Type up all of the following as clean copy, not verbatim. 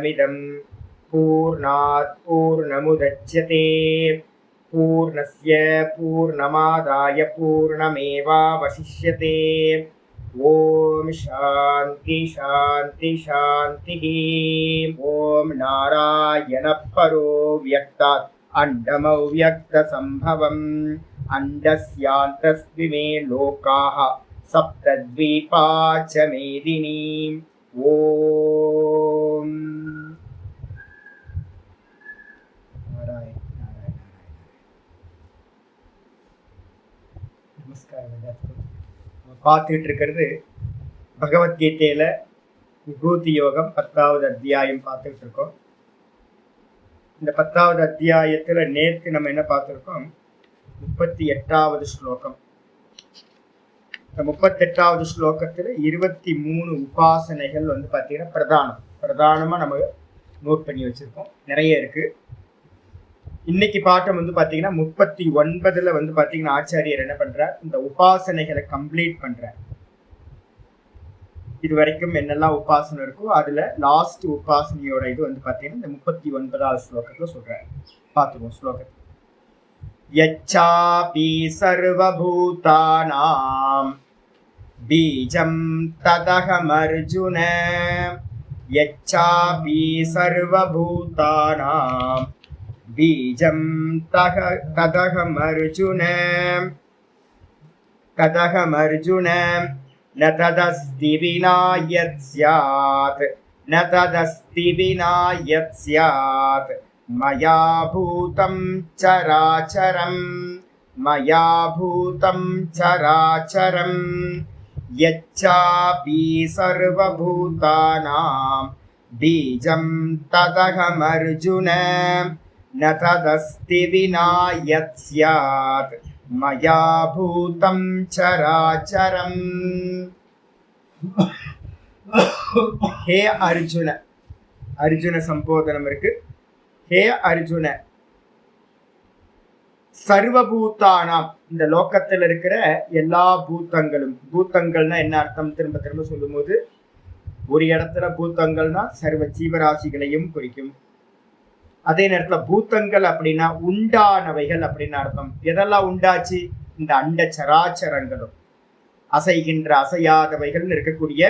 पूर्णमिदं पूर्णात् पूर्णमुदच्यते पूर्णस्य पूर्णमादाय पूर्णमेवावशिष्यते। ओम शांति शांति शांति। ओम नारायण परो व्यक्तात् अंडमव्यक्त संभवम् अंडस्यान्तस्मिमे लोकाः सप्तद्वीपा च मेदिनी। ओम नारायण नारायण நமஸ்காரம் எல்லாத்துக்கும். நம்ம பார்த்துட்டு இருக்கிறது பகவத்கீதையில விபூதி யோகம் 10வது அத்தியாயம் பார்த்துட்டு இருக்கோம். இந்த 10வது அத்தியாயத்துல நேற்று நம்ம என்ன பார்த்துருக்கோம்? 38வது ஸ்லோகம். இந்த 38வது ஸ்லோகத்துல 23 உபாசனைகள் பார்த்தீங்கன்னா பிரதானமா நம்ம நோட் பண்ணி வச்சிருக்கோம். நிறைய இருக்கு. இன்னைக்கு பாட்டம் பார்த்தீங்கன்னா 39ல பார்த்தீங்கன்னா ஆச்சாரியர் என்ன பண்றார்? இந்த உபாசனைகளை கம்ப்ளீட் பண்றார். இது வரைக்கும் என்னெல்லாம் உபாசனை இருக்கோ அதுல லாஸ்ட் உபாசனையோட இது பார்த்தீங்கன்னா இந்த 39வது ஸ்லோகத்துல சொல்றாரு. பார்த்துக்கோம் ஸ்லோகத்தை. யச்சாபி சர்வபூதானாம் பீஜம் ததஹமர்ஜுன. யச்சாபி சர்வபூதானாம் बीजं तदहमर्जुन न तदस्ति विना यत् स्यात् न तदस्ति विना यत् स्यात् मया भूतं चराचरं मया भूतं चराचरं यच्चापि सर्वभूतानां बीजं तदहमर्जुन न तदस्ति विना यत् स्यात् मया भूतं चराचरम्. हे अर्जुन, अर्जुन संबोधनम இருக்கு. हे अर्जुन, சர்வபூதானாம், இந்த லோகத்தில் இருக்கிற எல்லா பூதங்களும். பூதங்கள்னா என்ன அர்த்தம்? திரும்ப திரும்ப சொல்லும் போது ஒரு இடத்துல பூதங்கள்னா சர்வ ஜீவராசிகளையும் குறிக்கும். அதே நேரத்துல பூத்தங்கள் அப்படின்னா உண்டானவைகள் அப்படின்னு அர்த்தம். எதெல்லாம் உண்டாச்சு? இந்த அண்ட சராச்சரங்களும் அசைகின்ற அசையாதவைகள் இருக்கக்கூடிய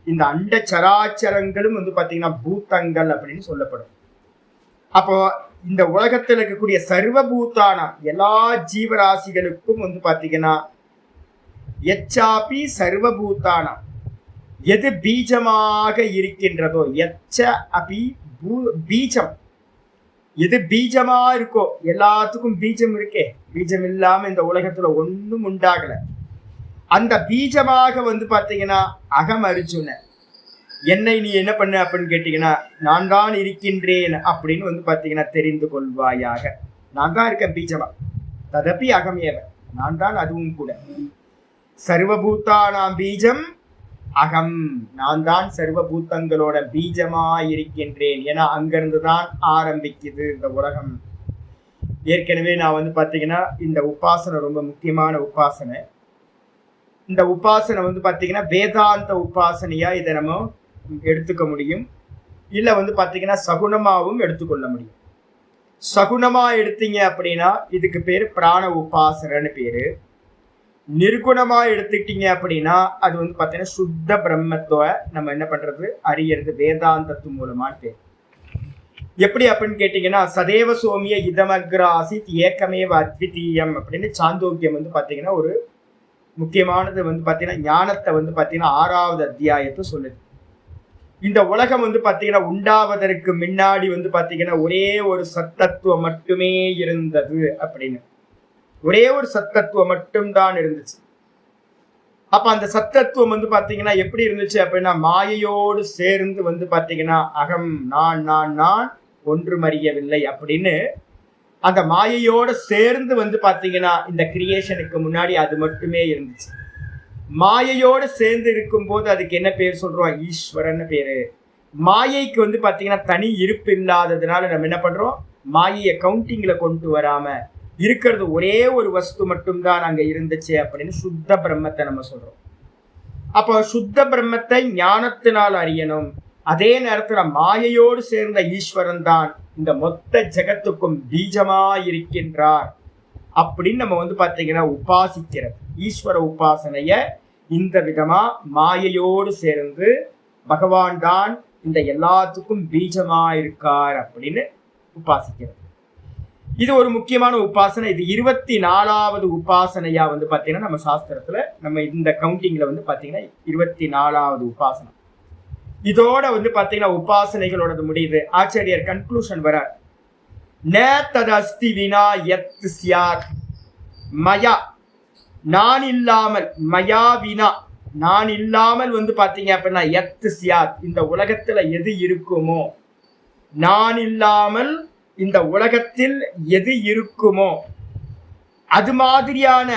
இந்த அண்ட சராச்சரங்களும் பாத்தீங்கன்னா பூத்தங்கள் அப்படின்னு சொல்லப்படும். அப்போ இந்த உலகத்தில் இருக்கக்கூடிய சர்வபூதான எல்லா ஜீவராசிகளுக்கும் பாத்தீங்கன்னா எச்சாபி சர்வபூதானம், எது பீஜமாக இருக்கின்றதோ, எச்ச அபி பீஜம், எது பீஜமா இருக்கோ, எல்லாத்துக்கும் பீஜம் இருக்கே. பீஜம் இல்லாம இந்த உலகத்துல ஒண்ணும் உண்டாகல. அந்த பீஜமாக பாத்தீங்கன்னா அகம் அர்ஜுன, என்னை நீ என்ன பண்ண அப்படின்னு கேட்டீங்கன்னா நான் தான் இருக்கின்றேன் அப்படின்னு பாத்தீங்கன்னா தெரிந்து கொள்வாயாக. நான் தான் இருக்கேன் பீஜமா. ததப்பி அகமேவ, நான் தான் அதுவும் கூட. சர்வபூதானாம் பீஜம் அகம், நான் தான் சர்வபூத்தங்களோட பீஜமா இருக்கின்றேன். ஏன்னா அங்கிருந்து தான் ஆரம்பிக்குது இந்த உலகம். ஏற்கனவே நான் பாத்தீங்கன்னா இந்த உபாசனை ரொம்ப முக்கியமான உபாசனை. இந்த உபாசனை பாத்தீங்கன்னா வேதாந்த உபாசனையா இதை நம்ம எடுத்துக்க முடியும். இல்ல பாத்தீங்கன்னா சகுனமாவும் எடுத்துக்கொள்ள முடியும். சகுனமா எடுத்தீங்க அப்படின்னா இதுக்கு பேரு பிராண உபாசனைன்னு பேரு. நிர்குணமா எடுத்துக்கிட்டீங்க அப்படின்னா அது பாத்தீங்கன்னா சுத்த பிரம்மத்தோட நம்ம என்ன பண்றது? அறியறது வேதாந்தத்து மூலமா பேர். எப்படி அப்படின்னு கேட்டீங்கன்னா சதேவ சோமிய இதமக்ராசி ஏக்கமேவ அத்விதீயம் அப்படின்னு சாந்தோக்கியம் பாத்தீங்கன்னா ஒரு முக்கியமானது பாத்தீங்கன்னா ஞானத்தை பாத்தீங்கன்னா 6வது அத்தியாயத்தை சொல்லுது. இந்த உலகம் பாத்தீங்கன்னா உண்டாவதற்கு முன்னாடி பாத்தீங்கன்னா ஒரே ஒரு சத்தத்துவம் மட்டுமே இருந்தது அப்படின்னு. ஒரே ஒரு சத்தத்துவம் மட்டும்தான் இருந்துச்சு. அப்ப அந்த சத்தத்துவம் பாத்தீங்கன்னா எப்படி இருந்துச்சு அப்படின்னா மாயையோடு சேர்ந்து பாத்தீங்கன்னா அகம் நான் நான் நான் ஒன்றும் அறியவில்லை அப்படின்னு அந்த மாயையோட சேர்ந்து பாத்தீங்கன்னா இந்த கிரியேஷனுக்கு முன்னாடி அது மட்டுமே இருந்துச்சு. மாயையோட சேர்ந்து இருக்கும் போது அதுக்கு என்ன பேர் சொல்றோம்? ஈஸ்வரன் பேரு. மாயைக்கு பாத்தீங்கன்னா தனி இருப்பு இல்லாததுனால நம்ம என்ன பண்றோம்? மாயையை கவுண்டிங்ல கொண்டு வராம இருக்கிறது ஒரே ஒரு வஸ்து மட்டும்தான் அங்க இருந்துச்சு அப்படின்னு சுத்த பிரம்மத்தை நம்ம சொல்றோம். அப்போ சுத்த பிரம்மத்தை ஞானத்தினால் அறியணும். அதே நேரத்துல மாயையோடு சேர்ந்த ஈஸ்வரன் தான் இந்த மொத்த ஜெகத்துக்கும் பீஜமாயிருக்கின்றார் அப்படின்னு நம்ம பாத்தீங்கன்னா உபாசிக்கிறது. ஈஸ்வர உபாசனைய இந்த விதமா மாயையோடு சேர்ந்து பகவான் தான் இந்த எல்லாத்துக்கும் பீஜமா இருக்கார் அப்படின்னு உபாசிக்கிறது. இது ஒரு முக்கியமான உபாசனை. இது 24வது உபாசனையா பாத்தீங்கன்னா நம்ம சாஸ்திரத்துல நம்ம இந்த கவுண்டிங்ல பாத்தீங்கன்னா 24வது உபாசனை. இதோட பாத்தீங்கன்னா உபாசனைகளோட முடியுது. ஆச்சாரியர் கன்க்ளூஷன் வரார். ந ததஸ்தி வினா யத் ஸ்யாத் மயா, நான் இல்லாமல், மயா வினா நான் இல்லாமல் பாத்தீங்க அப்படின்னா யத் ஸ்யாத் இந்த உலகத்துல எது இருக்குமோ, நான் இல்லாமல் இந்த உலகத்தில் எது இருக்குமோ அது மாதிரியான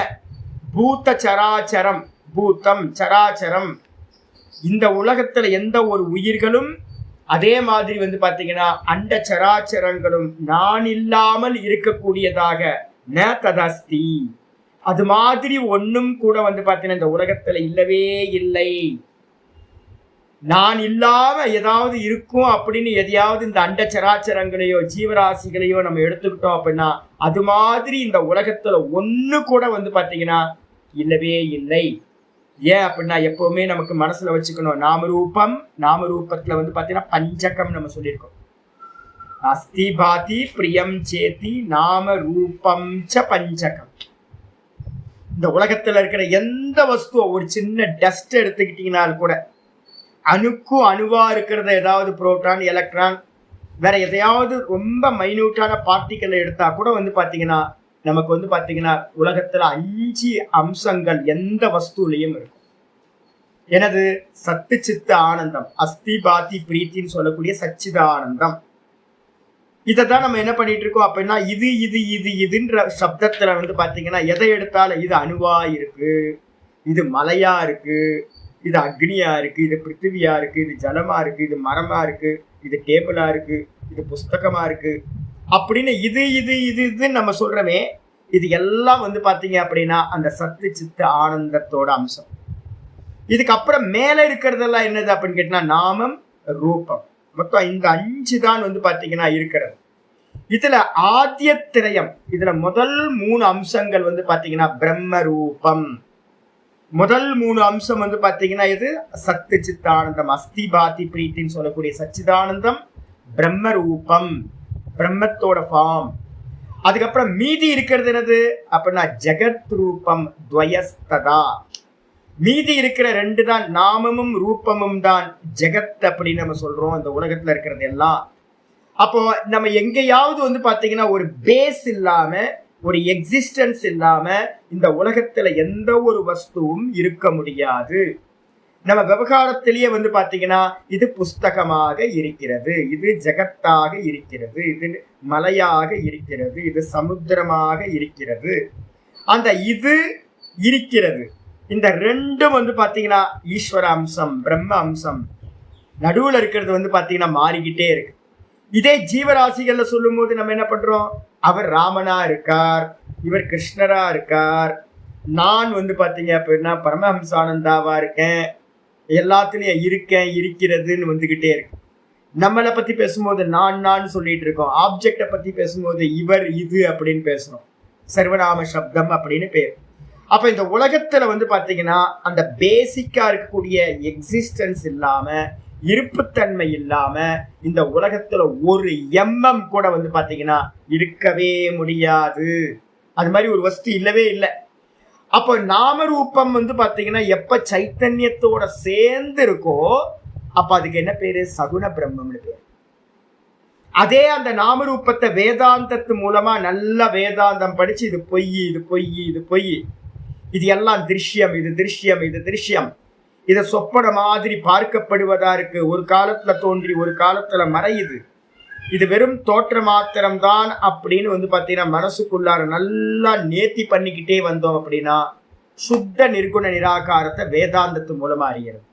பூத்த சராச்சரம், பூத்தம் சராச்சரம் இந்த உலகத்துல எந்த ஒரு உயிர்களும் அதே மாதிரி பாத்தீங்கன்னா அண்ட சராச்சரங்களும் நான் இல்லாமல் இருக்கக்கூடியதாக ந ததஸ்தி அது மாதிரி ஒன்னும் கூட பாத்தீங்கன்னா இந்த உலகத்துல இல்லவே இல்லை. நான் இல்லாம ஏதாவது இருக்கும் அப்படின்னு எதையாவது இந்த அண்ட சராச்சரங்களையோ ஜீவராசிகளையோ நம்ம எடுத்துக்கிட்டோம் அப்படின்னா அது மாதிரி இந்த உலகத்துல ஒண்ணு கூட பாத்தீங்கன்னா இல்லவே இல்லை. ஏன் அப்படின்னா எப்பவுமே நமக்கு மனசுல வச்சுக்கணும், நாமரூபம், நாமரூபத்துல பாத்தீங்கன்னா பஞ்சகம் நம்ம சொல்லியிருக்கோம். அஸ்தி பாதி பிரியம் சேத்தி நாம ரூபம் ச பஞ்சகம். இந்த உலகத்துல இருக்கிற எந்த வஸ்துவோ ஒரு சின்ன டஸ்ட் எடுத்துக்கிட்டீங்கன்னாலும் கூட அணுக்கு அணுவா இருக்கிறத ஏதாவது புரோட்டான் எலக்ட்ரான் வேற எதையாவது ரொம்ப மைன்யூட்டான பார்ட்டிக்கல் எடுத்தா கூட பாத்தீங்கன்னா நமக்கு பாத்தீங்கன்னா உலகத்துல 5 அம்சங்கள் எந்த வஸ்துலையும் இருக்கும். எனது சத்து சித்த ஆனந்தம், அஸ்தி பாதி பிரீத்தின்னு சொல்லக்கூடிய சச்சித ஆனந்தம். இதைதான் நம்ம என்ன பண்ணிட்டு இருக்கோம் அப்படின்னா இது இது இது இதுன்ற சப்தத்துல பாத்தீங்கன்னா எதை எடுத்தாலும் இது அணுவா இருக்கு, இது மலையா இருக்கு, இது அக்னியா இருக்கு, இது பிருத்திவியா இருக்கு, இது ஜலமா இருக்கு, இது மரமா இருக்கு, இது டேபிளா இருக்கு, இது புஸ்தகமா இருக்கு அப்படின்னு இது இது இது இதுன்னு நம்ம சொல்றோமே, இது எல்லாம் பாத்தீங்க அப்படின்னா அந்த சத்து சித்த ஆனந்தத்தோட அம்சம். இதுக்கப்புறம் மேல இருக்கிறதெல்லாம் என்னது அப்படின்னு கேட்டா நாமம் ரூபம். மொத்தம் இந்த 5 தான் பாத்தீங்கன்னா இருக்கிறது. இதுல ஆத்திய திரயம், இதுல முதல் 3 அம்சங்கள் பாத்தீங்கன்னா பிரம்ம ரூபம். முதல் 3 அம்சம் பாத்தீங்கன்னா இது சத்து சித்தானந்தம், அஸ்தி பாதி பிரீத்தின்னு சொல்லக்கூடிய சச்சிதானந்தம், பிரம்ம ரூபம், பிரம்மத்தோட ஃபார்ம். அதுக்கப்புறம் மீதி இருக்கிறது என்னது அப்படின்னா ஜெகத் ரூபம் துவயஸ்ததா. மீதி இருக்கிற 2 தான் நாமமும் ரூபமும் தான் ஜெகத் அப்படின்னு நம்ம சொல்றோம் இந்த உலகத்துல இருக்கிறது எல்லாம். அப்போ நம்ம எங்கேயாவது பாத்தீங்கன்னா ஒரு பேஸ் இல்லாம, ஒரு எக்ஸிஸ்டன்ஸ் இல்லாம இந்த உலகத்துல எந்த ஒரு வஸ்துவும் இருக்க முடியாது. நம்ம விவகாரத்திலேயே பாத்தீங்கன்னா இது புஸ்தகமாக இருக்கிறது, இது ஜெகத்தாக இருக்கிறது, இது மலையாக இருக்கிறது, இது சமுத்திரமாக இருக்கிறது. அந்த இது இருக்கிறது இந்த 2 பாத்தீங்கன்னா ஈஸ்வர அம்சம், பிரம்ம அம்சம். நடுவுல இருக்கிறது பாத்தீங்கன்னா மாறிக்கிட்டே இருக்கு. இதே ஜீவராசிகள்ல சொல்லும் போது நம்ம என்ன பண்றோம், அவர் ராமனா இருக்கார், இவர் கிருஷ்ணரா இருக்கார், நான் பாத்தீங்க அப்படின்னா பரமஹம்சானந்தாவா இருக்கேன், எல்லாத்துலயும் இருக்கேன், இருக்கிறதுன்னு வந்துகிட்டே இருக்கு. நம்மளை பத்தி பேசும்போது நான் சொல்லிட்டு இருக்கோம். ஆப்ஜெக்டை பத்தி பேசும்போது இவர் இது அப்படின்னு பேசுறோம். சர்வநாம சப்தம் அப்படின்னு பேர். அப்ப இந்த உலகத்துல பாத்தீங்கன்னா அந்த பேசிக்கா இருக்கக்கூடிய எக்ஸிஸ்டன்ஸ் இல்லாம, இருப்புத்தன்மை இல்லாம இந்த உலகத்துல ஒரு எம்எம் கூட பாத்தீங்கன்னா இருக்கவே முடியாது. அது மாதிரி ஒரு வஸ்து இல்லவே இல்லை. அப்போ நாமரூபம் பாத்தீங்கன்னா எப்ப சைத்தன்யத்தோட சேர்ந்து இருக்கோ அப்ப அதுக்கு என்ன பேரு, சகுண பிரம்மம்னு பேரு. அதே அந்த நாமரூபத்தை வேதாந்தத்து மூலமா நல்ல வேதாந்தம் படிச்சு இது பொய், இது பொய், இது பொய், இது எல்லாம் திருஷ்யம், இது திருஷ்யம், இது திருஷ்யம், இதை சொப்பன மாதிரி பார்க்கப்படுவதா இருக்கு, ஒரு காலத்துல தோன்றி ஒரு காலத்துல மறையுது, இது வெறும் தோற்ற மாத்திரம்தான் அப்படின்னு பாத்தீங்கன்னா மனசுக்குள்ளார நல்லா நேர்த்தி பண்ணிக்கிட்டே வந்தோம் அப்படின்னா சுத்த நிர்குண நிராகாரத்தை வேதாந்தத்து மூலமா அறியறது.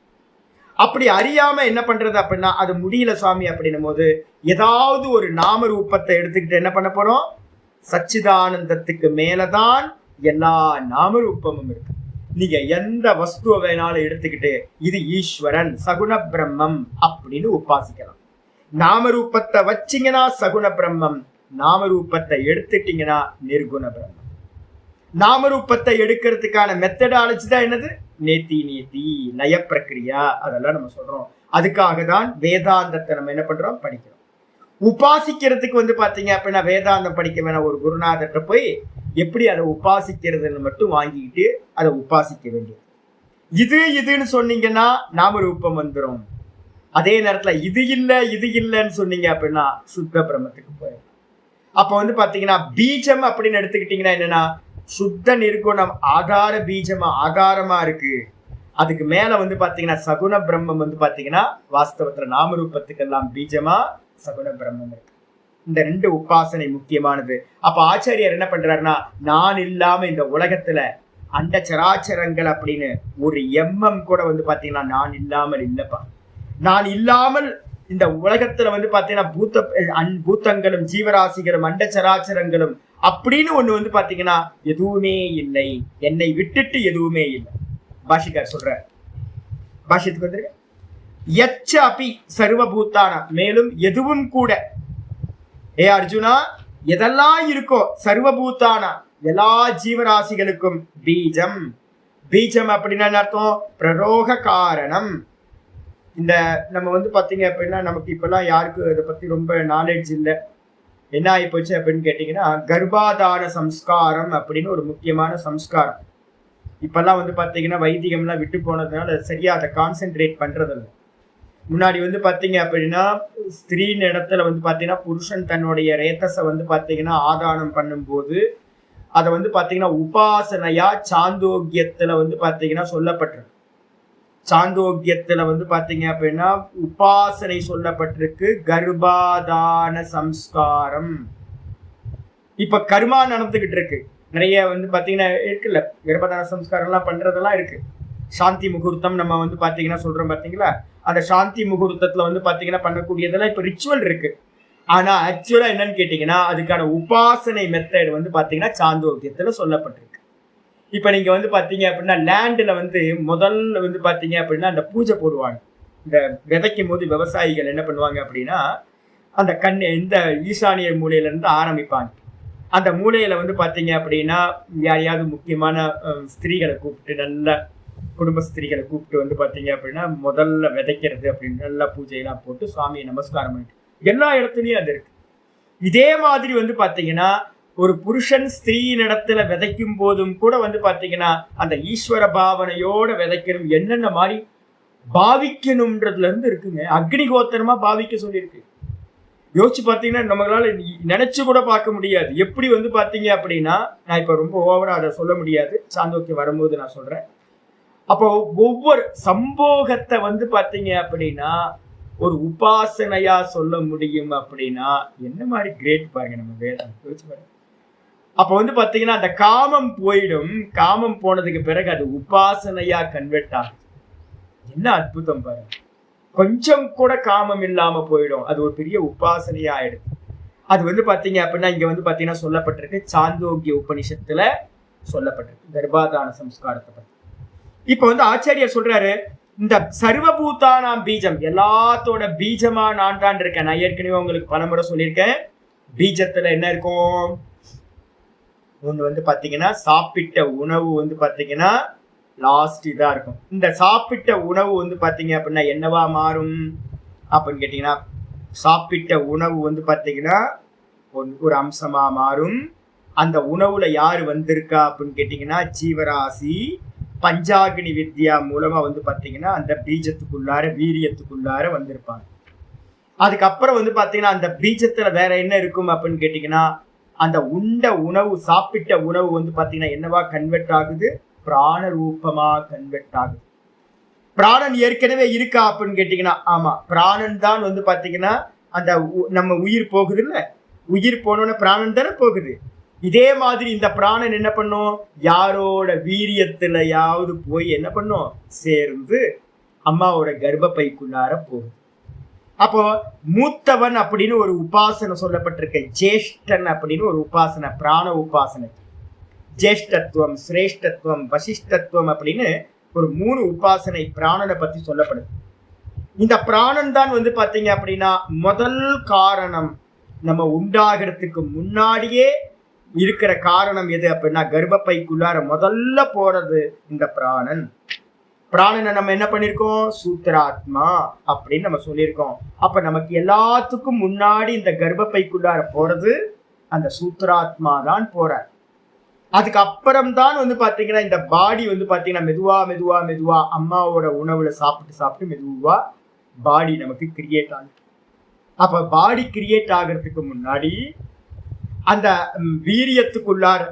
அப்படி அறியாம என்ன பண்றது அப்படின்னா அது முடியல சாமி அப்படின்னும் போது ஏதாவது ஒரு நாம ரூபத்தை எடுத்துக்கிட்டு என்ன பண்ண போறோம், சச்சிதானந்தத்துக்கு மேலதான் எல்லா நாம ரூபமும் இருக்கு. நீங்க எந்த வஸ்துவை வேணாலும் எடுத்துக்கிட்டு இது ஈஸ்வரன் சகுண பிரம்மம் அப்படின்னு உபாசிக்கலாம். நாமரூபத்தை வச்சிங்கன்னா சகுண பிரம்மம், நாமரூபத்தை எடுத்துட்டீங்கன்னா நிர்குண பிரம்மம். நாமரூபத்தை எடுக்கிறதுக்கான மெத்தடாலஜி தான் என்னது? நேத்தி லய பிரக்கிரியா, அதெல்லாம் நம்ம சொல்றோம். அதுக்காக தான் வேதாந்தத்தை நம்ம என்ன பண்றோம், படிக்கிறோம். உபாசிக்கிறதுக்கு பாத்தீங்க அப்படின்னா வேதாந்தம் படிக்க வேணாம், ஒரு குருநாதர்கிட்ட போய் எப்படி அதை உபாசிக்கிறதுன்னு மட்டும் வாங்கிக்கிட்டு அதை உபாசிக்க வேண்டியது. இதுன்னு சொன்னீங்கன்னா நாமரூபம் வந்துடும். அதே நேரத்துல இது இல்லைன்னு சொன்னீங்க அப்படின்னா சுத்த பிரம்மத்துக்கு போயிடும். அப்ப பாத்தீங்கன்னா பீஜம் அப்படின்னு எடுத்துக்கிட்டீங்கன்னா என்னன்னா சுத்த நிர்குணம் ஆதார பீஜமா ஆதாரமா இருக்கு. அதுக்கு மேல பாத்தீங்கன்னா சகுண பிரம்மம் பாத்தீங்கன்னா வாஸ்தவத்துல நாமரூபத்துக்கெல்லாம் பீஜமா சகுண பிரம்மம் இருக்கு. இந்த ரெண்டு உபாசனை முக்கியமானது. அப்ப ஆச்சாரியர் என்ன பண்றாருன்னா, நான் இல்லாம இந்த உலகத்துல அண்ட சராச்சரங்கள் அப்படின்னு ஒரு எம்மம் கூட பாத்தீங்கன்னா நான் இல்லாமல் இல்லப்பா. நான் இல்லாமல் இந்த உலகத்துல பாத்தீங்கன்னா பூத்தங்களும் ஜீவராசிகளும் அண்ட சராச்சரங்களும் அப்படின்னு ஒண்ணு பாத்தீங்கன்னா எதுவுமே இல்லை, என்னை விட்டுட்டு எதுவுமே இல்லை. பாஷிகார் சொல்ற பாஷ்யத்துக்கு வந்துருக்க யச்ச அபி சர்வபூத்தான, மேலும் எதுவும் கூட ஏ அர்ஜுனா எதெல்லாம் இருக்கோ சர்வபூத்தான எல்லா ஜீவராசிகளுக்கும் பீஜம். பீஜம் அப்படின்னா அர்த்தம் பிரரோக காரணம். இந்த நம்ம பாத்தீங்க அப்படின்னா நமக்கு இப்பெல்லாம் யாருக்கு இதை பத்தி ரொம்ப நாலேஜ் இல்லை. என்ன ஆகி போச்சு அப்படின்னு கேட்டீங்கன்னா கர்ப்பாதான சம்ஸ்காரம் அப்படின்னு ஒரு முக்கியமான சம்ஸ்காரம். இப்பெல்லாம் பாத்தீங்கன்னா வைத்தியம்லாம் விட்டு போனதுனால சரியா அதை கான்சென்ட்ரேட் பண்றதில்லை. முன்னாடி பாத்தீங்க அப்படின்னா ஸ்திரீன் இடத்துல பாத்தீங்கன்னா புருஷன் தன்னுடைய ரேத்தஸை பாத்தீங்கன்னா ஆதானம் பண்ணும்போது அதை பாத்தீங்கன்னா உபாசனையா சாந்தோக்கியத்துல பாத்தீங்கன்னா சொல்லப்பட்டிருக்கு. சாந்தோக்கியத்துல பாத்தீங்க அப்படின்னா உபாசனை சொல்லப்பட்டிருக்கு கர்ப்பாதான சம்ஸ்காரம். இப்ப கர்மா நடந்துகிட்டு இருக்கு நிறைய பாத்தீங்கன்னா இருக்குல்ல, கர்ப்பதான சம்ஸ்காரம் எல்லாம் பண்றதெல்லாம் இருக்கு. சாந்தி முகூர்த்தம் நம்ம பாத்தீங்கன்னா சொல்றோம் பாத்தீங்களா, அந்த சாந்தி முகூர்த்தத்துல பாத்தீங்கன்னா பண்ணக்கூடியதெல்லாம் இப்ப ரிச்சுவல் இருக்கு. ஆனா ஆக்சுவலா என்னன்னு கேட்டீங்கன்னா அதுக்கான உபாசனை மெத்தட் பாத்தீங்கன்னா சாந்தோக்கியத்துல சொல்லப்பட்டிருக்கு. இப்ப நீங்க பாத்தீங்க அப்படின்னா லேண்ட்ல முதல்ல பாத்தீங்க அப்படின்னா அந்த பூஜை போடுவாங்க. இந்த விதைக்கும் போது விவசாயிகள் என்ன பண்ணுவாங்க அப்படின்னா அந்த இந்த ஈசானிய மூலையில இருந்து ஆரம்பிப்பாங்க. அந்த மூலையில பாத்தீங்க அப்படின்னா யாரையாவது முக்கியமான ஸ்திரீகளை கூப்பிட்டு, நல்ல குடும்ப ஸ்திரீகளை கூப்பிட்டு பாத்தீங்க அப்படின்னா முதல்ல விதைக்கிறது அப்படின்னு நல்லா பூஜையெல்லாம் போட்டு சுவாமியை நமஸ்காரம் பண்ணிட்டு எல்லா இடத்துலயும் அது இருக்கு. இதே மாதிரி பாத்தீங்கன்னா ஒரு புருஷன் ஸ்திரீயின் இடத்துல விதைக்கும் போதும் கூட பாத்தீங்கன்னா அந்த ஈஸ்வர பாவனையோட விதைக்கணும், என்னென்ன மாதிரி பாவிக்கணும்ன்றதுல இருந்து இருக்குங்க. அக்னிகோத்திரமா பாவிக்க சொல்லியிருக்கு. யோசிச்சு பாத்தீங்கன்னா நம்மளால நினைச்சு கூட பார்க்க முடியாது. எப்படி பாத்தீங்க அப்படின்னா நான் இப்ப ரொம்ப ஓவரா அதை சொல்ல முடியாது, சாந்தோக்கியம் வரும்போது நான் சொல்றேன். அப்போ ஒவ்வொரு சம்போகத்தை பாத்தீங்க அப்படின்னா ஒரு உபாசனையா சொல்ல முடியும் அப்படின்னா என்ன மாதிரி கிரேட் பாருங்க நம்ம வேதம். யோசிச்சு பாருங்க. அப்ப பாத்தீங்கன்னா அந்த காமம் போயிடும். காமம் போனதுக்கு பிறகு அது உபாசனையா கன்வெர்ட் ஆகும். என்ன அற்புதம் பாருங்க. கொஞ்சம் கூட காமம் இல்லாம போயிடும், அது ஒரு பெரிய உபாசனையா ஆயிடுது. அது பாத்தீங்க அப்படின்னா இங்க பாத்தீங்கன்னா சொல்லப்பட்டிருக்கு சாந்தோக்கிய உபனிஷத்துல சொல்லப்பட்டிருக்கு கர்ப்பாதான சம்ஸ்காரத்தை பத்தி. இப்ப ஆச்சாரியர் சொல்றாரு இந்த சர்வபூதானாம் பீஜம், எல்லாத்தோட பீஜமா நான் தான் இருக்கேன். நான் ஏற்கனவே உங்களுக்கு பலமுறை சொல்லியிருக்கேன். பீஜத்துல என்ன இருக்கும், ஒண்ணு பாத்தீங்கன்னா சாப்பிட்ட உணவு பாத்தீங்கன்னா லாஸ்ட் இதா இருக்கும். இந்த சாப்பிட்ட உணவு பாத்தீங்க அப்படின்னா என்னவா மாறும் அப்படின்னு கேட்டீங்கன்னா சாப்பிட்ட உணவு பாத்தீங்கன்னா ஒரு அம்சமா மாறும். அந்த உணவுல யாரு வந்திருக்கா அப்படின்னு கேட்டீங்கன்னா ஜீவராசி பஞ்சாகினி வித்யா மூலமா பாத்தீங்கன்னா அந்த பீஜத்துக்குள்ளார வீரியத்துக்குள்ளார வந்திருப்பாங்க. அதுக்கப்புறம் பாத்தீங்கன்னா அந்த பீஜத்துல வேற என்ன இருக்கும் அப்படின்னு கேட்டீங்கன்னா அந்த உண்ட உணவு சாப்பிட்ட உணவு பாத்தீங்கன்னா என்னவா கன்வெர்ட் ஆகுது, பிராண ரூபமா கன்வெர்ட் ஆகுது. பிராணன் ஏற்கனவே இருக்கா அப்படின்னு கேட்டீங்கன்னா ஆமா, பிராணன் தான் பாத்தீங்கன்னா அந்த நம்ம உயிர் போகுது இல்ல, உயிர் போனோன்னு பிராணன் தானே போகுது. இதே மாதிரி இந்த பிராணன் என்ன பண்ணும், யாரோட வீரியத்துலயாவது போய் என்ன பண்ணும், சேர்ந்து அம்மாவோட கர்ப்பப்பைக்குள்ளார போகுது. அப்போ மூத்தவன் அப்படின்னு ஒரு உபாசனை சொல்லப்பட்டிருக்க, ஜேஷ்டன் அப்படின்னு ஒரு உபாசனை, பிராண உபாசனை. ஜேஷ்டத்துவம், சிரேஷ்டத்துவம், வசிஷ்டத்துவம் அப்படின்னு ஒரு 3 உபாசனை பிராணனை பத்தி சொல்லப்படுது. இந்த பிராணன் தான் வந்து பாத்தீங்க அப்படின்னா முதல் காரணம். நம்ம உண்டாகிறதுக்கு முன்னாடியே இருக்கிற காரணம் எது அப்படின்னா கர்ப்பப்பைக்குள்ளார முதல்ல போறது இந்த பிராணன். பிராணனை நம்ம என்ன பண்ணிருக்கோம்? சூத்திராத்மா அப்படின்னு நம்ம சொல்லியிருக்கோம். அப்ப நமக்கு எல்லாத்துக்கும் முன்னாடி இந்த கர்ப்பப்பைக்குள்ளார போறது அந்த சூத்திராத்மா தான் போறார். அதுக்கு அப்புறம் தான் வந்து பாத்தீங்கன்னா இந்த பாடி வந்து பாத்தீங்கன்னா மெதுவா மெதுவா மெதுவா அம்மாவோட உணவுல சாப்பிட்டு மெதுவா பாடி நமக்கு கிரியேட் ஆகுது. அப்ப பாடி கிரியேட் ஆகிறதுக்கு முன்னாடி அந்த வீரியத்துக்குள்ளார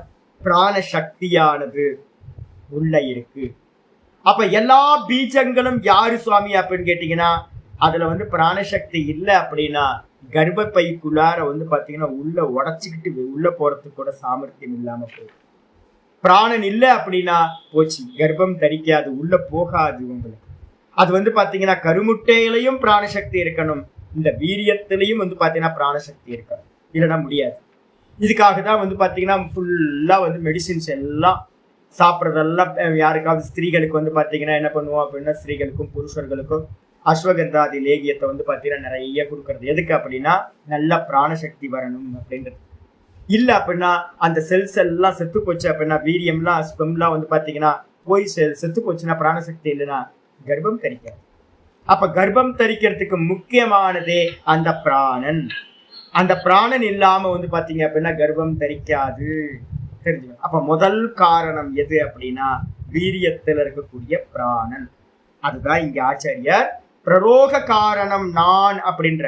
பிராண சக்தியானது உள்ள இருக்கு. அப்ப எல்லா பீஜங்களும் யாரு சுவாமி அப்படின்னு கேட்டீங்கன்னா அதுல வந்து பிராணசக்தி இல்லை அப்படின்னா கர்ப்பப்பைக்குள்ளார வந்து பாத்தீங்கன்னா உள்ள உடச்சிக்கிட்டு உள்ள போறதுக்கு கூட சாமர்த்தியம் இல்லாம போயிடும். பிராணன் இல்லை அப்படின்னா போச்சு, கர்ப்பம் தரிக்காது, உள்ள போகாது உங்களுக்கு. அது வந்து பாத்தீங்கன்னா கருமுட்டையிலையும் பிராணசக்தி இருக்கணும், இந்த வீரியத்திலையும் வந்து பாத்தீங்கன்னா பிராணசக்தி இருக்கணும், இல்லைன்னா முடியாது. இதுக்காக தான் வந்து பாத்தீங்கன்னா ஃபுல்லா வந்து மெடிசின்ஸ் எல்லாம் சாப்பிட்றதெல்லாம் யாருக்காவது ஸ்திரீகளுக்கு வந்து பாத்தீங்கன்னா என்ன பண்ணுவோம் அப்படின்னா ஸ்திரீகளுக்கும் புருஷர்களுக்கும் அஸ்வகந்தாதி லேகியத்தை வந்து பாத்தீங்கன்னா நிறைய கொடுக்கறது. எதுக்கு அப்படின்னா நல்ல பிராணசக்தி வரணும் அப்படின்றது. இல்லை அப்படின்னா அந்த செல்ஸ் எல்லாம் செத்து போச்சு அப்படின்னா வீரியம்லாம் ஸ்பெம்லாம் வந்து பாத்தீங்கன்னா போய் செத்து போச்சுன்னா பிராணசக்தி இல்லைன்னா கர்ப்பம் தரிக்காது. அப்ப கர்ப்பம் தரிக்கிறதுக்கு முக்கியமானதே அந்த பிராணன். அந்த பிராணன் இல்லாம வந்து பாத்தீங்க அப்படின்னா கர்ப்பம் தரிக்காது, தெரிஞ்சுக்கணும். அப்ப முதல் காரணம் எது அப்படின்னா வீரியத்தில் இருக்கக்கூடிய பிராணன். அதுதான் இங்க ஆச்சாரியர் பிரரோக காரணம் நான் அப்படின்ற.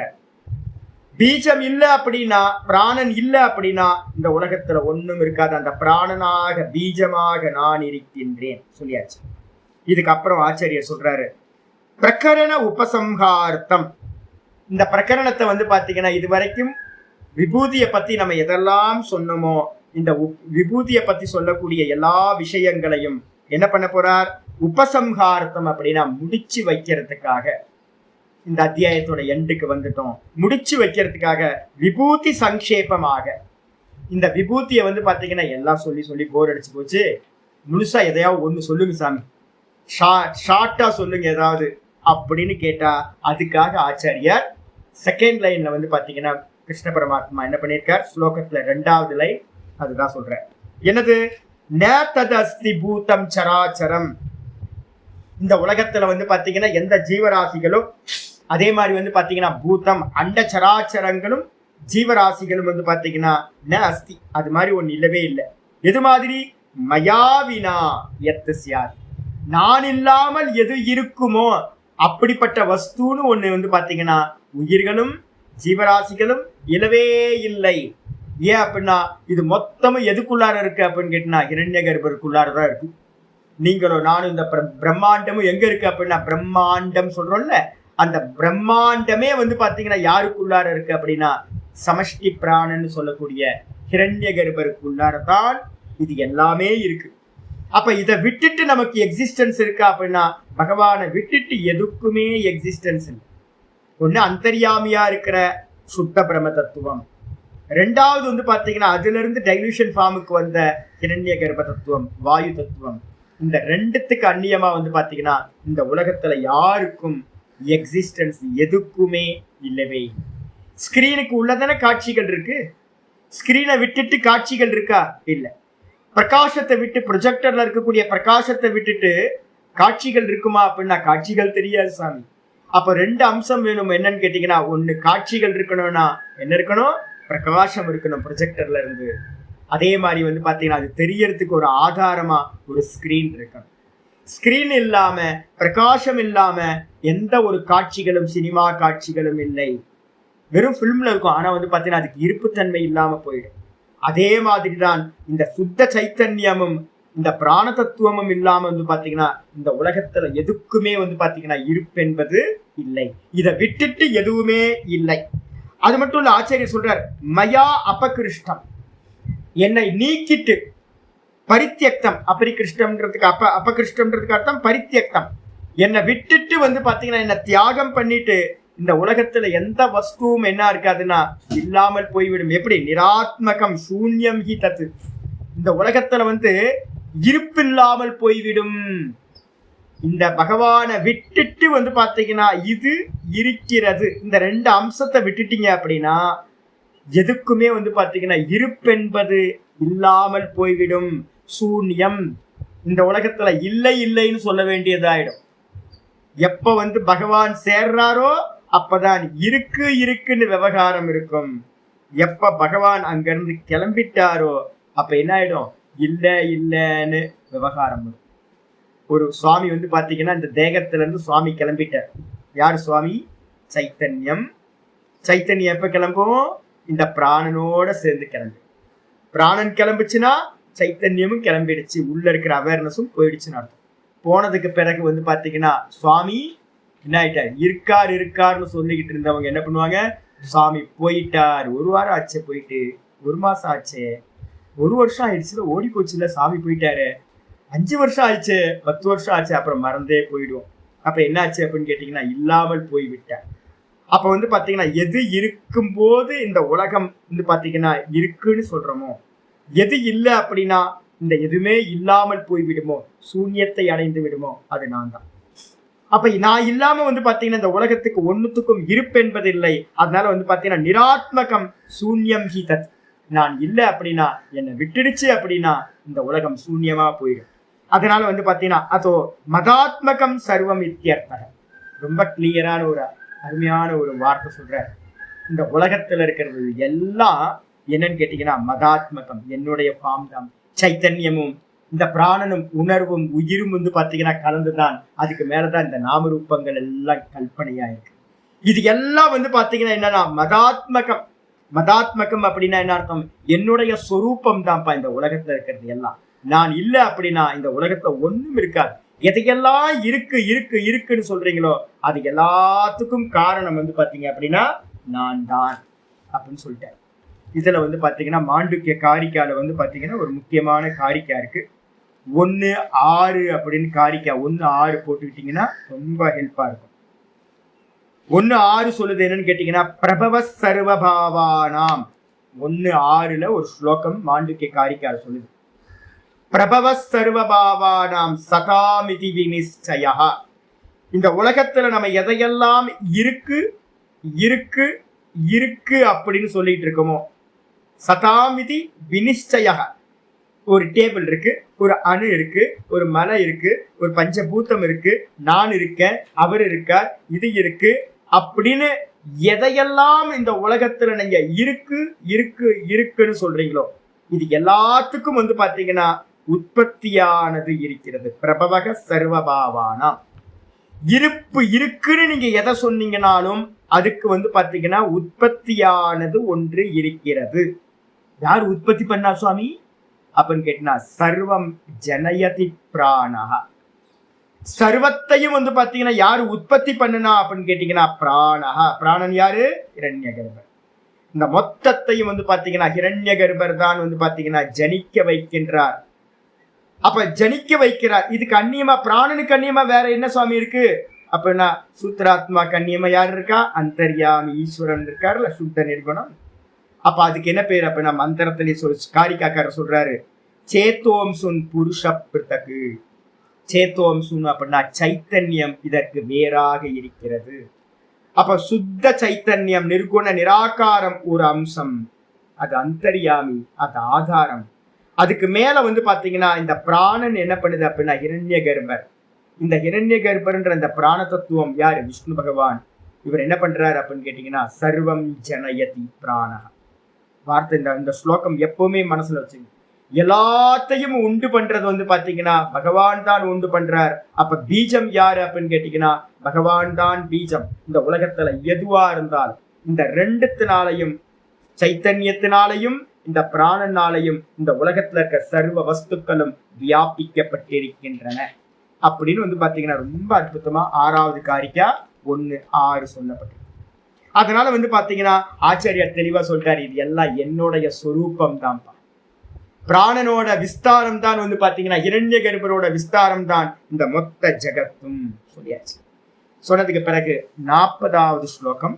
பீஜம் இல்லை அப்படின்னா பிராணன் இல்லை அப்படின்னா இந்த உலகத்துல ஒண்ணும் இருக்காது. அந்த பிராணனாக பீஜமாக நான் இருக்கின்றேன் சொல்லியாச்சு. இதுக்கப்புறம் ஆச்சாரியர் சொல்றாரு பிரகரண உபசம்ஹார்த்தம். இந்த பிரகரணத்தை வந்து பாத்தீங்கன்னா இதுவரைக்கும் விபூதியை பத்தி நம்ம எதெல்லாம் சொன்னோமோ இந்த விபூதியை பத்தி சொல்லக்கூடிய எல்லா விஷயங்களையும் என்ன பண்ண போறார்? உபசம்ஹார்த்தம் அப்படின்னா முடிச்சு வைக்கிறதுக்காக. இந்த அத்தியாயத்தோட எண்டுக்கு வந்துட்டோம். முடிச்சு வைக்கிறதுக்காக விபூதி சங்கேபமாக இந்த விபூதியை வந்து பாத்தீங்கன்னா எல்லாம் சொல்லி சொல்லி போர் அடிச்சு போச்சு. முழுசா எதையாவது ஒண்ணு சொல்லுங்க சாமி, ஷார்ட்டா சொல்லுங்க ஏதாவது அப்படின்னு கேட்டா அதுக்காக ஆச்சாரியார் செகண்ட் லைன்ல வந்து பாத்தீங்கன்னா கிருஷ்ண பரமாத்மா என்ன பண்ணியிருக்கார்? ஸ்லோகத்துல 2வது லைன் அதுதான் சொல்ற. என்னது? ந ததஸ்தி பூதம் சராச்சரம். இந்த உலகத்துல வந்து பாத்தீங்கன்னா எந்த ஜீவராசிகளும் அதே மாதிரி வந்து பாத்தீங்கன்னா பூதம் அண்ட சராச்சரங்களும் ஜீவராசிகளும் வந்து பாத்தீங்கன்னா ந அஸ்தி, அது மாதிரி ஒண்ணு இல்லவே இல்லை. எது மாதிரி? மயாவினா எத்து சியார், நான் இல்லாமல் எது இருக்குமோ அப்படிப்பட்ட வஸ்துன்னு ஒண்ணு வந்து பாத்தீங்கன்னா உயிர்களும் ஜீவராசிகளும் இல்லவே இல்லை. ஏன் அப்படின்னா இது மொத்தமும் எதுக்குள்ளார இருக்கு அப்படின்னு கேட்டீங்கன்னா இரண்ய கர்ப்பருக்குள்ளாரதான் இருக்கு. நீங்களும் நானும் இந்த பிரம்மாண்டமும் எங்க இருக்கு அப்படின்னா பிரம்மாண்டம் சொல்றோம்ல, அந்த பிரம்மாண்டமே வந்து பாத்தீங்கன்னா யாருக்குள்ளார இருக்கு அப்படின்னா சமஷ்டி பிராணன்னு சொல்லக்கூடிய ஹிரண்ய கர்ப்பருக்குள்ளாரதான் இது எல்லாமே இருக்கு. அப்ப இதை விட்டுட்டு நமக்கு எக்ஸிஸ்டன்ஸ் இருக்கா அப்படின்னா பகவானை விட்டுட்டு எதுக்குமே எக்ஸிஸ்டன்ஸ் இல்லை. ஒண்ணு அந்தர்யாமியா இருக்கிற சுத்த பிரம்ம தத்துவம், 2வது வந்து பாத்தீங்கன்னா அதுல இருந்து டைலூஷன் ஃபார்முக்கு வந்த ஹிரண்ய கர்ப்ப தத்துவம், வாயு தத்துவம். இந்த 2த்துக்கு அந்நியமா வந்து பாத்தீங்கன்னா இந்த உலகத்துல யாருக்கும் எக்ஸிஸ்டன்ஸ் எதுக்குமே இல்லவே. ஸ்கிரீனுக்கு உள்ளதான காட்சிகள் இருக்கு, ஸ்கிரீனை விட்டுட்டு காட்சிகள் இருக்கா? இல்லை. பிரகாசத்தை விட்டு ப்ரொஜெக்டர்ல இருக்கக்கூடிய பிரகாசத்தை விட்டுட்டு காட்சிகள் இருக்குமா அப்படின்னா காட்சிகள் தெரியாது சாமி. அப்ப 2 அம்சம் வேணும். என்னன்னு கேட்டீங்கன்னா ஒண்ணு காட்சிகள் இருக்கணும்னா என்ன இருக்கணும்? பிரகாசம் இருக்கணும் ப்ரொஜெக்டர்ல இருந்து. அதே மாதிரி வந்து பாத்தீங்கன்னா அது தெரியறதுக்கு ஒரு ஆதாரமா ஒரு ஸ்கிரீன் இருக்கணும். ஸ்கிரீன் இல்லாம பிரகாசம் இல்லாம எந்த ஒரு காட்சிகளும் சினிமா காட்சிகளும் இல்லை. வெறும் பிலிம்ல இருக்கும், ஆனா வந்து பாத்தீங்கன்னா அதுக்கு இருப்புத்தன்மை இல்லாம போயிடும். அதே மாதிரிதான் இந்த சுத்த சைத்தன்யமும் இந்த பிராண தத்துவமும் இல்லாம வந்து பாத்தீங்கன்னா இந்த உலகத்துல எதுக்குமே வந்து பாத்தீங்கன்னா இருப்பு என்பது இல்லை. இதை விட்டுட்டு எதுவுமே இல்லை. அது மட்டும் இல்ல, ஆச்சாரியர் சொல்றார் மயா அபகிருஷ்டம், என்னை நீக்கிட்டு பரித்தியக்தம். அபரிகிருஷ்டம்ன்றதுக்கு அபகிருஷ்டம்ன்றதுக்கு அர்த்தம் பரித்தியக்தம். என்னை விட்டுட்டு வந்து பாத்தீங்கன்னா என்ன தியாகம் பண்ணிட்டு இந்த உலகத்துல எந்த வஸ்துவும் என்ன இருக்காதுன்னா இல்லாமல் போய்விடும். எப்படி? நிராத்மகம் சூன்யம் ஹி தத்து, இந்த உலகத்துல இருப்பில்லாமல் போய்விடும். இந்த பகவானை விட்டுட்டு பாத்தீங்கன்னா இது இருக்கிறது, இந்த 2 அம்சத்தை விட்டுட்டீங்க அப்படின்னா எதுக்குமே பாத்தீங்கன்னா இருப்பென்பது இல்லாமல் போய்விடும். சூன்யம். இந்த உலகத்துல இல்லை இல்லைன்னு சொல்ல வேண்டியதாயிடும். எப்ப பகவான் சேர்றாரோ அப்பதான் இருக்கு இருக்குன்னு விவகாரம் இருக்கும். எப்ப பகவான் அங்கிருந்து கிளம்பிட்டாரோ அப்ப என்ன ஆயிடும்? இல்ல இல்லன்னு விவகாரம் வரும். ஒரு சுவாமி பாத்தீங்கன்னா இந்த தேகத்துல இருந்து சுவாமி கிளம்பிட்டார். யார் சுவாமி? சைத்தன்யம். சைத்தன்யம் எப்ப கிளம்பும்? இந்த பிராணனோட சேர்ந்து கிளம்பு. பிராணன் கிளம்புச்சுன்னா சைத்தன்யமும் கிளம்பிடுச்சு, உள்ள இருக்கிற அவேர்னஸும் போயிடுச்சுன்னு அர்த்தம். போனதுக்கு பிறகு பாத்தீங்கன்னா சுவாமி என்ன ஆயிட்டார்? இருக்கார் இருக்காருன்னு சொல்லிக்கிட்டு இருந்தவங்க என்ன பண்ணுவாங்க? சுவாமி போயிட்டார், 1 வாரம் ஆச்சு போயிட்டு, 1 மாசம் ஆச்சு, 1 வருஷம் ஆயிடுச்சுல, ஓடி போச்சுல, சாமி போயிட்டாரு, 5 வருஷம் ஆயிடுச்சு, 10 வருஷம் ஆச்சு, அப்புறம் மறந்தே போயிடுவோம். அப்ப என்ன ஆச்சு அப்படின்னு கேட்டீங்கன்னா இல்லாமல் போய்விட்டார். அப்ப பாத்தீங்கன்னா எது இருக்கும் போது இந்த உலகம் பாத்தீங்கன்னா இருக்குன்னு சொல்றோமோ, எது இல்லை அப்படின்னா இந்த எதுவுமே இல்லாமல் போய்விடுமோ, சூன்யத்தை அடைந்து விடுமோ, அது நான் தான். அப்ப நான் இல்லாம பாத்தீங்கன்னா இந்த உலகத்துக்கு ஒண்ணுத்துக்கும் இருப்பென்பதில்லை. அதனால பாத்தீங்கன்னா நிராத்மகம் சூன்யம் ஹி தத். நான் இல்லை அப்படின்னா, என்னை விட்டுடுச்சு அப்படின்னா இந்த உலகம் சூன்யமா போயிடும். அதனால பாத்தீங்கன்னா அதோ மதாத்மகம் சர்வம் இத்தியர்த்தக. ரொம்ப கிளியரான ஒரு அருமையான ஒரு வார்த்தை சொல்ற. இந்த உலகத்துல இருக்கிறது எல்லாம் என்னன்னு கேட்டீங்கன்னா மதாத்மகம், என்னுடைய ஃபார்ம் தான். சைத்தன்யமும் இந்த பிராணனும் உணர்வும் உயிரும் பாத்தீங்கன்னா கலந்துதான். அதுக்கு மேலதான் இந்த நாமரூபங்கள் எல்லாம் கல்பனையா இருக்கு. இது எல்லாம் பாத்தீங்கன்னா என்னன்னா மதாத்மகம். மதாத்மகம் அப்படின்னா என்ன அர்த்தம்? என்னுடைய சொரூபம் தான்ப்பா இந்த உலகத்துல இருக்கிறது எல்லாம். நான் இல்லை அப்படின்னா இந்த உலகத்துல ஒண்ணும் இருக்காது. எதையெல்லாம் இருக்கு இருக்கு இருக்குன்னு சொல்றீங்களோ அது எல்லாத்துக்கும் காரணம் பாத்தீங்க அப்படின்னா நான் தான் அப்படின்னு சொல்லிட்டேன். இதுல பாத்தீங்கன்னா மாண்டுக்கிய காரிக்கால பாத்தீங்கன்னா ஒரு முக்கியமான காரிக்கா இருக்கு. 1:6 அப்படின்னு காரிக்கா 1:6 போட்டுக்கிட்டீங்கன்னா ரொம்ப ஹெல்ப்பா இருக்கும். 1:6 சொல்லுது என்னன்னு கேட்டீங்கன்னா பிரபவ சர்வபாவானாம். 1:6 ஒரு ஸ்லோகம் மாண்டுக்கிய காரிக்கால சொல்லுது. பிரபவ சர்வபாவானாம் சதாமிதி விநிச்சய. இந்த உலகத்துல நம்ம எதையெல்லாம் இருக்கு இருக்கு இருக்கு அப்படின்னு சொல்லிட்டு இருக்கோமோ, சதாமிதி விநிச்சய. ஒரு டேபிள் இருக்கு, ஒரு அணு இருக்கு, ஒரு மலை இருக்கு, ஒரு பஞ்சபூதம் இருக்கு, நான் இருக்கேன், அவர் இருக்கார், இது இருக்கு அப்படின்னு எதையெல்லாம் இந்த உலகத்துல நீங்க இருக்கு இருக்கு இருக்குன்னு சொல்றீங்களோ இது எல்லாத்துக்கும் பாத்தீங்கன்னா உற்பத்தியானது இருக்கிறது. பிரபவக சர்வபாவானா. இருப்பு இருக்குன்னு நீங்க எதை சொன்னீங்கனாலும் அதுக்கு பாத்தீங்கன்னா உற்பத்தியானது ஒன்று இருக்கிறது. யார் உற்பத்தி பண்ணா சுவாமி அப்படின்னு கேட்டா சர்வம் ஜனயதி பிராணஹ. சர்வத்தையும் பாத்தீங்கன்னா யாரு உற்பத்தி பண்ணுனா அப்படின்னு கேட்டீங்கன்னா பிராணஹ. பிராணன் யாரு? ஹிரண்யகர்பர். இந்த மொத்தத்தையும் பாத்தீங்கன்னா ஹிரண்யகர்பர் தான் பாத்தீங்கன்னா ஜனிக்க வைக்கின்றார். அப்ப ஜனிக்க வைக்கிறார். இதுக்கு அந்நியமா, பிராணனுக்கு அந்நியமா வேற என்ன சுவாமி இருக்கு அப்படின்னா சூத்ராத்மா கண்ணியமா யாரு இருக்கா? அந்தர்யாமி ஈஸ்வரன் இருக்காருல்ல, சுத்த நிர்குணம். அப்ப அதுக்கு என்ன பேர் அப்படின்னா மந்திரத்திலே காரிக்காக்காரர் சொல்றாரு சேத்தோம் சுன் புருஷ பிருத்தகு. சேத்தோம் சுன் அப்படின்னா சைத்தன்யம் இதற்கு வேறாக இருக்கிறது. அப்ப சுத்த சைத்தன்யம் நிர்குண நிராகாரம் ஒரு அம்சம், அது அந்தர்யாமி, அது ஆதாரம். அதுக்கு மேல பாத்தீங்கன்னா இந்த பிராணன் என்ன பண்ணுது அப்படின்னா ஹிரண்ய கர்ப்பர். இந்த ஹிரண்ய கர்ப்பர்ன்ற இந்த பிராண தத்துவம் யாரு? விஷ்ணு பகவான். இவர் என்ன பண்றாரு அப்படின்னு கேட்டீங்கன்னா சர்வம் ஜனயதி பிராணஹ. வார்த்தை இந்த ஸ்லோகம் எப்பவுமே மனசுல வச்சுங்க. எல்லாத்தையும் உண்டு பண்றது பாத்தீங்கன்னா பகவான் தான் உண்டு பண்றார். அப்ப பீஜம் யாரு அப்படின்னு கேட்டீங்கன்னா பகவான் தான் பீஜம். இந்த உலகத்துல எதுவா இருந்தாலும் இந்த ரெண்டுத்தினாலையும், சைத்தன்யத்தினாலையும் இந்த பிராணனாலையும் இந்த உலகத்துல இருக்க சர்வ வஸ்துக்களும் வியாபிக்கப்பட்டிருக்கின்றன அப்படின்னு பாத்தீங்கன்னா ரொம்ப அற்புதமா 6வது காரிக்கா 1:6 சொல்லப்பட்டிருக்கு. அதனால பாத்தீங்கன்னா ஆச்சாரியார் தெளிவா சொல்லிட்டாரு, இது எல்லாம் என்னுடைய சொரூபம் தான்ப்பா. பிராணனோட விஸ்தாரம் தான் பாத்தீங்கன்னா ஹிரண்ய கர்ப்பரோட விஸ்தாரம் தான் இந்த மொத்த ஜகத்தும் சொல்லியாச்சு. சொன்னதுக்கு பிறகு 40வது ஸ்லோகம்.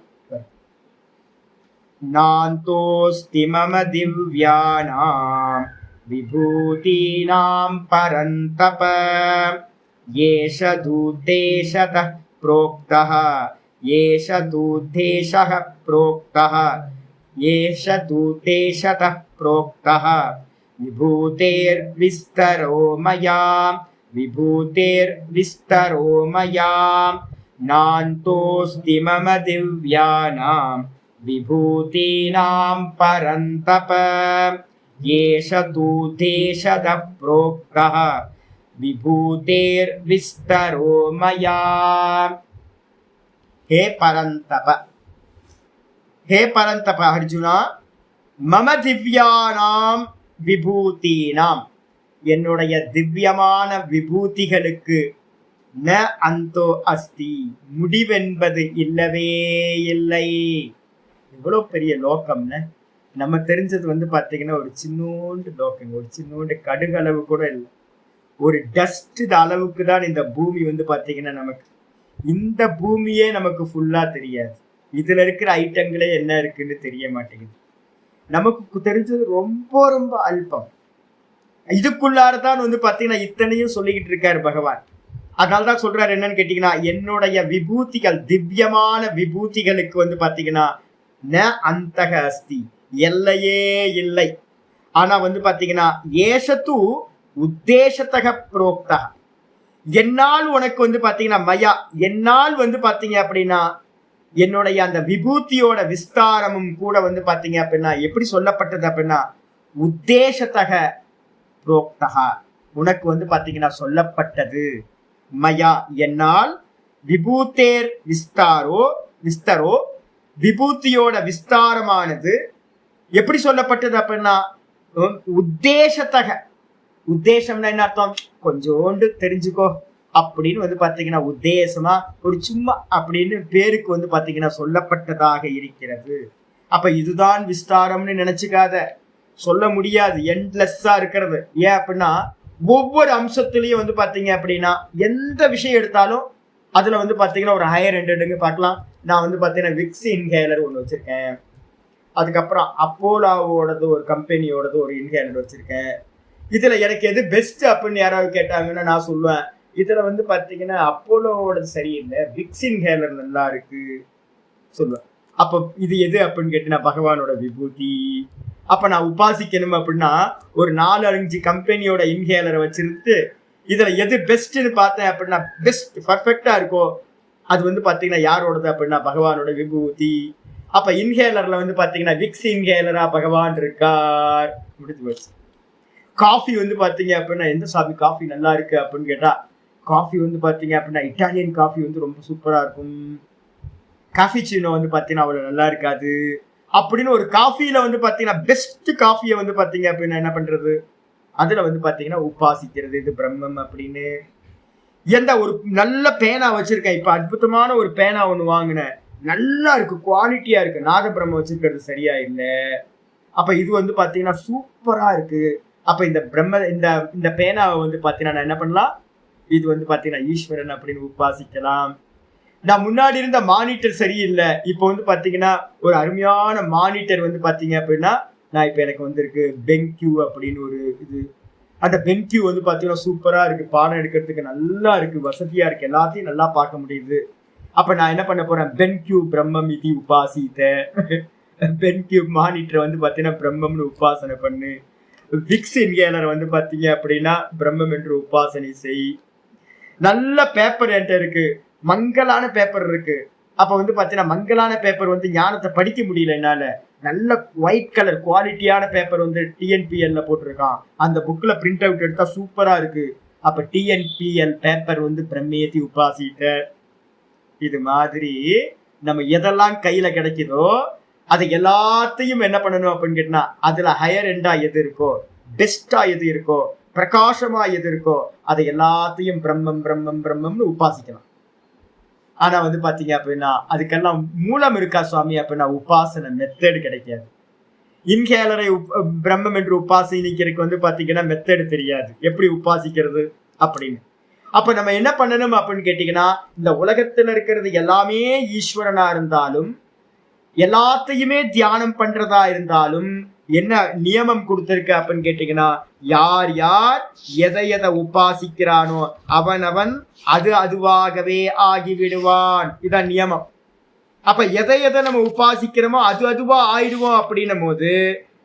நாந்தோஸ்தி மம திவ்யானாம் विभूतीनां परन्तप येष दूर्देशतः प्रोक्तः येष दूर्देशः प्रोक्तः येष दूर्देशतः प्रोक्तः विभूतेर्विस्तरो मया विभूतेर्विस्तरो मया नान्तोऽस्ति मम दिव्यानां विभूतीनां परन्तप येष दूर्देशतः प्रोक्तः विभूतेर्विस्तरो मया। हे परन्तप, हे परन्तप अर्जुना, मम दिव्यानां விபூதீனாம், என்னுடைய திவ்யமான விபூதிகளுக்கு ந அந்தோ அஸ்தி, முடிவென்பது இல்லவே இல்லை. இவ்வளோ பெரிய லோகம்னு நம்ம தெரிஞ்சது பார்த்தீங்கன்னா ஒரு சின்னோண்டு லோகம், ஒரு சின்னோண்டு கடுகளவு கூட இல்லை, ஒரு டஸ்ட் அளவுக்கு தான் இந்த பூமி பார்த்தீங்கன்னா நமக்கு. இந்த பூமியே நமக்கு ஃபுல்லா தெரியாது, இதுல இருக்கிற ஐட்டங்களே என்ன இருக்குன்னு தெரிய மாட்டேங்குது. நமக்கு தெரிஞ்சது ரொம்ப ரொம்ப அல்பம். இதுக்குள்ளாரதான் பார்த்தீங்கன்னா இத்தனையும் சொல்லிக்கிட்டு இருக்காரு பகவான். அதனால்தான் சொல்றாரு என்னன்னு கேட்டீங்கன்னா, என்னுடைய விபூதிகள், திவ்யமான விபூதிகளுக்கு பார்த்தீங்கன்னா ந அந்தக அஸ்தி, எல்லையே இல்லை. ஆனா பார்த்தீங்கன்னா ஏஷத்து உத்தேசத்தக புரோக்தக, என்னால் உனக்கு பார்த்தீங்கன்னா மயா, என்னால் பார்த்தீங்க அப்படின்னா என்னுடைய அந்த விபூதியோட விஸ்தாரமும் கூட பார்த்தீங்க அப்படின்னா எப்படி சொல்லப்பட்டது அப்படின்னா உத்தேசத்தக புரோக்தகா, உனக்கு பார்த்தீங்கன்னா சொல்லப்பட்டது. மயா, என்னால் விபூத்தேர் விஸ்தாரோ விஸ்தரோ, விபூதியோட விஸ்தாரமானது எப்படி சொல்லப்பட்டது அப்படின்னா உத்தேசத்தக, உத்தேசம்னா என்ன அர்த்தம், கொஞ்சோண்டு தெரிஞ்சுக்கோ அப்படின்னு பார்த்தீங்கன்னா உத்தேசமா ஒரு சும்மா அப்படின்னு பேருக்கு பார்த்தீங்கன்னா சொல்லப்பட்டதாக இருக்கிறது. அப்ப இதுதான் விஸ்தாரம்னு நினைச்சுக்காத, சொல்ல முடியாது, எண்ட்லெஸ்ஸா இருக்கிறது. ஏன் அப்படின்னா ஒவ்வொரு அம்சத்திலையும் பார்த்தீங்க அப்படின்னா எந்த விஷயம் எடுத்தாலும் அதுல பார்த்தீங்கன்னா ஒரு ஹையர் எண்டுங்க பார்க்கலாம். நான் பார்த்தீங்கன்னா விக்ஸ் இன்ஹேலர் ஒன்று வச்சிருக்கேன், அதுக்கப்புறம் அப்போலாவோடது ஒரு கம்பெனியோடது ஒரு இன்ஹேலர் வச்சிருக்கேன். இதுல எனக்கு எது பெஸ்ட் அப்படின்னு யாராவது கேட்டாங்கன்னா நான் சொல்லுவேன், இதுல பார்த்தீங்கன்னா அப்போலோவோடது சரியில்லை, விக்ஸ் இன்ஹேலர் நல்லா இருக்கு சொல்லுவேன். அப்போ இது எது அப்படின்னு கேட்டீங்கன்னா பகவானோட விபூதி. அப்ப நான் உபாசிக்கணும் அப்படின்னா ஒரு 4-5 கம்பெனியோட இன்ஹேலரை வச்சிருந்து இதுல எது பெஸ்ட்னு பார்த்தேன் அப்படின்னா பெஸ்ட் பர்ஃபெக்டா இருக்கோ அது பார்த்தீங்கன்னா யாரோடது அப்படின்னா பகவானோட விபூதி. அப்ப இன்ஹேலர்ல பார்த்தீங்கன்னா விக்ஸ் இன்ஹேலரா பகவான் இருக்கார், முடிஞ்சு போச்சு. காஃபி பார்த்தீங்க அப்படின்னா எந்த சாமி காஃபி நல்லா இருக்கு அப்படின்னு கேட்டா காஃபி பார்த்தீங்க அப்படின்னா இட்டாலியன் காஃபி ரொம்ப சூப்பரா இருக்கும், காஃபி சீனோ பார்த்தீங்கன்னா அவ்வளவு நல்லா இருக்காது அப்படின்னு ஒரு காஃபியில பார்த்தீங்கன்னா பெஸ்ட் காஃபியை பார்த்தீங்க அப்படின்னா என்ன பண்றது, அதுல பார்த்தீங்கன்னா உபாசிக்கிறது இது பிரம்மம் அப்படின்னு. எந்த ஒரு நல்ல பேனா வச்சிருக்கேன், இப்ப அற்புதமான ஒரு பேனா ஒண்ணு வாங்கினேன், நல்லா இருக்கு, குவாலிட்டியா இருக்கு, நாத பிரம்ம வச்சிருக்கிறது சரியா இல்லை. அப்ப இது பார்த்தீங்கன்னா சூப்பரா இருக்கு. அப்ப இந்த பிரம்ம இந்த பேனாவை பார்த்தீங்கன்னா நான் என்ன பண்ணலாம், இது பார்த்தீங்கன்னா ஈஸ்வரன் அப்படின்னு உபாசிக்கலாம். நான் முன்னாடி இருந்த மானிட்டர் சரியில்லை, இப்போ பார்த்தீங்கன்னா ஒரு அருமையான மானிட்டர் பார்த்தீங்க அப்படின்னா நான் இப்போ எனக்கு வந்திருக்கு பென்கியூ அப்படின்னு ஒரு இது. அந்த பென்கியூ பார்த்தீங்கன்னா சூப்பரா இருக்கு, பாடம் எடுக்கிறதுக்கு நல்லா இருக்கு, வசதியா இருக்கு, எல்லாத்தையும் நல்லா பார்க்க முடியுது. அப்ப நான் என்ன பண்ண போறேன், பென்கியூ பிரம்மம் இது உபாசித்த, பென்கியூ மானிட்டர் பார்த்தீங்கன்னா பிரம்மம்னு உபாசனை பண்ணு, விக்ஸ் இன்ஹேலர் பார்த்தீங்க அப்படின்னா பிரம்மம் என்று உபாசனை செய். நல்ல பேப்பர் என்கிட்ட இருக்கு, மங்கலான பேப்பர் இருக்கு. அப்ப பார்த்தீங்கன்னா மங்கலான பேப்பர் ஞானத்தை படிக்க முடியல என்னால, நல்ல ஒயிட் கலர் குவாலிட்டியான பேப்பர் டிஎன்பிஎல்ல போட்டிருக்கான், அந்த புக்ல பிரிண்ட் அவுட் எடுத்தா சூப்பரா இருக்கு. அப்ப டிஎன்பிஎல் பேப்பர் பிரம்மேதி உபாசிட்ட. இது மாதிரி நம்ம எதெல்லாம் கையில கிடைக்குதோ அதை எல்லாத்தையும் என்ன பண்ணணும் அப்படின்னு கேட்டா அதுல ஹையர் எண்டா எது இருக்கோ, பெஸ்டா எது இருக்கோ, பிரகாசமா எது இருக்கோ அதை எல்லாத்தையும் பிரம்மம் பிரம்மம் பிரம்மம்னு உபாசிக்கலாம். ஆனா பாத்தீங்க அப்படின்னா அதுக்கெல்லாம் மூலம் இருக்கா சுவாமி அப்படின்னா உபாசனை மெத்தேடு கிடைக்காது. இன்ஹேலரை பிரம்மம் என்று உபாசனைக்கிறதுக்கு பாத்தீங்கன்னா மெத்தேடு தெரியாது, எப்படி உபாசிக்கிறது அப்படின்னு. அப்ப நம்ம என்ன பண்ணணும் அப்படின்னு கேட்டீங்கன்னா, இந்த உலகத்துல இருக்கிறது எல்லாமே ஈஸ்வரனா இருந்தாலும், எல்லாத்தையுமே தியானம் பண்றதா இருந்தாலும், என்ன நியமம் கொடுத்திருக்க அப்படின்னு கேட்டீங்கன்னா, யார் யார் எதை எதை உபாசிக்கிறானோ அவனவன் அது அதுவாகவே ஆகிவிடுவான். இதான் நியமம். அப்ப எதை எதை நம்ம உபாசிக்கிறோமோ அது அதுவா ஆயிடுவோம் அப்படின்னும் போது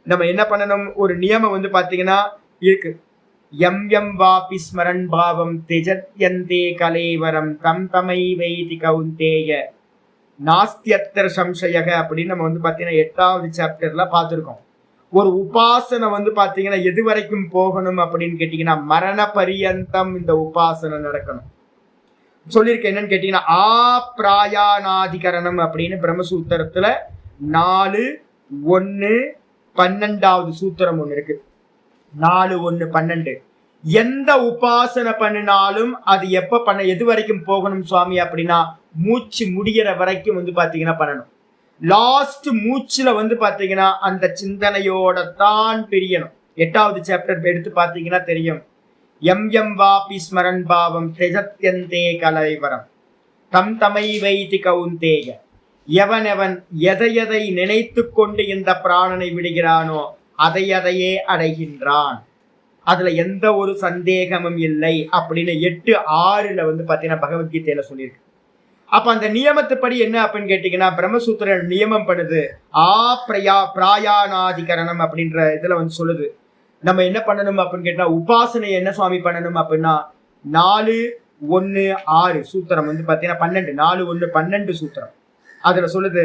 நம்ம என்ன பண்ணணும்? ஒரு நியமம் வந்து பாத்தீங்கன்னா இருக்கு. எம் எம் வாபி ஸ்மரன் பாவம் திஜத்யந்தே கலேவரம் தம் தமை வைதி கௌந்தேய நாஸ்தியத்தர் சம்சயக அப்படின்னு நம்ம வந்து பாத்தீங்கன்னா 8வது சாப்டர்ல பார்த்திருக்கோம். ஒரு உபாசனை வந்து பாத்தீங்கன்னா எது வரைக்கும் போகணும் அப்படின்னு கேட்டீங்கன்னா மரண பரியந்தம் இந்த உபாசனை நடக்கணும். சொல்லியிருக்க என்னன்னு கேட்டீங்கன்னா ஆப்ராயானாதிகரணம் அப்படின்னு பிரம்மசூத்திரத்துல 4:1-12 சூத்திரம் ஒண்ணு இருக்கு. 4:1-12 எந்த உபாசனை பண்ணினாலும் அது எப்ப பண்ண எது வரைக்கும் போகணும் சுவாமி அப்படின்னா மூச்சு முடிகிற வரைக்கும் வந்து பாத்தீங்கன்னா பண்ணணும். லாஸ்ட் மூச்சுல வந்து பாத்தீங்கன்னா அந்த சிந்தனையோட தான் பிரியணும். 8வது சாப்டர் எடுத்து பாத்தீங்கன்னா தெரியும். எம் எம் வாபி ஸ்மரன் பாவம் திஜத்யந்தே கலைவரம் தம் தமை வைதி கௌந்தேய எவன் எவன் எதை எதை நினைத்து கொண்டு இந்த பிராணனை விடுகிறானோ அதையே அடைகின்றான். அதுல எந்த ஒரு சந்தேகமும் இல்லை அப்படின்னு 8:6 வந்து பாத்தீங்கன்னா பகவத்கீதையில சொல்லியிருக்கு. அப்ப அந்த நியமத்துப்படி என்ன அப்படின்னு கேட்டீங்கன்னா பிரம்மசூத்திர நியமம் பண்ணுது. பிராயானாதிகரணம் அப்படின்ற இதுல வந்து சொல்லுது. நம்ம என்ன பண்ணணும் அப்படின்னு கேட்டா உபாசனை என்ன சுவாமி பண்ணணும் அப்படின்னா 4:1-6 சூத்திரம் வந்து பாத்தீங்கன்னா 12 4:1-12 சூத்திரம் அதுல சொல்லுது.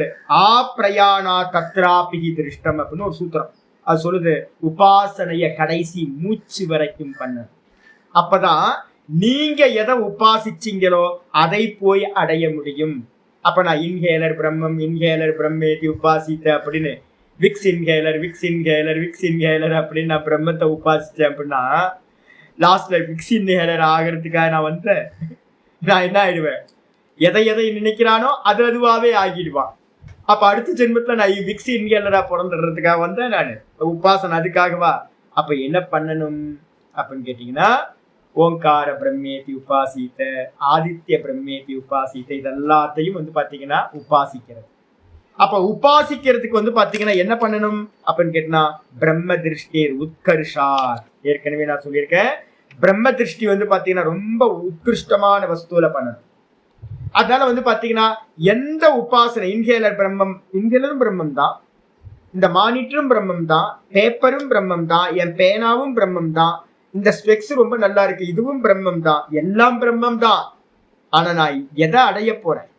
பிரயாணா தத்ராபிகி திருஷ்டம் அப்படின்னு ஒரு சூத்திரம் அது சொல்லுது. உபாசனைய கடைசி மூச்சு வரைக்கும் பண்ண. அப்பதான் நீங்க எதை உபாசிச்சீங்களோ அதை போய் அடைய முடியும். அப்ப நான் இன்ஹேலர் பிரம்மம் இன்ஹேலர் பிரம்மேதி உபாசித்த அப்படின்னு விக்ஸ் இன்ஹேலர் அப்படின்னு நான் பிரம்மத்தை உபாசிச்சேன் அப்படின்னா லாஸ்ட்ல விக்ஸ் இன்ஹேலர் ஆகிறதுக்காக நான் வந்தேன். நான் என்ன ஆயிடுவேன்? எதை எதை நினைக்கிறானோ அது அதுவாவே ஆகிடுவான். அப்ப அடுத்த ஜென்மத்துல நான் விக்ஸ் இன்ஹேலரா பிறந்துடுறதுக்காக வந்தேன் நான். உபாசனை அதுக்காகவா? அப்ப என்ன பண்ணணும் அப்படின்னு கேட்டீங்கன்னா ஓங்கார பிரம்மேதி உபாசித்த ஆதித்ய பிரம்மேதி உபாசித்த இதெல்லாத்தையும் வந்து பாத்தீங்கன்னா உபாசிக்கிறது. அப்ப உபாசிக்கிறதுக்கு வந்து பாத்தீங்கன்னா என்ன பண்ணணும் அப்படின்னு கேட்டீங்கன்னா பிரம்ம திருஷ்டி உத்கர்ஷார். ஏற்கனவே நான் சொல்லியிருக்கேன். பிரம்ம திருஷ்டி வந்து பாத்தீங்கன்னா ரொம்ப உத்கிருஷ்டமான வஸ்துல பண்ணணும். அதனால வந்து பாத்தீங்கன்னா எந்த உபாசனை இன்ஹேலரும் பிரம்மம் தான், இந்த மானிட்டரும் பிரம்மம் தான், பேப்பரும் பிரம்மம் தான், என் பேனாவும் பிரம்மம் தான், இந்த ஸ்பெக்ஸ் ரொம்ப நல்லா இருக்கு இதுவும் பிரம்மம் தான், எல்லாம் பிரம்மம் தான். ஆனா நான் எதை அடைய போறேன்?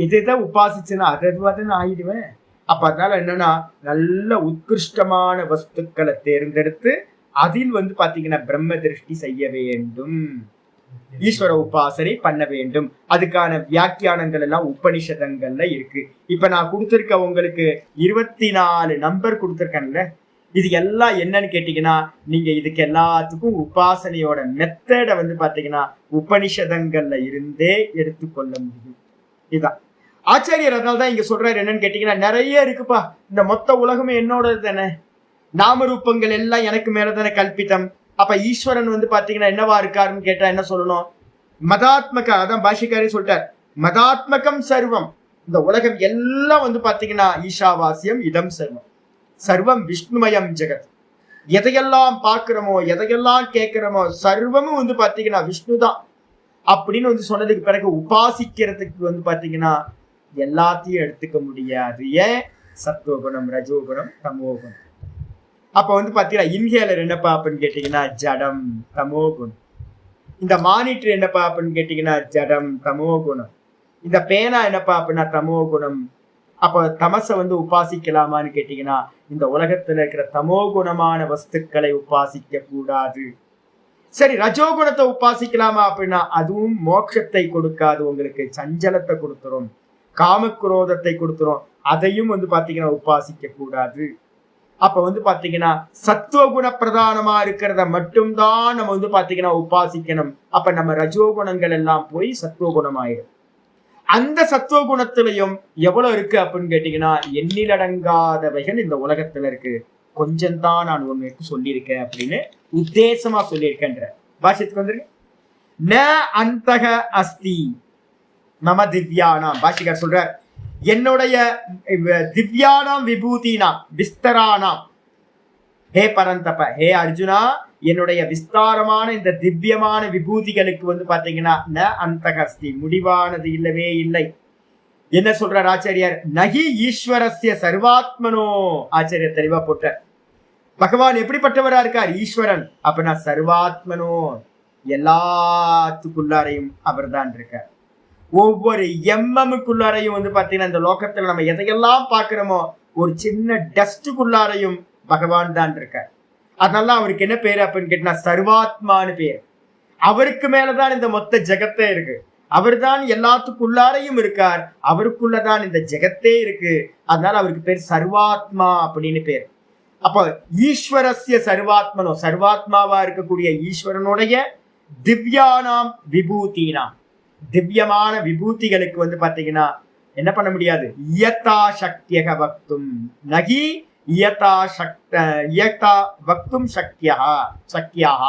எதை உபாசிச்சுன்னா அது ஆயிடுவேன். அப்ப அதனால என்னன்னா நல்ல உத்கிருஷ்டமான வஸ்துக்களை தேர்ந்தெடுத்து அதில் வந்து பாத்தீங்கன்னா பிரம்ம திருஷ்டி செய்ய வேண்டும். ஈஸ்வர உபாசனை பண்ண வேண்டும். அதுக்கான வியாக்கியானங்கள் எல்லாம் உபனிஷதங்கள்ல இருக்கு. இப்ப நான் கொடுத்திருக்க உங்களுக்கு 24 நம்பர் கொடுத்திருக்கேன்ல, இது எல்லாம் என்னன்னு கேட்டீங்கன்னா நீங்க இதுக்கு எல்லாத்துக்கும் உபாசனையோட மெத்தட வந்து பாத்தீங்கன்னா உபனிஷதங்கள்ல இருந்தே எடுத்துக்கொள்ள முடியும். இதுதான் ஆச்சாரியர் அதனால்தான் இங்க சொல்றாரு. என்னன்னு கேட்டீங்கன்னா நிறைய இருக்குப்பா, இந்த மொத்த உலகமே என்னோடது தானே, நாமரூபங்கள் எல்லாம் எனக்கு மேலதானே கல்பித்தம். அப்ப ஈஸ்வரன் வந்து பாத்தீங்கன்னா என்னவா இருக்காருன்னு கேட்டா என்ன சொல்லணும்? மதாத்மக. அதான் பாஷிக்காரே சொல்லிட்டார், மதாத்மகம் சர்வம். இந்த உலகம் எல்லாம் வந்து பாத்தீங்கன்னா ஈஷாவாசியம் இதம் சர்வம், சர்வம் விஷ்ணுமயம் ஜெகத். எதையெல்லாம் பார்க்கிறோமோ எதையெல்லாம் கேட்கிறோமோ சர்வமும் வந்து பாத்தீங்கன்னா விஷ்ணுதான் அப்படின்னு வந்து சொன்னதுக்கு பிறகு உபாசிக்கிறதுக்கு வந்து பாத்தீங்கன்னா எல்லாத்தையும் எடுத்துக்க முடியாது. ஏன்? சத்துவகுணம், ரஜோகுணம், தமோகுணம். அப்ப வந்து பாத்தீங்கன்னா இன்ஹேலர் என்னப்பா அப்படின்னு கேட்டீங்கன்னா ஜடம், தமோகுணம். இந்த மானிட்டர் என்னப்பா அப்படின்னு கேட்டீங்கன்னா ஜடம், தமோகுணம். இந்த பேனா என்னப்பா அப்படின்னா தமோகுணம். அப்ப தமசை வந்து உபாசிக்கலாமான்னு கேட்டீங்கன்னா இந்த உலகத்துல இருக்கிற தமோகுணமான வஸ்துக்களை உபாசிக்க கூடாது. சரி, ரஜோகுணத்தை உபாசிக்கலாமா அப்படின்னா அதுவும் மோட்சத்தை கொடுக்காது, உங்களுக்கு சஞ்சலத்தை கொடுத்துரும், காமக்ரோதத்தை கொடுத்துரும். அதையும் வந்து பாத்தீங்கன்னா உபாசிக்க கூடாது. அப்ப வந்து பாத்தீங்கன்னா சத்துவகுண பிரதானமா இருக்கிறத மட்டும்தான் நம்ம வந்து பாத்தீங்கன்னா உபாசிக்கணும். அப்ப நம்ம ரஜோகுணங்கள் எல்லாம் போய் சத்துவகுணம் ஆயிடும். அந்த சத்துவகுணத்திலையும் எவ்வளவு இருக்கு அப்படின்னு கேட்டீங்கன்னா எண்ணிலடங்காதவைகள் இந்த உலகத்துல இருக்கு. கொஞ்சம் தான் நான் உங்களுக்கு சொல்லியிருக்கேன் அப்படின்னு உத்தேசமா சொல்லியிருக்கேன்ற பாஷ்யத்துக்கு வந்துருக்கு. ந அந்தக அஸ்தி மம திவ்யானாம். பாஷிகர் சொல்றார், என்னுடைய திவ்யானாம் விபூதினாம் விஸ்தரானாம், ஹே பரந்தப, ஹே அர்ஜுனா, என்னுடைய விஸ்தாரமான இந்த திவ்யமான விபூதிகளுக்கு வந்து பாத்தீங்கன்னா ந அந்தகஸ்தி, முடிவானது இல்லவே இல்லை. என்ன சொல்றார் ஆச்சாரியார்? நகி ஈஸ்வரஸ்ய சர்வாத்மனோ. ஆச்சாரியர் தெளிவா போட்டார். பகவான் எப்படிப்பட்டவரா இருக்கார்? ஈஸ்வரன். அப்படின்னா சர்வாத்மனோ, எல்லாத்துக்குள்ளாரையும் அவர் தான் இருக்கார். ஒவ்வொரு எம்எம்முக்குள்ளாரையும் வந்து பாத்தீங்கன்னா இந்த லோகத்துல நம்ம எதையெல்லாம் பாக்குறோமோ ஒரு சின்ன டஸ்டுக்குள்ளாரையும் பகவான் தான் இருக்கார். அதனால அவருக்கு என்ன பேரு அப்படின்னு கேட்டா சர்வாத்மான்னு பேர். அவருக்கு மேலதான் இந்த மொத்த ஜெகத்தே இருக்கு. அவர் தான் எல்லாத்துக்குள்ளாரையும் இருக்கார். அவருக்குள்ளதான் இந்த ஜெகத்தே இருக்கு. அதனால அவருக்கு பேர் சர்வாத்மா அப்படின்னு பேர். அப்போ ஈஸ்வரஸ்ய சர்வாத்மனோ, சர்வாத்மாவா இருக்கக்கூடிய ஈஸ்வரனுடைய திவ்யானாம் விபூதினாம், திவ்யமான விபூதிகளுக்கு வந்து பாத்தீங்கன்னா என்ன பண்ண முடியாது? இயத்தா சக்தியக வக்தும் நகி இயத்தா வக்தும் சக்தியாக.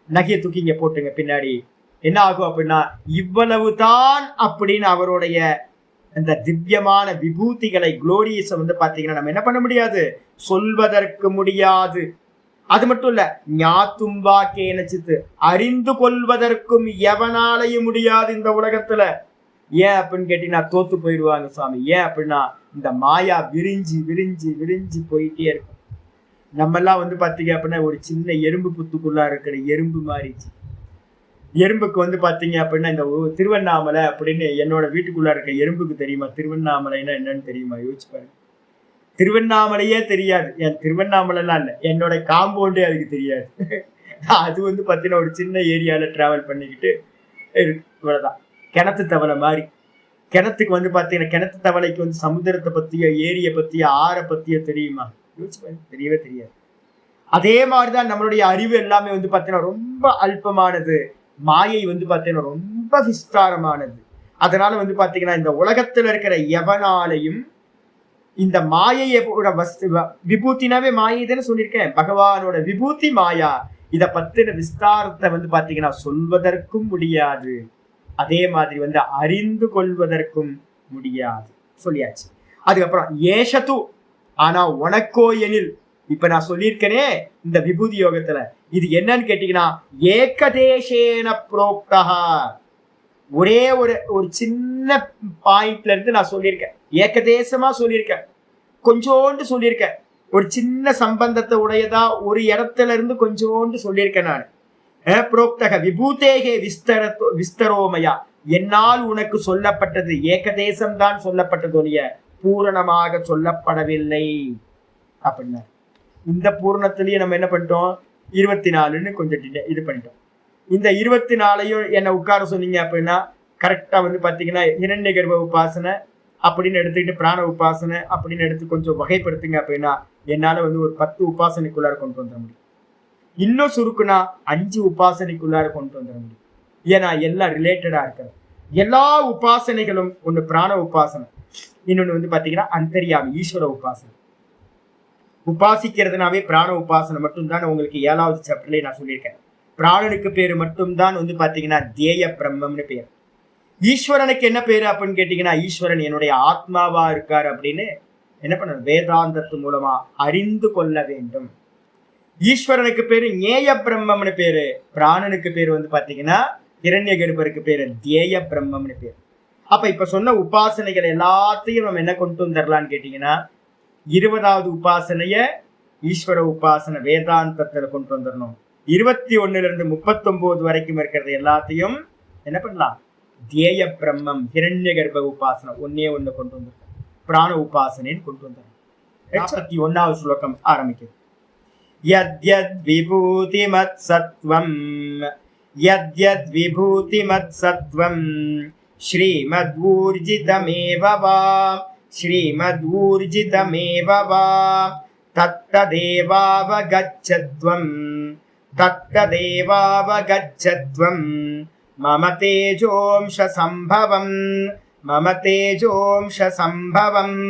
நகிய தூக்கி இங்க போட்டுங்க பின்னாடி. என்ன ஆகும் அப்படின்னா இவ்வளவுதான் அப்படின்னு அவருடைய அந்த திவ்யமான விபூதிகளை குளோரியஸை வந்து பாத்தீங்கன்னா நம்ம என்ன பண்ண முடியாது? சொல்வதற்கு முடியாது. அது மட்டும் இல்ல, ஞாத்தும்பா கேனச்சித்து, அறிந்து கொள்வதற்கும் எவனாலையும் முடியாது இந்த உலகத்துல. ஏன் அப்படின்னு கேட்டீங்கன்னா தோத்து போயிடுவாங்க சுவாமி. ஏன் அப்படின்னா இந்த மாயா விரிஞ்சு விரிஞ்சு விரிஞ்சு போயிட்டே இருக்கும். நம்ம எல்லாம் வந்து பாத்தீங்க அப்படின்னா ஒரு சின்ன எறும்பு புத்துக்குள்ளா இருக்கிற எறும்பு மாறிச்சு. எறும்புக்கு வந்து பாத்தீங்க அப்படின்னா இந்த திருவண்ணாமலை அப்படின்னு என்னோட வீட்டுக்குள்ள இருக்க எறும்புக்கு தெரியுமா திருவண்ணாமலைன்னா என்னன்னு தெரியுமா? யோசிச்சு பாருங்க. திருவண்ணாமலையே தெரியாது. என் திருவண்ணாமலைலாம் இல்லை, என்னோட காம்பவுண்டே அதுக்கு தெரியாது. அது வந்து பாத்தீங்கன்னா ஒரு சின்ன ஏரியால டிராவல் பண்ணிக்கிட்டு இருக்கு, இவ்வளவுதான். கிணத்து தவளை மாதிரி. கிணத்துக்கு வந்து பாத்தீங்கன்னா கிணத்து தவளைக்கு வந்து சமுத்திரத்தை பத்தியோ ஏரிய பத்தியோ ஆறை பத்தியோ தெரியுமா? யோசிச்சு பாருங்க, தெரியவே தெரியாது. அதே மாதிரிதான் நம்மளுடைய அறிவு எல்லாமே வந்து பாத்தீங்கன்னா ரொம்ப அல்பமானது. மாயை வந்து பாத்தீங்கன்னா ரொம்ப விஸ்தாரமானது. அதனால வந்து பாத்தீங்கன்னா இந்த உலகத்துல இருக்கிற எவனாலையும் இந்த மாயையோட விபூத்தினாவே மாயை தானே சொல்லியிருக்கேன். பகவானோட விபூதி மாயா. இத பத்தின விஸ்தாரத்தை வந்து பாத்தீங்கன்னா சொல்வதற்கும் முடியாது. அதே மாதிரி வந்து அறிந்து கொள்வதற்கும் முடியாது. சொல்லியாச்சு. அதுக்கப்புறம் ஏஷது, ஆனா உனக்கோ எனில், இப்ப நான் சொல்லியிருக்கேனே இந்த விபூதி யோகத்துல, இது என்னன்னு கேட்டீங்கன்னா ஏகதேசேன புரோக்தா. ஒரே ஒரு சின்ன பாயிண்ட்ல இருந்து நான் சொல்லியிருக்கேன். ஏகதேசமா சொல்லியிருக்கேன், கொஞ்சோண்டு சொல்லியிருக்கேன். ஒரு சின்ன சம்பந்தத்தை உடையதா ஒரு இடத்துல இருந்து கொஞ்சோண்டு சொல்லியிருக்கேன் நான். புரோக்தக விபூதேகே விஸ்தரோமயா, என்னால் உனக்கு சொல்லப்பட்டது ஏகதேசம் தான் சொல்லப்பட்டது ஒழிய பூரணமாக சொல்லப்படவில்லை அப்படின்னா. இந்த பூரணத்திலேயே நம்ம என்ன பண்ணிட்டோம்? 24ன்னு கொஞ்சம் இது பண்ணிட்டோம். இந்த 24ஐயும் என்ன உட்கார சொன்னீங்க அப்படின்னா கரெக்டா வந்து பாத்தீங்கன்னா இரண்ய கர்ப்ப உபாசனை அப்படின்னு எடுத்துக்கிட்டு பிராண உபாசனை அப்படின்னு எடுத்து கொஞ்சம் வகைப்படுத்துங்க அப்படின்னா என்னால வந்து ஒரு 10 உபாசனைக்குள்ளார கொண்டு வந்துட முடியும். இன்னும் சுருக்குனா 5 உபாசனைக்குள்ளார கொண்டு வந்துட முடியும். ஏன்னா எல்லாம் ரிலேட்டடா இருக்கிறது. எல்லா உபாசனைகளும் ஒண்ணு பிராண உபாசனை, இன்னொன்னு வந்து பாத்தீங்கன்னா அந்தரியாமி ஈஸ்வர உபாசனை. உபாசிக்கிறதுனாவே பிராண உபாசனை மட்டும்தான். உங்களுக்கு 7வது சாப்டர்லயே நான் சொல்லியிருக்கேன். பிராணனுக்கு பேரு மட்டும்தான் வந்து பாத்தீங்கன்னா தேய பிரம்மம்னு பேர். ஈஸ்வரனுக்கு என்ன பேரு அப்படின்னு கேட்டீங்கன்னா ஈஸ்வரன் என்னுடைய ஆத்மாவா இருக்காரு அப்படின்னு என்ன பண்ணணும்? வேதாந்தத்து மூலமா அறிந்து கொள்ள வேண்டும். ஈஸ்வரனுக்கு பேரு ஞேய பிரம்மம்னு பேரு. பிராணனுக்கு பேரு வந்து பாத்தீங்கன்னா இரண்ய கர்ப்பருக்கு பேரு தேய பிரம்மம்னு பேரு. அப்ப இப்ப சொன்ன உபாசனைகள் எல்லாத்தையும் நம்ம என்ன கொண்டு வந்துடலான்னு கேட்டீங்கன்னா 20வது உபாசனைய ஈஸ்வர உபாசனை வேதாந்தத்துல கொண்டு வந்துடணும். 21ல இருந்து 39 வரைக்கும் இருக்கிறது எல்லாத்தையும் என்ன பண்ணலாம்? தேய பிரம்மம் இரண்ய கர்ப்ப உபாசனை ஒண்ணு கொண்டு வந்துருக்கோம். பிராண உபாசனைன்னு கொண்டு வந்துடும். 41வது ஸ்லோகம் ஆரம்பிக்குது. யத்யத் விபூதிமத் சத்வம் யத்யத் விபூதிமத் சத்வம் ஸ்ரீமத்ஊர்ஜிதமேவ வா ஸ்ரீமத்ஊர்ஜிதமேவ வா தத்ததேவாவகச்சத்வம் தத்ததேவாவகச்சத்வம் மம தேஜோம்ஷ சம்பவம் மம தேஜோம்ஷ சம்பவம்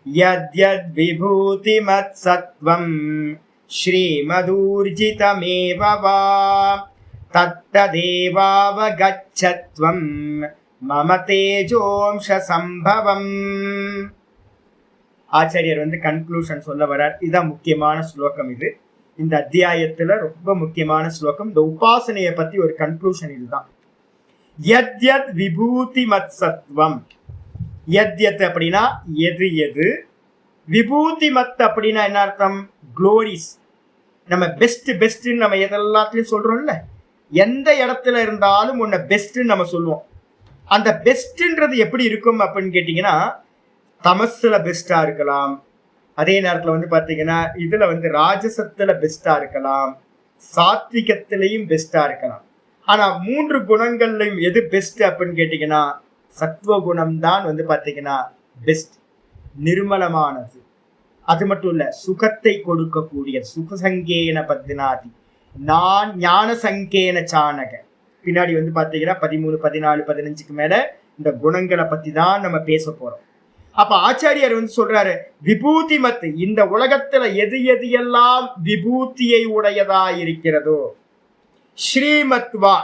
யத்யத் விபூதிமத் சத்வம் ஸ்ரீமதூர்ஜிதமேவ வா தத்ததேவாவகச்சத்வம் மம தேஜோம்ச சம்பவம். ஆச்சாரியர் கன்க்ளூஷன் சொல்ல வர்றார். இதுதான் முக்கியமான ஸ்லோகம். இது இந்த அத்தியாயத்துல ரொம்ப முக்கியமான ஸ்லோகம். இந்த உபாசனையை பத்தி ஒரு கன்க்ளூஷன் இதுதான். யத் யத் விபூதி மத் சத்வம். யத் யத் அப்படின்னா எது எது, விபூதி மத் அப்படின்னா என்ன அர்த்தம்? குளோரிஸ். நம்ம பெஸ்ட் பெஸ்ட்ன்னு நம்ம எதெல்லாத்தையும் சொல்றோம்ல, எந்த இடத்துல இருந்தாலும் உன்னை பெஸ்ட்ன்னு நம்ம சொல்லுவோம். அந்த பெஸ்ட்ன்றது எப்படி இருக்கும் அப்படின்னு கேட்டீங்கன்னா, தமசுல பெஸ்டா இருக்கலாம், அதே நேரத்துல பாத்தீங்கன்னா இதுல ராஜசத்துல பெஸ்டா இருக்கலாம், சாத்விகத்திலையும் பெஸ்டா இருக்கலாம். ஆனா 3 குணங்கள்லையும் எது பெஸ்ட் அப்படின்னு கேட்டீங்கன்னா சத்துவ குணம் தான் பாத்தீங்கன்னா பெஸ்ட், நிர்மலமானது. அது மட்டும் இல்ல, சுகத்தை கொடுக்கக்கூடிய சுகசங்கேன பத்னாதி நான் ஞான சங்கேன சாணக. பின்னாடி பாத்தீங்கன்னா 13, 14, 15க்கு மேல இந்த குணங்களை பத்தி தான் நம்ம பேச போறோம். அப்ப ஆச்சாரியர் சொல்றாரு, விபூதி மத்து, இந்த உலகத்துல எது எது எல்லாம் விபூதியை உடையதா இருக்கிறதோ, ஸ்ரீமத்வா,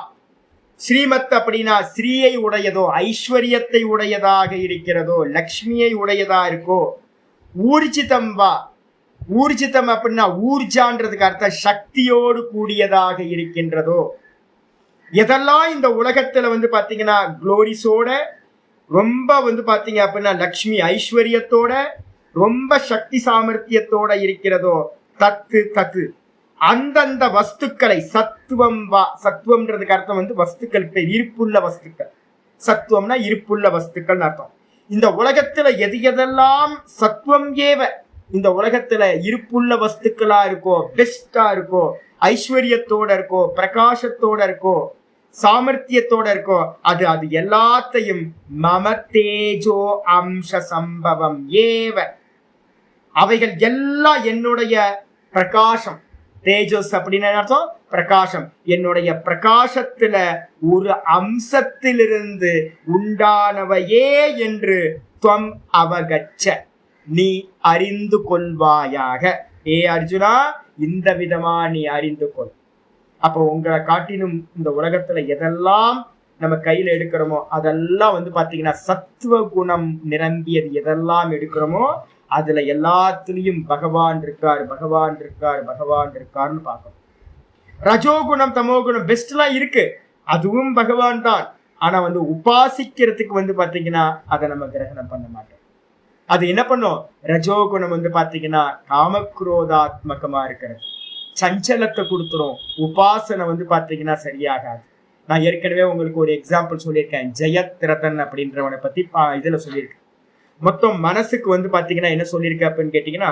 ஸ்ரீமத் அப்படின்னா ஸ்ரீயை உடையதோ, ஐஸ்வர்யத்தை உடையதாக இருக்கிறதோ, லக்ஷ்மியை உடையதா இருக்கோ, ஊர்ஜிதம் வா, ஊர்ஜிதம் அப்படின்னா ஊர்ஜான்றதுக்கு அர்த்தம் சக்தியோடு கூடியதாக இருக்கின்றதோ, எதெல்லாம் இந்த உலகத்துல பாத்தீங்கன்னா குளோரிஸோட, ரொம்ப பாத்தீங்க அப்படின்னா லக்ஷ்மி ஐஸ்வர்யத்தோட, ரொம்ப சக்தி சாமர்த்தியத்தோட இருக்கிறதோ, தத்து தத்து அந்தந்த வஸ்துக்களை, சத்துவம் வா, சத்துவம்ன்றதுக்கு அர்த்தம் வஸ்துக்களுக்கு இருப்புள்ள வஸ்துக்கள், சத்துவம்னா இருப்புள்ள வஸ்துக்கள் அர்த்தம். இந்த உலகத்துல எது எதெல்லாம் சத்துவம் ஏவ, இந்த உலகத்துல இருப்புள்ள வஸ்துக்களா இருக்கோ, பெஸ்டா இருக்கோ, ஐஸ்வர்யத்தோட இருக்கோ, பிரகாசத்தோட இருக்கோ, சாமர்த்தியத்தோட இருக்கோ, அது அது எல்லாத்தையும் மம தேஜோ அம்ச சம்பவம் ஏவ, அவைகள் எல்லாம் என்னுடைய பிரகாசம். தேஜஸ் அப்படின்னு அர்த்தம் பிரகாசம். என்னுடைய பிரகாசத்துல ஒரு அம்சத்திலிருந்து உண்டானவையே என்று துவம் அவகச்ச, நீ அறிந்து கொள்வாயாக. ஏ அர்ஜுனா, இந்த விதமா நீ அறிந்து கொள். அப்போ உங்களை காட்டிலும் இந்த உலகத்துல எதெல்லாம் நம்ம கையில எடுக்கிறோமோ அதெல்லாம் பாத்தீங்கன்னா சத்துவ குணம் நிரம்பியது. எதெல்லாம் எடுக்கிறோமோ அதுல எல்லாத்துலயும் பகவான் இருக்கார், பகவான் இருக்கார், பகவான் இருக்காருன்னு பார்க்கணும். ரஜோகுணம் தமோகுணம் பெஸ்ட்லாம் இருக்கு, அதுவும் பகவான் தான். ஆனா உபாசிக்கிறதுக்கு பாத்தீங்கன்னா அதை நம்ம கிரகணம் பண்ண மாட்டோம். அது என்ன பண்ணும்? ரஜோகுணம் பாத்தீங்கன்னா காமக்ரோதாத்மகமா இருக்கிறது, சஞ்சலத்தை கொடுத்துரும். உபாசனை பாத்தீங்கன்னா சரியாகாது. நான் ஏற்கனவே உங்களுக்கு ஒரு எக்ஸாம்பிள் சொல்லியிருக்கேன், ஜெயத்ரதன் அப்படின்றவனை பத்தி இதுல சொல்லியிருக்கேன். மொத்தம் மனசுக்கு பாத்தீங்கன்னா என்ன சொல்லியிருக்க அப்படின்னு கேட்டீங்கன்னா,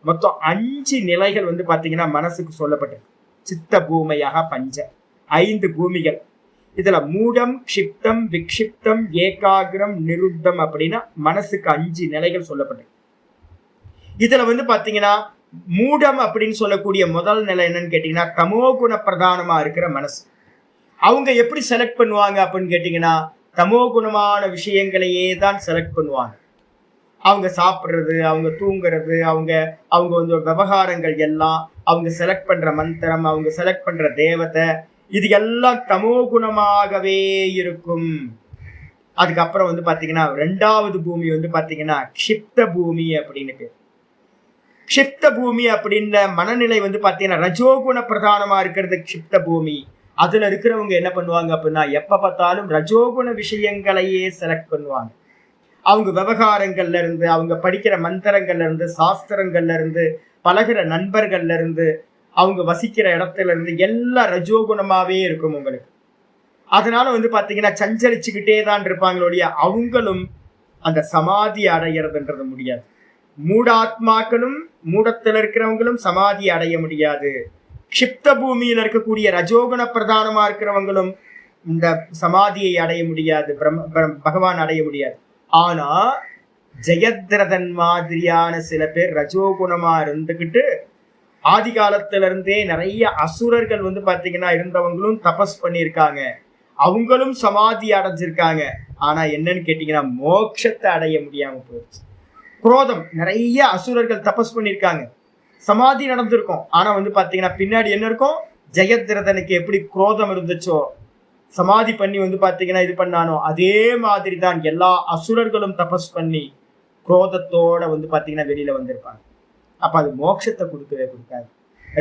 மொத்தம் 5 நிலைகள் பாத்தீங்கன்னா மனசுக்கு சொல்லப்பட்டிருக்கு. சித்த பூமையாக பஞ்ச 5 பூமிகள். இதுல மூடம், க்ஷிப்தம், விக்ஷிப்தம், ஏகாகிரம், நிருத்தம் அப்படின்னா மனசுக்கு 5 நிலைகள் சொல்லப்பட்டிருக்கு. இதுல பாத்தீங்கன்னா மூடம் அப்படின்னு சொல்லக்கூடிய முதல் நிலை என்னன்னு கேட்டீங்கன்னா தமோகுண பிரதானமா இருக்கிற மனசு. அவங்க எப்படி செலக்ட் பண்ணுவாங்க அப்படின்னு கேட்டீங்கன்னா தமோகுணமான விஷயங்களையே தான் செலக்ட் பண்ணுவாங்க. அவங்க சாப்பிட்றது, அவங்க தூங்குறது, அவங்க விவகாரங்கள் எல்லாம், அவங்க செலக்ட் பண்ற மந்திரம், அவங்க செலக்ட் பண்ற தேவதை, இது எல்லாம் தமோகுணமாகவே இருக்கும். அதுக்கப்புறம் பாத்தீங்கன்னா 2வது பூமி பாத்தீங்கன்னா க்ஷிப்த பூமி அப்படின்னு பேர். க்ஷிப்த பூமி அப்படின்ற மனநிலை பாத்தீங்கன்னா ரஜோகுண பிரதானமா இருக்கிறது க்ஷிப்த பூமி. அதுல இருக்கிறவங்க என்ன பண்ணுவாங்க அப்படின்னா எப்ப பார்த்தாலும் ரஜோகுண விஷயங்களையே செலக்ட் பண்ணுவாங்க. அவங்க விவகாரங்கள்ல இருந்து, அவங்க படிக்கிற மந்திரங்கள்ல இருந்து, சாஸ்திரங்கள்ல இருந்து, பழகிற நண்பர்கள்ல இருந்து, அவங்க வசிக்கிற இடத்துல இருந்து எல்லாம் ரஜோகுணமாவே இருக்கும் உங்களுக்கு. அதனால பாத்தீங்கன்னா சஞ்சலிச்சுக்கிட்டே தான் இருப்பாங்களுடைய அவங்களும் அந்த சமாதி அடைகிறதுன்றது முடியாது. மூடாத்மாக்களும், மூடத்துல இருக்கிறவங்களும் சமாதி அடைய முடியாது. க்ஷிப்த பூமியில இருக்கக்கூடிய ரஜோகுண பிரதானமா இருக்கிறவங்களும் இந்த சமாதியை அடைய முடியாது, பகவான் அடைய முடியாது. ஆனா ஜெயத்ரதன் மாதிரியான சில பேர் ரஜோகுணமா இருந்துகிட்டு ஆதி காலத்துல இருந்தே நிறைய அசுரர்கள் பாத்தீங்கன்னா இருந்தவங்களும் தபஸ் பண்ணியிருக்காங்க, அவங்களும் சமாதி அடைஞ்சிருக்காங்க. ஆனா என்னன்னு கேட்டீங்கன்னா மோட்சத்தை அடைய முடியாம போயிடுச்சு. குரோதம், நிறைய அசுரர்கள் தபஸ் பண்ணியிருக்காங்க, சமாதி நடந்திருக்கும். ஆனா பாத்தீங்கன்னா பின்னாடி என்ன இருக்கும்? ஜெயத்ரதனுக்கு எப்படி குரோதம் இருந்துச்சோ, சமாதி பண்ணி வந்து பாத்தீங்கன்னா இது பண்ணானோ அதே மாதிரி தான் எல்லா அசுரர்களும் தபஸ் பண்ணி குரோதத்தோட வந்து பாத்தீங்கன்னா வெளியில வந்திருப்பாங்க. அப்ப அது மோட்சத்தை கொடுக்கவே கொடுக்காது.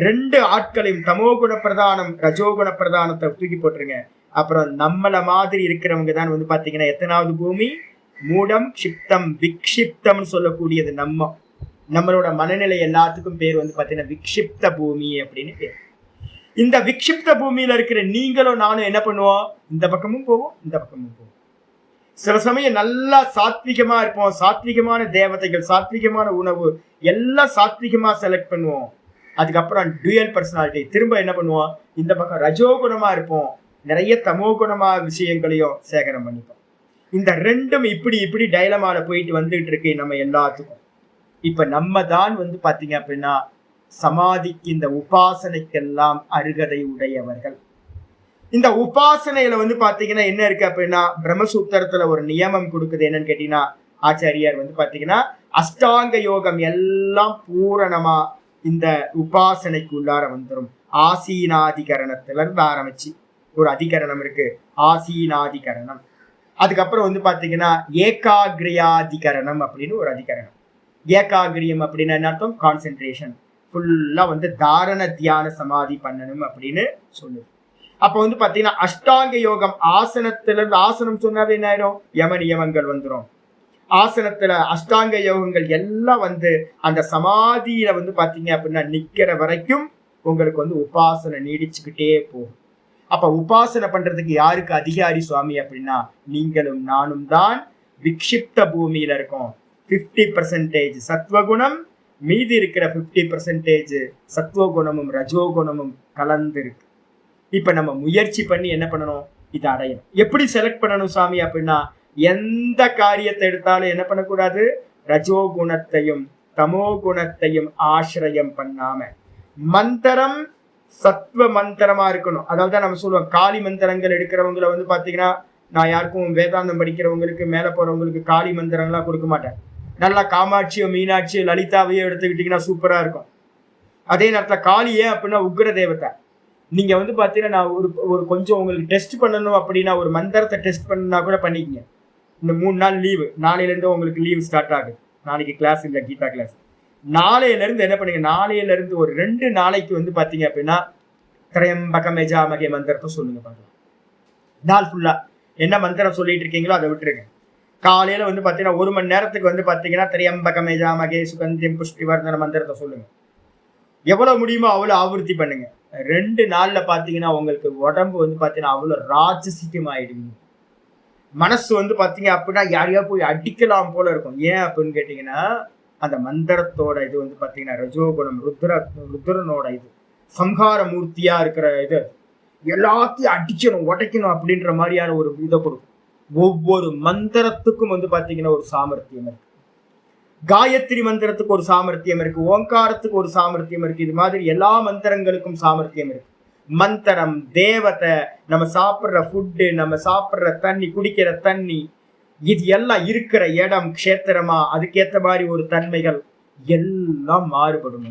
ரெண்டு ஆட்களையும் தமோகுண பிரதானம் ரஜோகுண பிரதானத்தை தூக்கி போட்டுருங்க. அப்புறம் நம்மள மாதிரி இருக்கிறவங்க தான் வந்து பாத்தீங்கன்னா எத்தனாவது பூமி? மூடம் க்ஷிப்தம் விக்ஷிப்தம்னு சொல்லக்கூடியது. நம்மளோட மனநிலை எல்லாத்துக்கும் பேர் வந்து பாத்தீங்கன்னா விக்ஷிப்த பூமி அப்படின்னு பேர். இந்த விக்ஷிப்த பூமியில இருக்கிற நீங்களும் நானும் என்ன பண்ணுவோம்? இந்த பக்கமும் போவோம், இந்த பக்கமும் போவோம். சில சமயம் நல்லா சாத்விகமா இருப்போம், சாத்விகமான தேவதைகள், சாத்விகமான உணவு எல்லாம் சாத்விகமா செலக்ட் பண்ணுவோம். அதுக்கப்புறம் டுயல் பர்சனாலிட்டி திரும்ப என்ன பண்ணுவோம்? இந்த பக்கம் ரஜோகுணமா இருப்போம், நிறைய தமோ குணமா விஷயங்களையும் சேகரம் பண்ணிப்போம். இந்த ரெண்டும் இப்படி இப்படி டைலமால போயிட்டு வந்துட்டு இருக்கு நம்ம எல்லாத்துக்கும். இப்ப நம்ம தான் வந்து பாத்தீங்க அப்படின்னா சமாதிக்கு இந்த உபாசனைக்கெல்லாம் அருகதை உடையவர்கள். இந்த உபாசனையில வந்து பாத்தீங்கன்னா என்ன இருக்கு அப்படின்னா பிரம்மசூத்திரத்துல ஒரு நியமம் கொடுக்குது. என்னன்னு கேட்டீங்கன்னா ஆச்சாரியார் வந்து பாத்தீங்கன்னா அஷ்டாங்க யோகம் எல்லாம் பூரணமா இந்த உபாசனைக்கு உள்ளார வந்துடும். ஆசீனாதிகரணத்துல இருந்து ஆரம்பிச்சு ஒரு அதிகரணம் இருக்கு, ஆசீனாதிகரணம். அதுக்கப்புறம் வந்து பாத்தீங்கன்னா ஏகாகிரியாதிகரணம் அப்படின்னு ஒரு அதிகரணம். ஏகாகிரியம் அப்படின்னு என்ன அர்த்தம்? கான்சென்ட்ரேஷன், ஃபுல்லா வந்து தாரண தியான சமாதி பண்ணணும் அப்படின்னு சொல்லுது. அப்ப வந்து பாத்தீங்கன்னா அஷ்டாங்க யோகம் ஆசனத்துல இருந்து, ஆசனம் சொன்னாவே என்ன ஆயிரும்? யம நியமங்கள் வந்துடும். ஆசனத்துல அஷ்டாங்க யோகங்கள் எல்லாம் வந்து அந்த சமாதியில வந்து பாத்தீங்க அப்படின்னா நிக்கிற வரைக்கும் உங்களுக்கு வந்து உபாசனை நீடிச்சுக்கிட்டே போகும். அப்ப உபாசனை பண்றதுக்கு யாருக்கு அதிகாரி சுவாமி அப்படின்னா நீங்களும் நானும் தான். விக்ஷிப்த பூமியில இருக்கோம். 50% சத்வகுணம், மீதி இருக்கிற 50% சத்வகுணமும் ரஜோகுணமும் கலந்து இருக்கு. இப்ப நம்ம முயற்சி பண்ணி என்ன பண்ணணும்? இதை அடையணும். எப்படி செலக்ட் பண்ணணும் சுவாமி அப்படின்னா எந்த காரியத்தை எடுத்தாலும் என்ன பண்ணக்கூடாது? ரஜோகுணத்தையும் தமோ குணத்தையும் ஆசிரியம் பண்ணாம மந்திரம் சத்வ மந்திரமா இருக்கணும். அதாவது நம்ம சொல்லுவோம் காளி மந்திரங்கள் எடுக்கிறவங்களை வந்து பாத்தீங்கன்னா நான் யாருக்கும் வேதாந்தம் படிக்கிறவங்களுக்கு மேல போறவங்களுக்கு காளி மந்திரங்கள்லாம் கொடுக்க மாட்டேன். நல்லா காமாட்சியோ மீனாட்சியோ லலிதாவையோ எடுத்துக்கிட்டீங்கன்னா சூப்பரா இருக்கும். அதே நேரத்தில் காளி ஏன் அப்படின்னா உக்ர தேவதை. நீங்க வந்து பாத்தீங்கன்னா நான் ஒரு கொஞ்சம் உங்களுக்கு டெஸ்ட் பண்ணணும் அப்படின்னா ஒரு மந்திரத்தை டெஸ்ட் பண்ணா கூட பண்ணிக்கங்க. இந்த 3 நாள் லீவு, நாளையில இருந்து உங்களுக்கு லீவ் ஸ்டார்ட் ஆகுது. நாளைக்கு கிளாஸ் இல்லை, கீதா கிளாஸ். நாளையில இருந்து என்ன பண்ணுங்க? நாளையில இருந்து ஒரு 2 நாளைக்கு வந்து பாத்தீங்க அப்படின்னா திரையம்பகம் யஜாமகே மந்திரத்தை சொல்லுங்க பாக்கலாம். நாள் ஃபுல்லா என்ன மந்திரம் சொல்லிட்டு இருக்கீங்களோ அதை விட்டுருங்க. காலையில வந்து பாத்தீங்கன்னா 1 மணி நேரத்துக்கு வந்து பாத்தீங்கன்னா திரையம்பகம் யஜாமகே சுகந்தியம் புஷ்டிவர்தன மந்திரத்தை சொல்லுங்க. எவ்வளவு முடியுமோ அவ்வளவு ஆவர்த்தி பண்ணுங்க. 2 நாள்ல பாத்தீங்கன்னா உங்களுக்கு உடம்பு வந்து பாத்தீங்கன்னா அவ்வளவு ராஜசிக்கம் ஆயிடுங்க. மனசு வந்து பாத்தீங்க அப்படின்னா யாரையா போய் அடிக்கலாம் போல இருக்கும். ஏன் அப்படின்னு கேட்டீங்கன்னா அந்த மந்திரத்தோட இது வந்து பாத்தீங்கன்னா ரஜோகுணம், ருத்ரனோட இது சம்ஹார மூர்த்தியா இருக்கிற இது எல்லாத்தையும் அடிக்கணும் உடைக்கணும் அப்படின்ற மாதிரியான ஒரு இதை கொடுக்கும். ஒவ்வொரு மந்திரத்துக்கும் வந்து பாத்தீங்கன்னா ஒரு சாமர்த்தியம் இருக்கு. காயத்ரி மந்திரத்துக்கு ஒரு சாமர்த்தியம் இருக்கு, ஓங்காரத்துக்கு ஒரு சாமர்த்தியம் இருக்கு. இது மாதிரி எல்லா மந்திரங்களுக்கும் சாமர்த்தியம் இருக்கு. மந்திரம், தேவதை, நம்ம சாப்பிட்ற ஃபுட்டு, நம்ம சாப்பிட்ற தண்ணி, குடிக்கிற தண்ணி, இது எல்லாம் இருக்கிற இடம் க்ஷேத்திரமா அதுக்கேற்ற மாதிரி ஒரு தன்மைகள் எல்லாம் மாறுபடும்.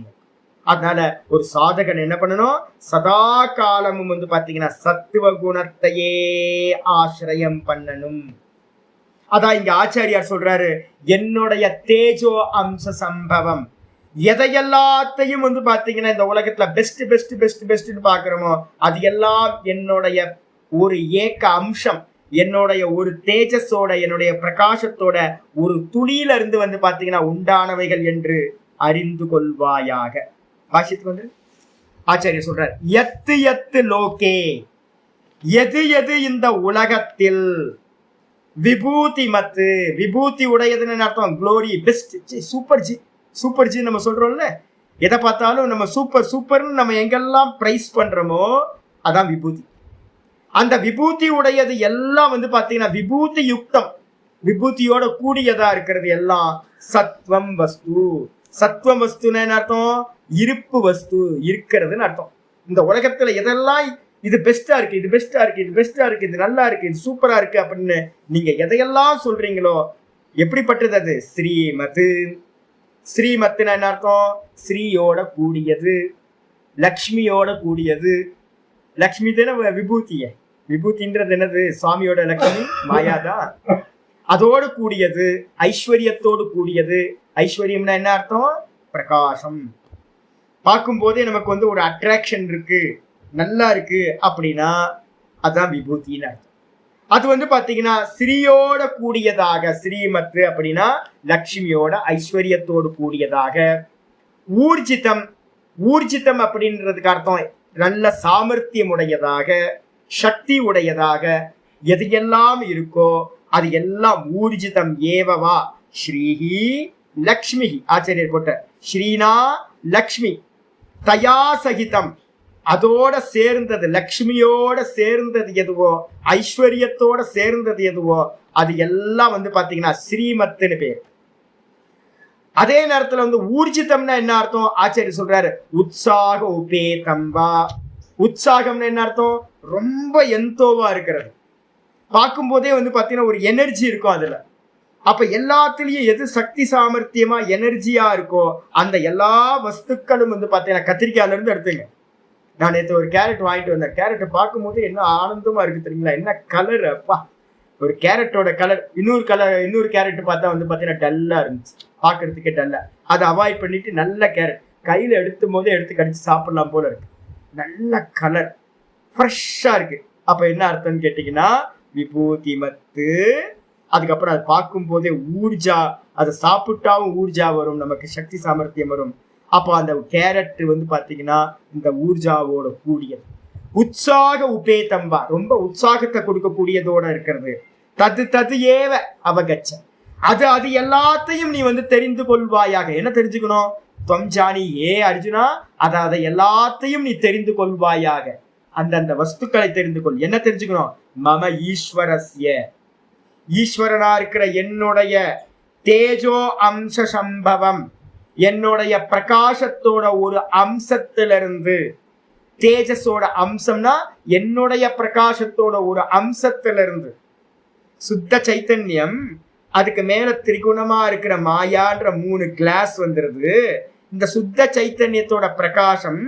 அதனால ஒரு சாதகன் என்ன பண்ணணும்? சதா காலமும் வந்து பாத்தீங்கன்னா சத்துவ குணத்தையே ஆசிரியம் பண்ணணும். அதான் இங்க ஆச்சாரியார் சொல்றாரு, என்னுடைய தேஜோ அம்ச சம்பவம். எதையெல்லாத்தையும் வந்து பாத்தீங்கன்னா இந்த உலகத்துல பெஸ்ட் பெஸ்ட் பெஸ்ட் பெஸ்ட்னு பாக்குறோமோ அது எல்லாம் என்னுடைய ஒரு ஏக அம்சம், என்னுடைய ஒரு தேஜஸோட, என்னுடைய பிரகாசத்தோட ஒரு துளியில இருந்து வந்து பாத்தீங்கன்னா உண்டானவைகள் என்று அறிந்து கொள்வாயாக. பாஷ்யத்துக்கு வந்து ஆச்சாரியர் சொல்றார், எத்து எத்து லோகே, எது எது இந்த உலகத்தில் விபூதி மத்து, விபூதி உடையதுன்னு அர்த்தம், glory, best, super G, super G நம்ம சொல்றோம்ல. எதை பார்த்தாலும் நம்ம சூப்பர் சூப்பர்னு நம்ம எங்கெல்லாம் பிரைஸ் பண்றோமோ அதான் விபூதி. அந்த விபூதி உடையது எல்லாம் வந்து பாத்தீங்கன்னா விபூதி யுக்தம், விபூதியோட கூடியதா இருக்கிறது எல்லாம் சத்வம் வஸ்து. சத்வம் வஸ்துன்னு என்ன அர்த்தம்? இருப்பு வஸ்து, இருக்கிறதுன்னு அர்த்தம். இந்த உலகத்துல எதெல்லாம் இது பெஸ்டா இருக்கு, இது பெஸ்டா இருக்கு, இது பெஸ்டா இருக்கு, இது நல்லா இருக்கு, இது சூப்பரா இருக்கு அப்படின்னு நீங்க எதையெல்லாம் சொல்றீங்களோ எப்படிப்பட்டது அது? ஸ்ரீமத். ஸ்ரீமத்துனா என்ன அர்த்தம்? ஸ்ரீயோட கூடியது, லக்ஷ்மியோட கூடியது. லக்ஷ்மி தானே விபூதிய, விபூதின்றது என்னது? சுவாமியோட லட்சுமி மாயாதான். அதோடு கூடியது, ஐஸ்வர்யத்தோடு கூடியது. ஐஸ்வர்யம்னா என்ன அர்த்தம்? பிரகாசம். பார்க்கும் போதே நமக்கு வந்து ஒரு அட்ராக்ஷன் இருக்கு, நல்லா இருக்கு அப்படின்னா அதான் விபூதின்னு அர்த்தம். அது வந்து பாத்தீங்கன்னா ஸ்ரீயோட கூடியதாக, ஸ்ரீமத் அப்படின்னா லட்சுமியோட ஐஸ்வர்யத்தோடு கூடியதாக. ஊர்ஜிதம், ஊர்ஜிதம் அப்படின்றதுக்கு அர்த்தம் நல்ல சாமர்த்தியம் உடையதாக, சக்தி உடையதாக. எது எல்லாம் இருக்கோ அது எல்லாம் ஊர்ஜிதம் ஏவவா ஸ்ரீஹி லக்ஷ்மி. ஆச்சாரியர் போட்ட ஸ்ரீனா லக்ஷ்மி தயா சகிதம், அதோட சேர்ந்தது, லக்ஷ்மியோட சேர்ந்தது எதுவோ, ஐஸ்வர்யத்தோட சேர்ந்தது எதுவோ அது எல்லாம் வந்து பாத்தீங்கன்னா ஸ்ரீமத்துன்னு பேர். அதே நேரத்துல வந்து ஊர்ஜிதம்னா என்ன அர்த்தம்? ஆச்சாரியர் சொல்றாரு உற்சாக உபேதம்பா. உற்சாகம்னு என்ன அர்த்தம்? ரொம்ப எந்தோவா இருக்கிறது. பார்க்கும் போதே வந்து பாத்தீங்கன்னா ஒரு எனர்ஜி இருக்கும் அதுல. அப்ப எல்லாத்துலயும் எது சக்தி சாமர்த்தியமா எனர்ஜியா இருக்கோ அந்த எல்லா வஸ்துக்களும் வந்து பாத்தீங்கன்னா, கத்திரிக்காயில இருந்து எடுத்துங்க. நான் நேற்று ஒரு கேரட் வாங்கிட்டு வந்தேன். கேரட்டை பார்க்கும்போது என்ன ஆனந்தமா இருக்கு தெரியுங்களா? என்ன கலர் அப்பா! ஒரு கேரட்டோட கலர் இன்னொரு கேரட் பார்த்தா வந்து பாத்தீங்கன்னா டல்லா இருந்துச்சு, பாக்குறதுக்கே டல்லா. அதை அவாய்ட் பண்ணிட்டு நல்ல கேரட் கையில எடுத்தும் போதே எடுத்து கடிச்சு சாப்பிடலாம் போல இருக்கு. நல்ல கலர், ஃப்ரெஷ்ஷா இருக்கு. அப்ப என்ன அர்த்தம்னு கேட்டீங்கன்னா விபூதி மத்து. அதுக்கப்புறம் அதை பார்க்கும் போதே ஊர்ஜா, அதை சாப்பிட்டாவும் ஊர்ஜா வரும், நமக்கு சக்தி சாமர்த்தியம் வரும். அப்போ அந்த கேரட் வந்து பாத்தீங்கன்னா இந்த ஊர்ஜாவோட கூடியது. உற்சாக உபேதம்பா, ரொம்ப உற்சாகத்தை கொடுக்கக்கூடியதோட இருக்கிறது. தது ஏவ அவகச்ச, அது எல்லாத்தையும் நீ வந்து தெரிந்து கொள்வாயாக. என்ன தெரிஞ்சுக்கணும்? தொம்ஜானி ஏ அர்ஜுனா, அதை எல்லாத்தையும் நீ தெரிந்து கொள்வாயாக. அந்தந்த வஸ்துக்களை தெரிந்து கொள். என்ன தெரிஞ்சுக்கணும்? மம ஈஸ்வரஸ்ய, ஈஸ்வரனா இருக்கிற என்னுடைய தேஜோ அம்ச சம்பவம், என்னுடைய பிரகாசத்தோட ஒரு அம்சத்திலிருந்து. தேஜஸோட அம்சம்னா என்னுடைய பிரகாசத்தோட ஒரு அம்சத்திலிருந்து. சுத்த சைத்தன்யம், அதுக்கு மேல திரிகுணமா இருக்கிற மாயான்ற 3 கிளாஸ் வந்துருது. இந்த சுத்த சைத்தன்யத்தோட பிரகாசம்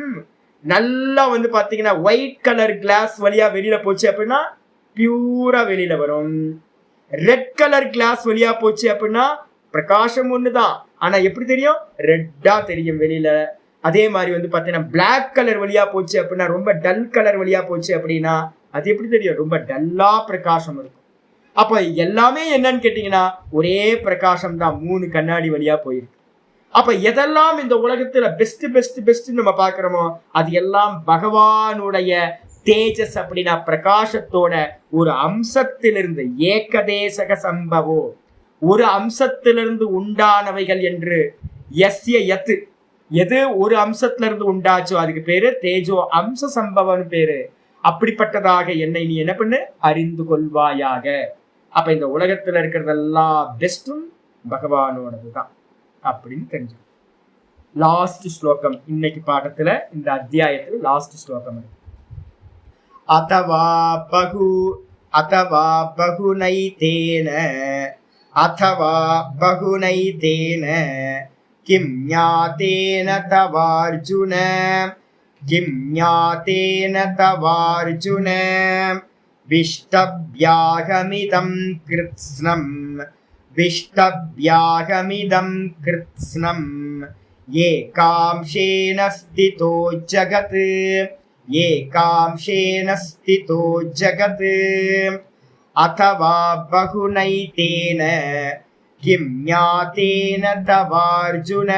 நல்லா வந்து பாத்தீங்கன்னா ஒயிட் கலர் கிளாஸ் வழியா வெளியில போச்சு அப்படின்னா பியூரா வெளியில வரும். ரெட் கலர் கிளாஸ் வழியா போச்சு அப்படின்னா பிரகாசம் ஒண்ணுதான், ஆனா எப்படி தெரியும்? ரெட்டா தெரியும் வெளியில. அதே மாதிரி வந்து பாத்தீங்கன்னா பிளாக் கலர் வழியா போச்சு அப்படின்னா, ரொம்ப டல் கலர் வழியா போச்சு அப்படின்னா அது எப்படி தெரியும்? ரொம்ப டல்லா பிரகாசம் இருக்கும். அப்ப எல்லாமே என்னன்னு கேட்டீங்கன்னா ஒரே பிரகாசம் தான், 3 கண்ணாடி வழியா போயிருக்கு. அப்ப எதெல்லாம் இந்த உலகத்துல பெஸ்ட் பெஸ்ட் பெஸ்ட் நம்ம பாக்குறோமோ அது எல்லாம் பகவானுடைய தேஜஸ் அப்படின்னா பிரகாசத்தோட ஒரு அம்சத்திலிருந்து, ஏகதேசக சம்பவோ, ஒரு அம்சத்திலிருந்து உண்டானவைகள் என்று. எஸ்ய யத்து, எது ஒரு அம்சத்திலிருந்து உண்டாச்சோ அதுக்கு பேரு தேஜோ அம்ச சம்பவம்னு பேரு. அப்படிப்பட்டதாக என்னை நீ என்ன பண்ணு? அறிந்து கொள்வாயாக. அப்ப இந்த உலகத்துல இருக்கிறதெல்லாம் பெஸ்டும் பகவானோடதுதான் அப்படின்னு தெரிஞ்சு. லாஸ்ட் ஸ்லோகம் இன்னைக்கு பாடத்துல, இந்த அத்தியாயத்துல லாஸ்ட் ஸ்லோகம். அதவா பகுனைதேன, அதவா பகுனைதேன கிம் ஞாதேன தவார்ஜுன, கிம் ஞாதேன தவார்ஜுன விஷ்டப்யாகமிதம் கிருத்ஸ்னம், விஷ்டப்யாகமிதம் கிருத்ஸ்னம் ஏகாம்சேன ஸ்திதோ ஜகத், ஏகாம்சேன ஸ்திதோ ஜகத். அதவா பகுனைதேன கிம் ஞாதேன தவார்ஜுன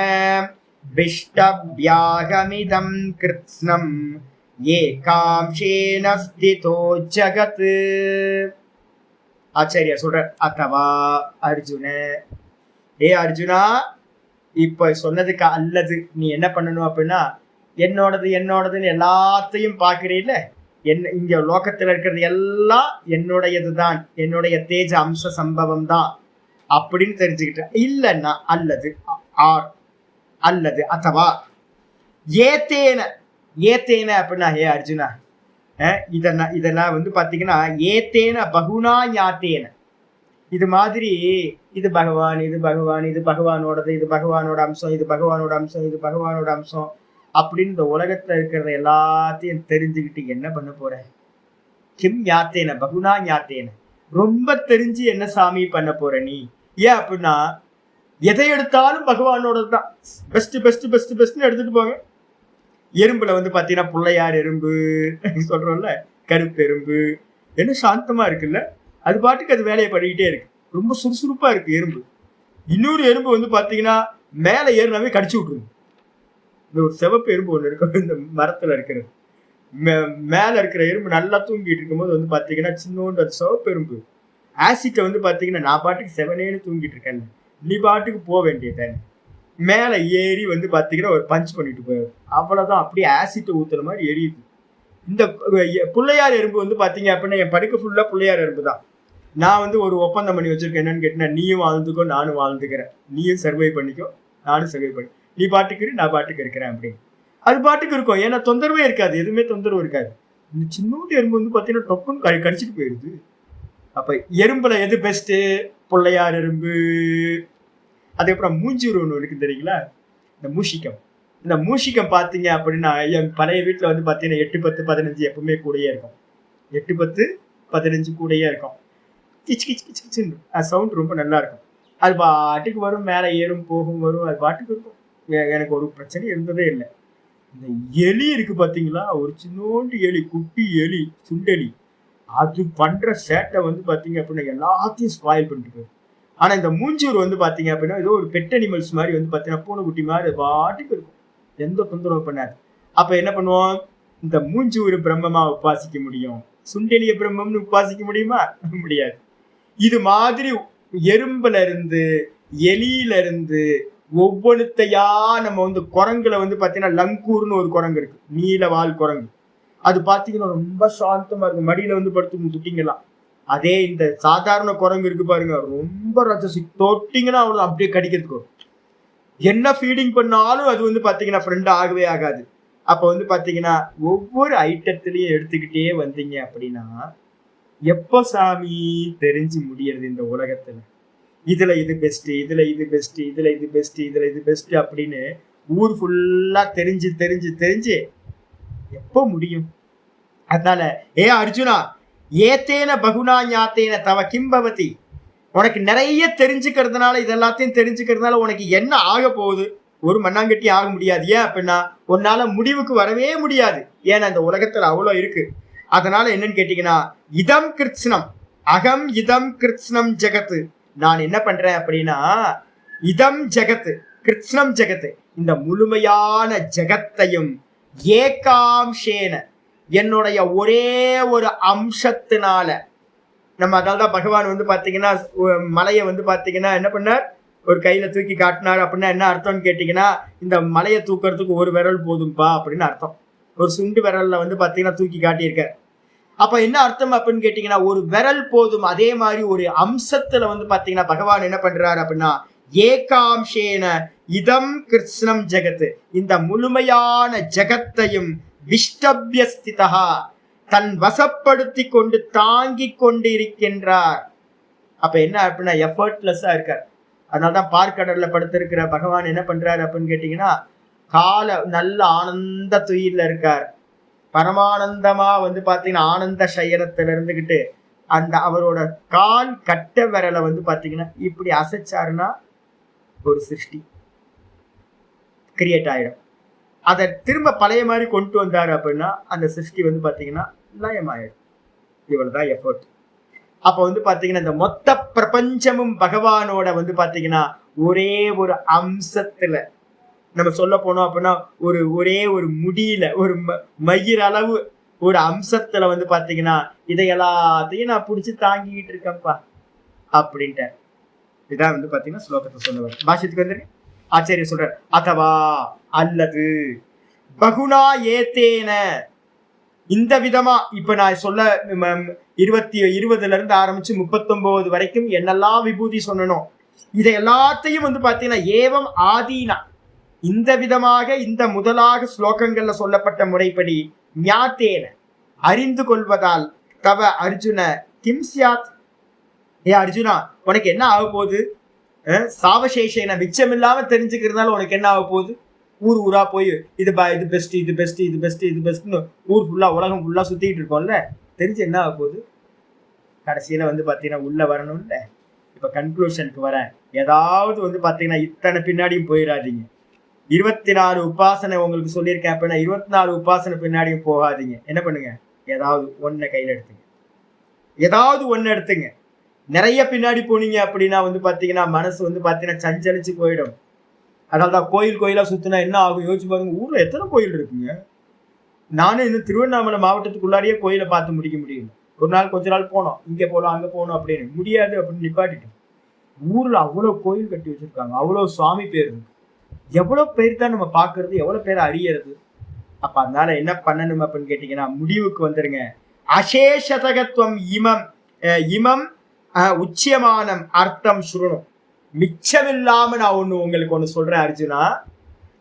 விஷ்டப்யாகமிதம் கிருத்ஸ்னம் ஏகாம்சேன ஸ்திதோ ஜகத். ஆச்சாரியா சொல்ற அதவா அர்ஜுன, ஏ அர்ஜுனா, இப்ப சொன்னதுக்கு அல்லது நீ என்ன பண்ணணும் அப்படின்னா, என்னோடதுன்னு எல்லாத்தையும் பாக்குறீல்ல, என்ன இங்க லோகத்துல இருக்கிறது எல்லாம் என்னுடையதுதான், என்னுடைய தேஜ அம்ச சம்பவம் தான் அப்படின்னு தெரிஞ்சுக்கிட்ட. இல்லைன்னா அல்லது ஆர், அல்லது அதவா ஏத்தேன, ஏத்தேன அப்படின்னா ஹே அர்ஜுனா, இதெல்லாம் வந்து பாத்தீங்கன்னா ஏத்தேன பகுனா ஞாத்தேன, இது மாதிரி இது பகவான், இது பகவான், இது பகவானோடது, இது பகவானோட அம்சம், இது பகவானோட அம்சம், இது பகவானோட அம்சம் அப்படின்னு இந்த உலகத்துல இருக்கிறத எல்லாத்தையும் தெரிஞ்சுக்கிட்டு என்ன பண்ண போற? கிம் ஞாத்தேன பகுனா ஞாத்தேன, ரொம்ப தெரிஞ்சு என்ன சாமி பண்ண போற நீ? ஏன் அப்படின்னா எதை எடுத்தாலும் பகவானோட தான் பெஸ்ட் பெஸ்ட் பெஸ்ட் பெஸ்ட்னு எடுத்துட்டு போங்க. எறும்புல வந்து பாத்தீங்கன்னா பிள்ளையார் எறும்பு சொல்றோம்ல, கருப்பு எறும்பு, என்ன சாந்தமா இருக்குல்ல, அது பாட்டுக்கு அது வேலையை பண்ணிக்கிட்டே இருக்கு, ரொம்ப சுறுசுறுப்பா இருக்கு எறும்பு. இன்னொரு எறும்பு வந்து பாத்தீங்கன்னா மேல ஏறினாவே கடிச்சு விட்டுருங்க. இந்த ஒரு சிவப்பு எறும்பு ஒண்ணு இருக்கு இந்த மரத்துல இருக்கிறது, மேல இருக்கிற எறும்பு நல்லா தூங்கிட்டு இருக்கும்போது வந்து பாத்தீங்கன்னா சின்னோண்டு அந்த சிவப்பு எறும்பு ஆசிட்டை வந்து பாத்தீங்கன்னா நான் பாட்டுக்கு செவனேன்னு தூங்கிட்டு இருக்கேன், நீ பாட்டுக்கு போக வேண்டியதானே, மேல ஏறி வந்து பாத்தீங்கன்னா ஒரு பஞ்ச் பண்ணிட்டு போயிடும், அவ்வளவுதான். அப்படியே ஆசிட்டை ஊத்துற மாதிரி எரியுது. இந்த பிள்ளையார் எறும்பு வந்து பாத்தீங்க அப்படின்னா என் படுக்க ஃபுல்லா பிள்ளையார் எறும்பு தான். நான் வந்து ஒரு ஒப்பந்தம் பண்ணி வச்சிருக்கேன், என்னன்னு கேட்டீங்கன்னா நீயும் வாழ்ந்துக்கோ நானும் வாழ்ந்துக்கிறேன், நீயும் சர்வை பண்ணிக்கோ நானும் சர்வை பண்ணி, நீ பாட்டுக்கு நான் பாட்டுக்கு இருக்கிறேன் அப்படின்னு. அது பாட்டுக்கு இருக்கும், ஏன்னா தொந்தரவே இருக்காது, எதுவுமே தொந்தரவு இருக்காது. இந்த சின்னோண்டு எறும்பு வந்து பாத்தீங்கன்னா டொப்புன்னு கடிச்சிட்டு போயிடுது. அப்ப எறும்புல எது பெஸ்ட்? பிள்ளையார் எறும்பு. அதுக்கப்புறம் மூஞ்சூர் ஒன்று இருக்கு தெரியுங்களா, இந்த மூஷிக்கம். இந்த மூஷிக்கம் பார்த்தீங்க அப்படின்னா என் பழைய வீட்டில் வந்து பார்த்தீங்கன்னா 8, 10, 15 எப்பவுமே கூடயே இருக்கும். 8, 10, 15 கூடயே இருக்கும். கிச் கிச் கிச் கிச்சுன்னு அது சவுண்ட் ரொம்ப நல்லா இருக்கும். அது பாட்டுக்கு வரும், மேலே ஏறும் போகும் வரும், அது பாட்டுக்கு இருக்கும். எனக்கு ஒரு பிரச்சனையும் இருந்ததே இல்லை. இந்த எலி இருக்கு பார்த்தீங்களா, ஒரு சின்னோண்டு எலி, குட்டி எலி, சுண்டெலி, அது பண்ற சேட்டை வந்து பார்த்தீங்க அப்படின்னா எல்லாத்தையும் ஸ்பாயில் பண்ணிட்டு. ஆனா இந்த மூஞ்சூர் வந்து பாத்தீங்க அப்படின்னா ஏதோ ஒரு பெட் அனிமல்ஸ் மாதிரி வந்து பாத்தீங்கன்னா பூனைக்குட்டி மாதிரி பாட்டுக்கு இருக்கும், எந்த தொந்தரவு பண்ணாது. அப்ப என்ன பண்ணுவோம், இந்த மூஞ்சூர் பிரம்மமா உபாசிக்க முடியும், சுண்டெலிய பிரம்மம்னு உபாசிக்க முடியுமா? முடியாது. இது மாதிரி எறும்புல இருந்து எலியில இருந்து ஒவ்வொருத்தையா நம்ம வந்து குரங்குல வந்து பாத்தீங்கன்னா லங்கூர்னு ஒரு குரங்கு இருக்கு, நீலவால் குரங்கு. அது பாத்தீங்கன்னா ரொம்ப சாந்தமா இருக்கும், மடியில வந்து படுத்து குட்டிங்கலாம். அதே இந்த சாதாரண குரங்கு இருக்கு பாருங்க, ரொம்ப ரசி, தொட்டிங்கன்னா அவ்வளவு அப்படியே கடிக்கிறதுக்கு என்ன ஃபீடிங் பண்ணாலும் அது வந்து பாத்தீங்கன்னா ஃப்ரெண்ட் ஆகவே ஆகாது. அப்ப வந்து பாத்தீங்கன்னா ஒவ்வொரு ஐட்டத்திலையும் எடுத்துக்கிட்டே வந்தீங்க அப்படின்னா எப்ப சாமி தெரிஞ்சு முடியறது இந்த உலகத்துல, இதுல இது பெஸ்ட், இதுல இது பெஸ்ட், இதுல இது பெஸ்ட், இதுல இது பெஸ்ட் அப்படின்னு ஊர் ஃபுல்லா தெரிஞ்சு தெரிஞ்சு தெரிஞ்சு எப்போ முடியும்? அதனால அர்ஜுனா, ஏத்தேன பகுனா ஞாத்தேன தவ கிம்பவதி, உனக்கு நிறைய தெரிஞ்சுக்கிறதுனால, இதெல்லாத்தையும் தெரிஞ்சுக்கிறதுனால உனக்கு என்ன ஆக போகுது? ஒரு மண்ணாங்கட்டி ஆக முடியாது. ஏன் அப்படின்னா உன்னால முடிவுக்கு வரவே முடியாது, ஏன்னா இந்த உலகத்துல அவ்வளவு இருக்கு. அதனால என்னன்னு கேட்டீங்கன்னா இதம் கிருத்ஸ்னம் அகம் இதம் கிருத்ஸ்னம் ஜெகத்து, நான் என்ன பண்றேன் அப்படின்னா இதம் ஜெகத்து கிருத்ஸ்னம் ஜெகத்து, இந்த முழுமையான ஜெகத்தையும் ஏகாம்சேன என்னுடைய ஒரே ஒரு அம்சத்தினால, நம்ம அதாவது பகவான் வந்து பாத்தீங்கன்னா மலையை வந்து பாத்தீங்கன்னா என்ன பண்ணார், ஒரு கையில தூக்கி காட்டினார். அப்படின்னா என்ன அர்த்தம்னு கேட்டீங்கன்னா இந்த மலையை தூக்குறதுக்கு ஒரு விரல் போதும்பா அப்படின்னு அர்த்தம். ஒரு சுண்டு விரல்ல வந்து பாத்தீங்கன்னா தூக்கி காட்டியிருக்க. அப்ப என்ன அர்த்தம் அப்படின்னு கேட்டீங்கன்னா ஒரு விரல் போதும். அதே மாதிரி ஒரு அம்சத்துல வந்து பாத்தீங்கன்னா பகவான் என்ன பண்றாரு அப்படின்னா ஏகாம்சேன இதம் கிருஷ்ணம் ஜெகத்து, இந்த முழுமையான ஜெகத்தையும் விஷ்டபியஸ்திதா தன் வசப்படுத்தி கொண்டு தாங்கி கொண்டு இருக்கின்றார். அப்ப என்ன அப்படின்னா எஃபர்ட்லெஸ்ஸா இருக்கார். அதனாலதான் பார்க்கடல்ல படுத்திருக்கிற பகவான் என்ன பண்றாரு அப்படின்னு கேட்டீங்கன்னா கால நல்ல ஆனந்த துயில இருக்கார், பரமானந்தமா வந்து பாத்தீங்கன்னா ஆனந்த சயனத்துல இருந்துகிட்டு அந்த அவரோட கால் கட்ட விரலை வந்து பாத்தீங்கன்னா இப்படி அசைச்சாருன்னா ஒரு சிருஷ்டி கிரியேட் ஆயிடும். அதை திரும்ப பழைய மாதிரி கொண்டு வந்தாரு அப்படின்னா அந்த சிருஷ்டி வந்து பாத்தீங்கன்னா லயமாயிடும். இவ்வளவுதான் எஃபர்ட். அப்ப வந்து பாத்தீங்கன்னா இந்த மொத்த பிரபஞ்சமும் பகவானோட வந்து பாத்தீங்கன்னா ஒரே ஒரு அம்சத்துல, நம்ம சொல்ல போனோம் அப்படின்னா ஒரே ஒரு முடியில ஒரு மயிர் அளவு ஒரு அம்சத்துல வந்து பாத்தீங்கன்னா இதை எல்லாத்தையும் நான் பிடிச்சி தாங்கிக்கிட்டு இருக்கேன்ப்பா அப்படின்ட்டு. இதான் வந்து பாத்தீங்கன்னா ஸ்லோகத்தை சொல்லுவார். பாஷ்யத்துக்கு வந்துருக்கு ஆச்சாரிய சொல்றார், அதவா அல்லது பகுனா ஏத்தேன, இந்த விதமா இப்ப நான் சொல்ல 20 இருந்து ஆரம்பிச்சு 39 வரைக்கும் என்னெல்லாம் விபூதி சொன்னனோ இதை எல்லாத்தையும் வந்து பாத்தீங்கன்னா ஏவம் ஆதீனா, இந்த விதமாக இந்த முதலாக ஸ்லோகங்கள்ல சொல்லப்பட்ட முறைப்படி ஞாத்தேன அறிந்து கொள்வதால் தவ அர்ஜுன கிம் சியாத், அர்ஜுனா உனக்கு என்ன ஆக போகுது? சாவசேஷன மிச்சம் இல்லாம தெரிஞ்சுக்கிறதுனால உனக்கு என்ன ஆக போகுது? ஊர் ஊரா போய் இது பெஸ்ட் இது பெஸ்ட் இது பெஸ்ட் இது பெஸ்ட்னு ஊர் ஃபுல்லா உலகம் ஃபுல்லா சுத்திட்டு இருக்கோம்ல, தெரிஞ்சு என்ன ஆக போகுது? கடைசியில வந்து பாத்தீங்கன்னா உள்ள வரணும்ல. இப்ப கன்க்ளூஷனுக்கு வரேன். ஏதாவது வந்து பாத்தீங்கன்னா இத்தனை பின்னாடியும் போயிடாதீங்க. 24 உபாசனை உங்களுக்கு சொல்லியிருக்கேன் அப்படின்னா 24 உபாசனை பின்னாடியும் போகாதீங்க. என்ன பண்ணுங்க? ஏதாவது ஒன்ன கையில எடுத்துங்க. ஏதாவது ஒண்ணு எடுத்துங்க. நிறைய பின்னாடி போனீங்க அப்படின்னா வந்து பாத்தீங்கன்னா மனசு வந்து பாத்தீங்கன்னா சஞ்சலிச்சு போயிடும். அதனாலதான் கோயில் கோயிலா சுத்தினா என்ன ஆகும் யோசிச்சு பாருங்க. ஊர்ல எத்தனை கோயில் இருக்குங்க. நானும் இந்த திருவண்ணாமலை மாவட்டத்துக்குள்ளாரியே கோயிலை பார்த்து முடிக்க முடியும். ஒரு நாள் கொஞ்ச நாள் போனோம், இங்க போனோம் அங்க போனோம் அப்படின்னு முடியாது அப்படின்னு நிப்பாட்டிட்டு. ஊர்ல அவ்வளவு கோயில் கட்டி வச்சிருக்காங்க, அவ்வளவு சுவாமி பேர் இருக்கு. எவ்வளவு பேர் தான் நம்ம பாக்குறது, எவ்வளவு பேரை அறியறது. அப்ப அதனால என்ன பண்ணணும் அப்படின்னு கேட்டீங்கன்னா முடிவுக்கு வந்துருங்க. அசேஷதகத்துவம் இமம் இமம் உச்சியமானம் அர்த்தம் சுருணும். மிச்சமில்லாம நான் உங்களுக்கு ஒண்ணு சொல்றேன் அர்ஜுனா.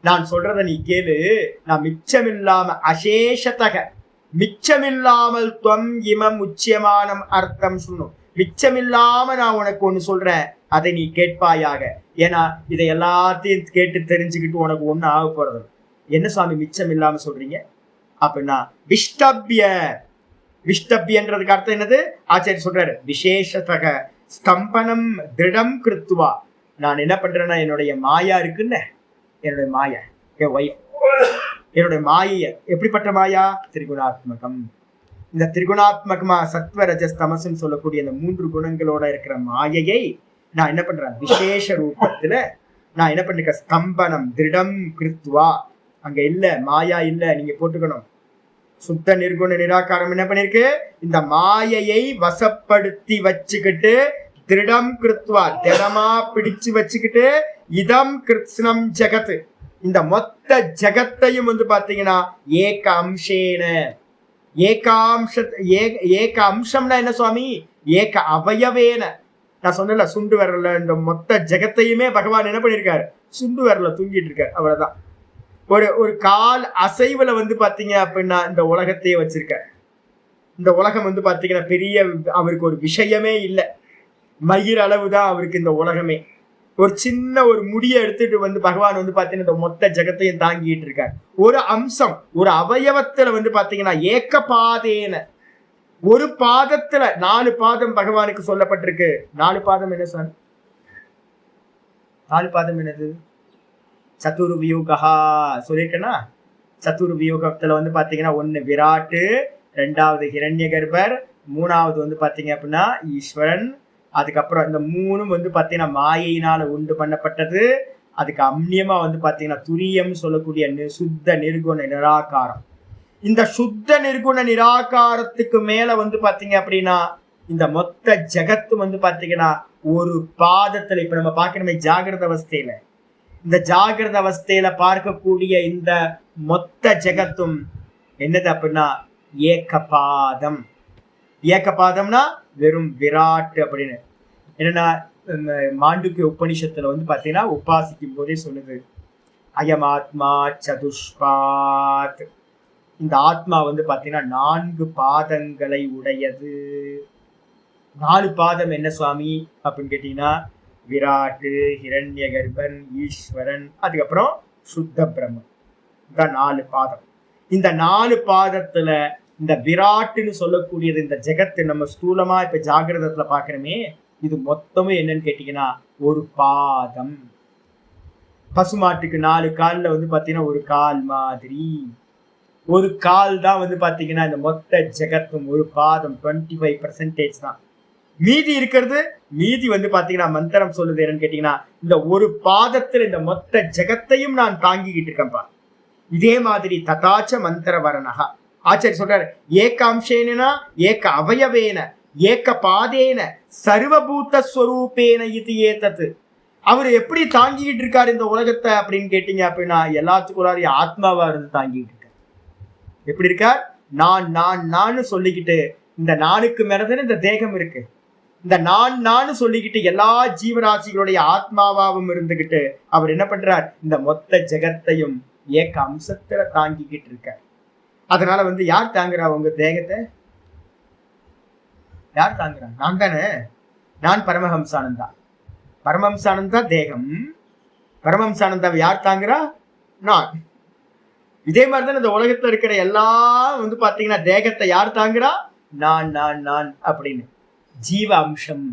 நான் சொல்றத நீ கேளு. நான் மிச்சமில்லாம அசேஷதக மிச்சமில்லாமல் துவம் இமம் உச்சியமானம் அர்த்தம் சுருணும். மிச்சமில்லாம நான் உனக்கு ஒண்ணு சொல்றேன், அதை நீ கேட்பாயாக. ஏன்னா இதை எல்லாத்தையும் கேட்டு தெரிஞ்சுக்கிட்டு உனக்கு ஒண்ணு ஆக போறது. என்ன சுவாமி மிச்சம் இல்லாம சொல்றீங்க அப்படின்னா விஷ்டபிய. விஷ்டபியன்றதுக்கு அர்த்தம் என்னது? ஆச்சாரிய சொல்றாரு விசேஷதக ஸ்தம்பனம் திருடம் கிருத்துவா. நான் என்ன பண்றேன்னா என்னுடைய மாயா இருக்குல்ல, என்னுடைய மாயா, என் ஒய்ஃப், என்னுடைய மாய எப்படிப்பட்ட மாயா? திரிகுணாத்மகம். இந்த திரிகுணாத்மகமா சத்வ ரஜஸ் தமசுன்னு சொல்லக்கூடிய இந்த 3 குணங்களோட இருக்கிற மாயையை நான் என்ன பண்றேன்? விசேஷ ரூபத்துல நான் என்ன பண்ணிருக்கேன்? ஸ்தம்பனம் திருடம் கிருத்துவா. அங்க இல்ல, மாயா இல்ல, நீங்க போட்டுக்கணும். சுத்த நிர்குண நிராகாரம் என்ன பண்ணிருக்கு? இந்த மாயையை வசப்படுத்தி வச்சுக்கிட்டு திருடம் கிருத்துவா, திடமா பிடிச்சு வச்சுக்கிட்டு இதம் கிருஷ்ணம் ஜெகத், இந்த மொத்த ஜெகத்தையும் வந்து பாத்தீங்கன்னா ஏக அம்சேன, ஏக அம்சம்னா என்ன சுவாமி? ஏக அவயவேன. நான் சொன்னல சுண்டு வரல, இந்த மொத்த ஜெகத்தையுமே பகவான் என்ன பண்ணிருக்காரு? சுண்டு வரல தூங்கிட்டு இருக்காரு. அவ்வளவுதான். ஒரு கால் அசைவுல வந்து பாத்தீங்க அப்படின்னா இந்த உலகத்தையே வச்சிருக்க. இந்த உலகம் வந்து பாத்தீங்கன்னா பெரிய அவருக்கு ஒரு விஷயமே இல்லை. மயிர் அளவுதான் அவருக்கு இந்த உலகமே. ஒரு சின்ன ஒரு முடியை எடுத்துட்டு வந்து பகவான் வந்து பாத்தீங்கன்னா இந்த மொத்த ஜெகத்தையும் தாங்கிட்டு இருக்காரு. ஒரு அம்சம், ஒரு அவயவத்துல வந்து பாத்தீங்கன்னா ஏக்க பாதேன, ஒரு பாதத்துல 4 பாதம் பகவானுக்கு சொல்லப்பட்டிருக்கு. 4 பாதம் என்ன சார்? 4 பாதம் என்னது? சதுர்வியூகா சொல்லியிருக்கேன்னா, சதுர்வியூகத்துல வந்து பாத்தீங்கன்னா 1 விராட்டு, 2வது ஹிரண்ய கர்ப்பர், 3வது வந்து பாத்தீங்க அப்படின்னா ஈஸ்வரன். அதுக்கப்புறம் இந்த 3ம் வந்து பாத்தீங்கன்னா மாயையினால உண்டு பண்ணப்பட்டது. அதுக்கு அம்னியமா வந்து பாத்தீங்கன்னா துரியம் சொல்லக்கூடிய சுத்த நிர்குண நிராகாரம். இந்த சுத்த நிர்குண நிராகாரத்துக்கு மேல வந்து பாத்தீங்க அப்படின்னா இந்த மொத்த ஜெகத்து வந்து பாத்தீங்கன்னா ஒரு பாதத்துல, இப்ப நம்ம பாக்கணுமே ஜாகிரத அவஸ்தையில, இந்த ஜாகிரத அவஸ்தையில பார்க்கக்கூடிய இந்த மொத்த ஜெகத்தும் என்னது அப்படின்னா ஏகபாதம். ஏகபாதம்னா வெறும் விராட் அப்படின்னு. என்னன்னா மாண்டூக்கிய உபனிஷத்துல வந்து பாத்தீங்கன்னா உபாசிக்கும் போதே சொல்லுது, அயமாத்மா சதுஷ்பாத். இந்த ஆத்மா வந்து பாத்தீங்கன்னா 4 பாதங்களை உடையது. 4 பாதம் என்ன சுவாமி அப்படின்னு கேட்டீங்கன்னா விராட்டு, ஹிரண்ய கர்ப்பன், ஈஸ்வரன், அதுக்கப்புறம் சுத்த பிரம்மம். இந்த 4 பாதம். இந்த 4 பாதத்துல இந்த விராட்டுன்னு சொல்லக்கூடியது இந்த ஜெகத்து நம்ம ஸ்தூலமா இப்ப ஜாகிரதத்துல பாக்குறோமே, இது மொத்தமும் என்னன்னு கேட்டீங்கன்னா ஒரு பாதம். பசுமாட்டுக்கு 4 கால்ல வந்து பாத்தீங்கன்னா ஒரு கால் மாதிரி, ஒரு கால் தான் வந்து பாத்தீங்கன்னா இந்த மொத்த ஜெகத்தும் ஒரு பாதம். 25% தான். மீதி இருக்கிறது, மீதி வந்து பாத்தீங்கன்னா மந்திரம் சொல்லுது என்னன்னு கேட்டீங்கன்னா இந்த ஒரு பாதத்துல இந்த மொத்த ஜெகத்தையும் நான் தாங்கிக்கிட்டு இருக்கேன்ப்பா. இதே மாதிரி ததாச்ச மந்திர வரணகா. ஆச்சாரிய சொல்றாரு ஏக அம்சேனா ஏக அவயவேன ஏக பாதேன சர்வபூத ஸ்வரூபேன இது ஏதத்து. அவர் எப்படி தாங்கிக்கிட்டு இருக்காரு இந்த உலகத்தை அப்படின்னு கேட்டீங்க அப்படின்னா எல்லாத்துக்குள்ளாரையும் ஆத்மாவா இருந்து தாங்கிட்டு இருக்காரு. எப்படி இருக்கார்? நான் சொல்லிக்கிட்டு, இந்த நானுக்கு மேலதானே இந்த தேகம் இருக்கு. இந்த நான் சொல்லிக்கிட்டு எல்லா ஜீவராசிகளுடைய ஆத்மாவாவும் இருந்துகிட்டு அவர் என்ன பண்றார்? இந்த மொத்த ஜெகத்தையும் ஏக அம்சத்துல தாங்கிக்கிட்டு இருக்கார். அதனால வந்து யார் தாங்குறா உங்க தேகத்தை? யார் தாங்குறா? நான் தானே. நான் பரமஹம்சானந்தா. பரமஹம்சானந்தா தேகம். பரமஹம்சானந்தாவை யார் தாங்குறா? நான். இதே மாதிரிதான் இந்த உலகத்துல இருக்கிற எல்லாம் வந்து பாத்தீங்கன்னா தேகத்தை யார் தாங்குறா? நான் நான் நான் அப்படின்னு. ஜீவ அம்சம்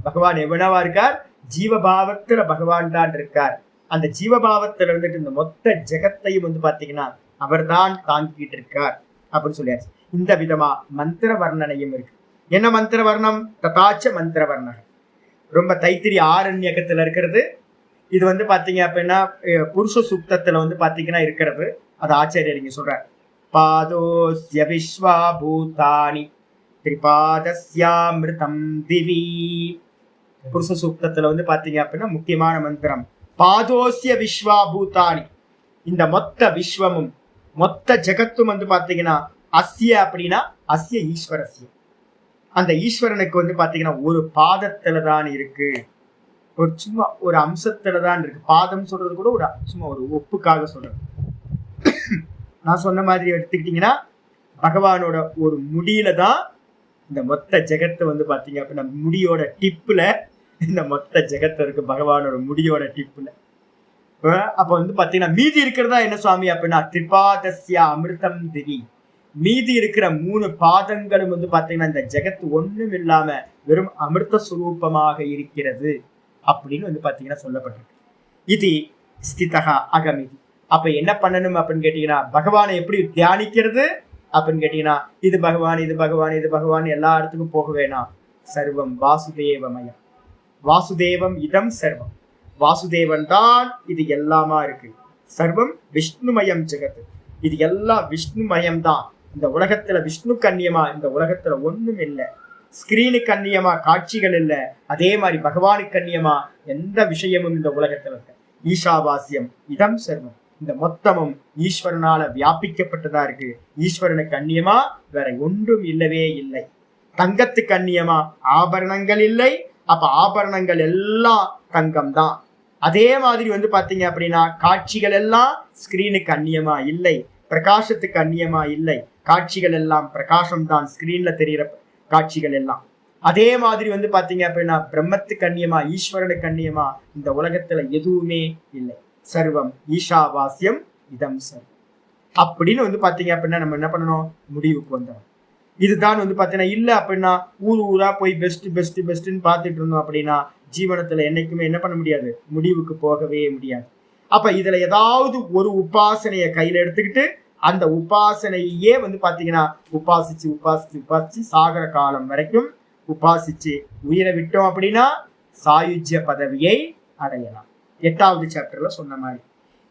பகவான் எவ்வளவா இருக்கார்? ஜீவபாவத்துல பகவான் தான் இருக்கார். அந்த ஜீவபாவத்துல இருந்துட்டு இந்த மொத்த ஜெகத்தையும் வந்து பாத்தீங்கன்னா அவர் தான் தாங்கிட்டு இருக்கார் அப்படின்னு சொல்லியாச்சு. இந்த விதமா மந்திர வர்ணனையும் இருக்கு. என்ன மந்திர வர்ணம்? ததாச்ச மந்திர வர்ணம். ரொம்ப தைத்திரி ஆரண்யகத்துல இருக்கிறது. இது வந்து பாத்தீங்க அப்படின்னா புருஷ சூக்தத்துல வந்து பாத்தீங்கன்னா இருக்கிறது. அது ஆச்சாரியர் இங்க சொல்றார். பாதோஸ்ய விஸ்வா பூதானி திரிபாதஸ்யாமிருதம் திவி. புருஷ சூக்தத்துல வந்து பாத்தீங்க அப்படின்னா முக்கியமான மந்திரம் பாதோஸ்ய விஸ்வா பூதானி. இந்த மொத்த விஸ்வமும் மொத்த ஜெகத்தும் வந்து பாத்தீங்கன்னா அஸ்ய அப்படின்னா அஸ்ய ஈஸ்வரஸ்ய. அந்த ஈஸ்வரனுக்கு வந்து பாத்தீங்கன்னா ஒரு பாதத்துல தான் இருக்கு, ஒரு சும்மா ஒரு அம்சத்துல தான் இருக்கு. பாதம் சொல்றது கூட ஒரு சும்மா ஒரு ஒப்புக்காக சொல்றது. நான் சொன்ன மாதிரி எடுத்துக்கிட்டீங்கன்னா பகவானோட ஒரு முடியில தான் இந்த மொத்த ஜெகத்தை வந்து பாத்தீங்க அப்படின்னா முடியோட டிப்புல இந்த மொத்த ஜெகத்தை இருக்கு, பகவானோட முடியோட டிப்புல. அப்ப வந்து பாத்தீங்கன்னா மீதி இருக்கிறதா என்ன சுவாமி அப்படின்னா திரிபாதஸ்யா அமிர்தம் திவி. மீதி இருக்கிற 3 பாதங்களும் வந்து பாத்தீங்கன்னா இந்த ஜெகத்து ஒண்ணும் இல்லாம வெறும் அமிர்த சுரூபமாக இருக்கிறது அப்படின்னு வந்து பாத்தீங்கன்னா சொல்லப்பட்டிருக்கு. இது ஸ்திதா அகமிதி. அப்ப என்ன பண்ணணும் அப்படின்னு கேட்டீங்கன்னா பகவானை எப்படி தியானிக்கிறது அப்படின்னு கேட்டீங்கன்னா இது பகவான் இது பகவான் இது பகவான் எல்லா இடத்துக்கும் போக வேணாம். சர்வம் வாசுதேவமயம். வாசுதேவம் இதம் சர்வம். வாசுதேவன் தான் இது எல்லாமா இருக்கு. சர்வம் விஷ்ணுமயம் ஜெகத்து. இது எல்லாம் விஷ்ணுமயம் தான். இந்த உலகத்துல விஷ்ணு கண்ணியமா இந்த உலகத்துல ஒண்ணும் இல்லை. ஸ்கிரீனுக்கு கண்ணியமா காட்சிகள் இல்லை. அதே மாதிரி பகவானுக்கு கண்ணியமா எந்த விஷயமும் இந்த உலகத்துல இருக்கு. ஈஷாவாசியம் இதம் சர்வம். இந்த மொத்தமும் ஈஸ்வரனால வியாபிக்கப்பட்டதா இருக்கு. ஈஸ்வரனுக்கு கண்ணியமா வேற ஒன்றும் இல்லவே இல்லை. தங்கத்துக்கு கண்ணியமா ஆபரணங்கள் இல்லை. அப்ப ஆபரணங்கள் எல்லாம் தங்கம் தான். அதே மாதிரி வந்து பாத்தீங்க அப்படின்னா காட்சிகள் எல்லாம் ஸ்கிரீனுக்கு அந்நியமா இல்லை, பிரகாசத்துக்கு அந்நியமா இல்லை. காட்சிகள் எல்லாம் பிரகாசம் தான், ஸ்கிரீன்ல தெரிகிற காட்சிகள் எல்லாம். அதே மாதிரி வந்து பாத்தீங்க அப்படின்னா பிரம்மத்துக்கு அந்நியமா ஈஸ்வரனுக்கு அந்நியமா இந்த உலகத்துல எதுவுமே இல்லை. சர்வம் ஈஷாவாசியம் இதம் சர்வம் அப்படின்னு வந்து பாத்தீங்க அப்படின்னா நம்ம என்ன பண்ணணும்? முடிவுக்கு வந்தோம். இதுதான் வந்து பாத்தீங்கன்னா இல்ல அப்படின்னா ஊரா போய் பெஸ்ட் பெஸ்ட் பெஸ்ட்ன்னு பார்த்துட்டு இருந்தோம் அப்படின்னா ஜீவனத்துல என்னைக்குமே என்ன பண்ண முடியாது, முடிவுக்கு போகவே முடியாது. அப்ப இதுல ஏதாவது ஒரு உபாசனைய கையில எடுத்துக்கிட்டு அந்த உபாசனையே வந்து பாத்தீங்கன்னா உபாசிச்சு உபாசிச்சு உபாசிச்சு சாகர காலம் வரைக்கும் உபாசிச்சு உயிரை விட்டோம் அப்படின்னா சாயுஜ்ய பதவியை அடையலாம். 8வது சாப்டர்ல சொன்ன மாதிரி.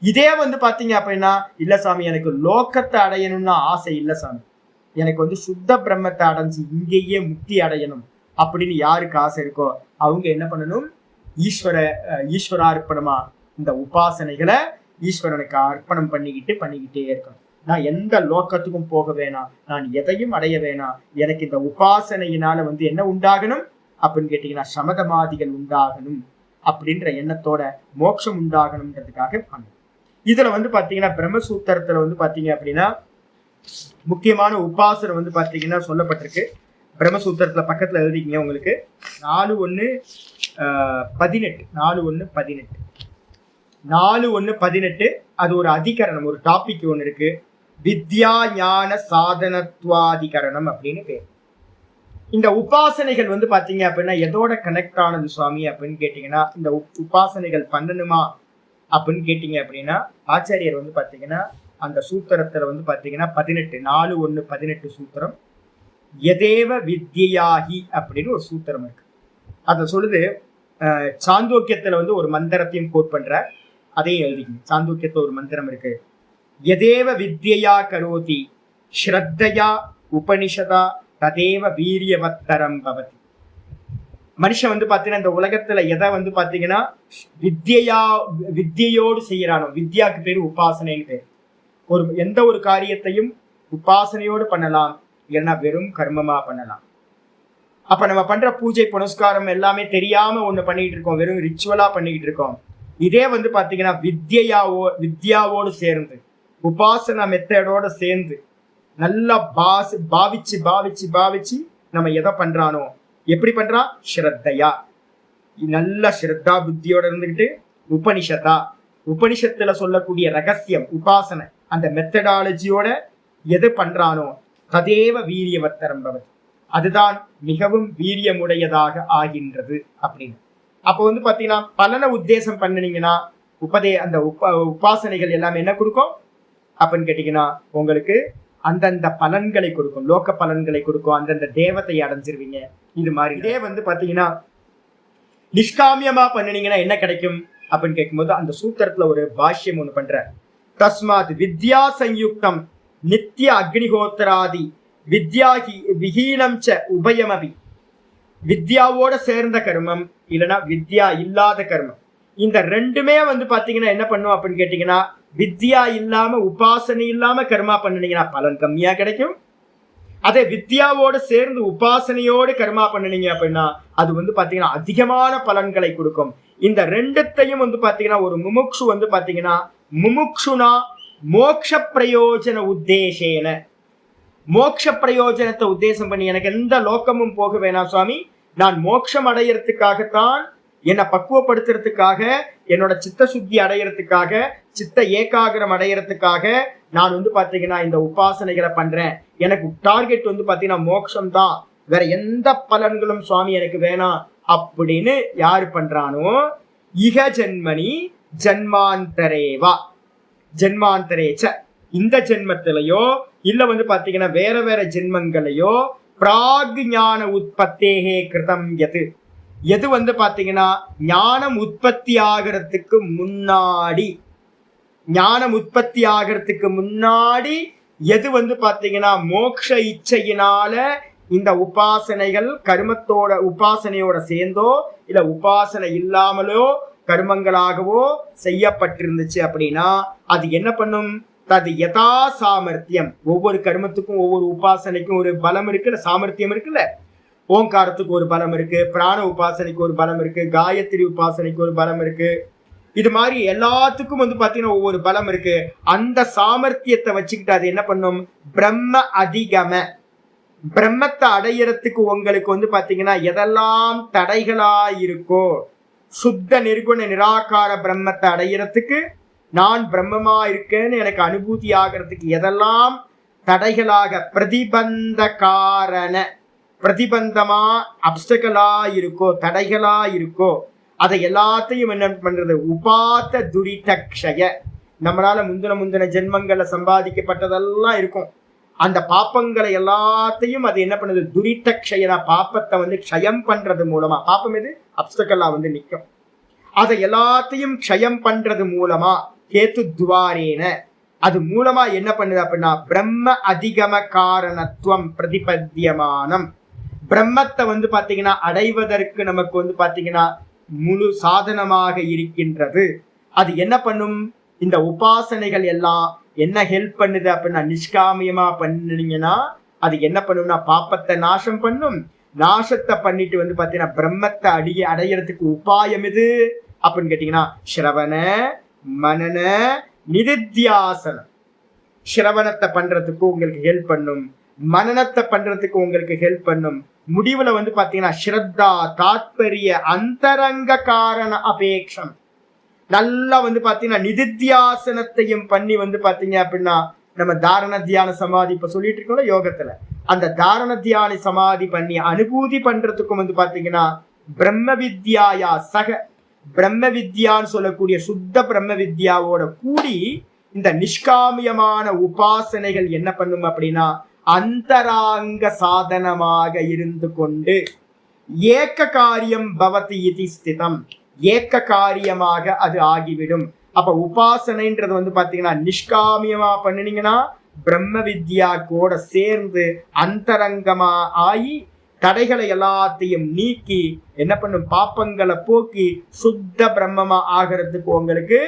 இதே வந்து பாத்தீங்க அப்படின்னா இல்ல சாமி எனக்கு லோகத்தை அடையணும்னு ஆசை இல்ல சாமி, எனக்கு வந்து சுத்த பிரம்மத்தை அடைஞ்சு இங்கேயே முக்தி அடையணும் அப்படின்னு யாருக்கு ஆசை இருக்கோ அவங்க என்ன பண்ணணும்? ஈஸ்வரார்ப்பணமா இந்த உபாசனைகளை ஈஸ்வரனுக்கு அர்ப்பணம் பண்ணிக்கிட்டே இருக்கணும். நான் எந்த லோகத்துக்கும் போக வேணாம், நான் எதையும் அடைய வேணாம், எனக்கு இந்த உபாசனையினால வந்து என்ன உண்டாகணும் அப்படின்னு கேட்டீங்கன்னா சமதமாதிகள் உண்டாகணும் அப்படின்ற எண்ணத்தோட மோட்சம் உண்டாகணும்ன்றதுக்காக பண்ணணும். இதுல வந்து பாத்தீங்கன்னா பிரம்மசூத்திரத்துல வந்து பாத்தீங்க அப்படின்னா முக்கியமான உபாசனை வந்து பாத்தீங்கன்னா சொல்லப்பட்டிருக்கு. பிரம்மசூத்திரத்துல பக்கத்துல எழுதிக்கிங்க உங்களுக்கு 4:1:18 4:1:18 அது ஒரு அதிகரணம், ஒரு டாபிக் ஒன்று இருக்கு. வித்யா ஞான சாதனத்வாதிகரணம் அப்படின்னு பேர். இந்த உபாசனைகள் வந்து பாத்தீங்க அப்படின்னா எதோட கனெக்ட் ஆனது சுவாமி அப்படின்னு கேட்டீங்கன்னா இந்த உபாசனைகள் பண்ணணுமா அப்படின்னு கேட்டீங்க அப்படின்னா ஆச்சாரியர் வந்து பாத்தீங்கன்னா அந்த சூத்திரத்துல வந்து பாத்தீங்கன்னா 4:1:18 சூத்திரம் எதேவ வித்யாகி அப்படின்னு ஒரு சூத்திரம் இருக்கு. அதை சொல்லுது. சாந்தோக்கியத்துல வந்து ஒரு மந்திரத்தையும் கோட் பண்ற, அதையும் எழுதிக்கணும். சாந்தோக்கியத்துல ஒரு மந்திரம் இருக்கு. எதேவ வித்யா கரோதி ஸ்ரத்தையா உபனிஷதா ததேவ வீரியவத்தரம் பவதி. மனுஷன் வந்து பாத்தீங்கன்னா இந்த உலகத்துல எதை வந்து பாத்தீங்கன்னா வித்யோடு செய்யறானோ, வித்யாக்கு பேரு உபாசனைன்னு பேரு. எந்த ஒரு காரியத்தையும் உபாசனையோடு பண்ணலாம், இல்லைன்னா வெறும் கர்மமா பண்ணலாம். அப்ப நம்ம பண்ற பூஜை புனஸ்காரம் எல்லாமே தெரியாம ஒண்ணு பண்ணிட்டு இருக்கோம், வெறும் ரிச்சுவலா பண்ணிக்கிட்டு இருக்கோம். இதே வந்து பாத்தீங்கன்னா வித்யாவோடு சேர்ந்து உபாசனா மெத்தடோட சேர்ந்து நல்லா பாவிச்சு பாவிச்சு பாவிச்சு நம்ம எதை பண்றானோ, எப்படி பண்றான்? ஸ்ரத்தையா, நல்ல ஸ்ரத்தா புத்தியோட இருந்துகிட்டு உபனிஷத்துல சொல்லக்கூடிய ரகசியம் உபாசனை அந்த மெத்தடாலஜியோட எது பண்றானோ ததேவ வீரியவத்தரம் பவதி, அதுதான் மிகவும் வீரியமுடையதாக ஆகின்றது அப்படின்னு. அப்போ வந்து பாத்தீங்கன்னா பலனை உத்தேசம் பண்ணினீங்கன்னா அந்த உபாசனைகள் எல்லாமே என்ன கொடுக்கும் அப்படின்னு கேட்டீங்கன்னா உங்களுக்கு அந்தந்த பலன்களை கொடுக்கும், லோக பலன்களை கொடுக்கும், அந்தந்த தேவத்தை அடைஞ்சிருவீங்க. இது மாதிரி இதே வந்து பாத்தீங்கன்னா நிஷ்காமியமா பண்ணினீங்கன்னா என்ன கிடைக்கும் அப்படின்னு கேட்கும்போது அந்த சூத்திரத்துல ஒரு பாஷ்யம் ஒண்ணு பண்ற, தஸ்மாத் வித்யா சயுக்தம் நித்திய அக்னிஹோத்திராதி வித்யாகி விஹீனம் ச உபயமபி. வித்யாவோட சேர்ந்த கர்மம் இல்லைன்னா வித்யா இல்லாத கர்மம், இந்த ரெண்டுமே வந்து பாத்தீங்கன்னா என்ன பண்ணும் அப்படின்னு கேட்டீங்கன்னா வித்யா இல்லாம உபாசனை இல்லாம கர்மா பண்ணினீங்கன்னா பலன் கம்மியா கிடைக்கும். அதே வித்யாவோட சேர்ந்து உபாசனையோடு கர்மா பண்ணினீங்க அப்படின்னா அது வந்து பாத்தீங்கன்னா அதிகமான பலன்களை கொடுக்கும். இந்த ரெண்டுத்தையும் வந்து பாத்தீங்கன்னா ஒரு முமுக்ஷு வந்து பாத்தீங்கன்னா முமுக்ஷுனா மோக்ஷ பிரயோஜன உத்தேசேன, மோக்ஷ பிரயோஜனத்தை உத்தேசம் பண்ணி எனக்கு எந்த லோகமும் போக வேணாம் சுவாமி, நான் மோட்சம் அடையறதுக்காகத்தான், என்னை பக்குவப்படுத்துறதுக்காக, என்னோட சித்த சுத்தி அடையறதுக்காக, சித்த ஏகாகிரம் அடையறதுக்காக நான் வந்து பாத்தீங்கன்னா இந்த உபாசனைகளை பண்றேன், எனக்கு டார்கெட் வந்து பாத்தீங்கன்னா மோட்சம் தான், வேற எந்த பலன்களும் சுவாமி எனக்கு வேணாம் அப்படின்னு யாரு பண்றானோ இக ஜென்மனி ஜன்மாந்தரேவா ஜென்மாந்தரேச்ச, இந்த ஜென்மத்திலையோ இல்ல வந்து பாத்தீங்கன்னா வேற வேற ஜென்மங்களையோ பிராக் ஞான உற்பத்தேகே கிருதம் எது, எது வந்து பாத்தீங்கன்னா ஞானம் உற்பத்தி ஆகிறதுக்கு முன்னாடி, ஞானம் உற்பத்தி ஆகிறதுக்கு முன்னாடி எது வந்து பாத்தீங்கன்னா மோக்ஷ இச்சையினால இந்த உபாசனைகள் கர்மத்தோட உபாசனையோட சேர்ந்தோ இல்ல உபாசனை இல்லாமலோ கர்மங்களாகவோ செய்யப்பட்டிருந்துச்சு அப்படின்னா அது என்ன பண்ணும், அது யதா சாமர்த்தியம், ஒவ்வொரு கர்மத்துக்கும் ஒவ்வொரு உபாசனைக்கும் ஒரு பலம் இருக்குல்ல, சாமர்த்தியம் இருக்குல்ல, ஓங்காரத்துக்கு ஒரு பலம் இருக்கு, பிராண உபாசனைக்கு ஒரு பலம் இருக்கு, காயத்ரி உபாசனைக்கு ஒரு பலம் இருக்கு, இது மாதிரி எல்லாத்துக்கும் வந்து பாத்தீங்கன்னா ஒவ்வொரு பலம் இருக்கு. அந்த சாமர்த்தியத்தை வச்சுக்கிட்டு அது என்ன பண்ணும், பிரம்ம அதிகம, பிரம்மத்தை அடையறதுக்கு உங்களுக்கு வந்து பாத்தீங்கன்னா எதெல்லாம் தடைகளா இருக்கோ, சுத்த நிர்குண நிராகார பிரம்மத்தை அடையறதுக்கு, நான் பிரம்மமா இருக்கேன்னு எனக்கு அனுபூதி ஆகிறதுக்கு எதெல்லாம் தடைகளாக பிரதிபந்த காரண, பிரதிபந்தமா அப்டக்கலா இருக்கோ, தடைகளா இருக்கோ, அதை எல்லாத்தையும் என்ன பண்றது, உபாத்த துரிதக்ஷய, நம்மளால முந்தின ஜென்மங்கள்ல சம்பாதிக்கப்பட்டதெல்லாம் இருக்கும், அந்த பாப்பங்களை எல்லாத்தையும் அது என்ன பண்ணுது, துரிதக்ஷயனா பாப்பத்தை வந்து க்ஷயம் பண்றது மூலமா, பாப்பம் எது அப்டக்கலா வந்து நிற்கும், அதை எல்லாத்தையும் க்ஷயம் பண்றது மூலமா கேத்து துவாரேன, அது மூலமா என்ன பண்ணுது அப்படின்னா பிரம்ம அதிகம காரணத்துவம் பிரதிபத்தியமானம், பிரம்மத்தை வந்து பாத்தீங்கன்னா அடைவதற்கு நமக்கு வந்து பாத்தீங்கன்னா முழு சாதனமாக இருக்கின்றது. அது என்ன பண்ணும், இந்த உபாசனைகள் எல்லாம் என்ன ஹெல்ப் பண்ணுது அப்படின்னா நிஷ்காமியமா பண்ணினீங்கன்னா அது என்ன பண்ணும்னா பாப்பத்தை நாசம் பண்ணும், நாசத்தை பண்ணிட்டு வந்து பாத்தீங்கன்னா பிரம்மத்தை அடையறதுக்கு உபாயம் எது அப்படின்னு கேட்டீங்கன்னா ஸ்ரவண மனன நிதித்தியாசனம், ஸ்ரவணத்தை பண்றதுக்கு உங்களுக்கு ஹெல்ப் பண்ணும், மனனத்தை பண்றதுக்கு உங்களுக்கு ஹெல்ப் பண்ணும், முடிவுல வந்து பாத்தீங்கன்னா ஸ்ரத்தா தாத்பரிய அந்தரங்க காரண அபேக்ஷம், நல்லா வந்து பாத்தீங்கன்னா நிதித்தியாசனத்தையும் பண்ணி வந்து பாத்தீங்க அப்படின்னா நம்ம தாரண தியான சமாதி இப்ப சொல்லிட்டு இருக்கோம்ல யோகத்துல, அந்த தாரண தியான சமாதி பண்ணி அனுபூதி பண்றதுக்கும் வந்து பாத்தீங்கன்னா பிரம்ம வித்யாயா சக, பிரம்ம வித்யான்னு சொல்லக்கூடிய சுத்த பிரம்ம வித்யாவோட கூடி இந்த நிஷ்காமியமான உபாசனைகள் என்ன பண்ணும் அப்படின்னா அந்தராங்க சாதனமாக இருந்து கொண்டு ஏக்க காரியம் பவதி இதி ஸ்திதம், ஏக்க காரியமாக அது ஆகிவிடும். அப்ப உபாசனைன்றது வந்து பாத்தீங்கன்னா நிஷ்காமியமா பண்ணினீங்கன்னா பிரம்ம வித்யா கூட சேர்ந்து அந்தரங்கமா ஆகி தடைகளை எல்லாத்தையும் நீக்கி என்ன பண்ணும், பாப்பங்களை போக்கி சுத்த பிரம்மமா ஆகிறதுக்கு உங்களுக்கு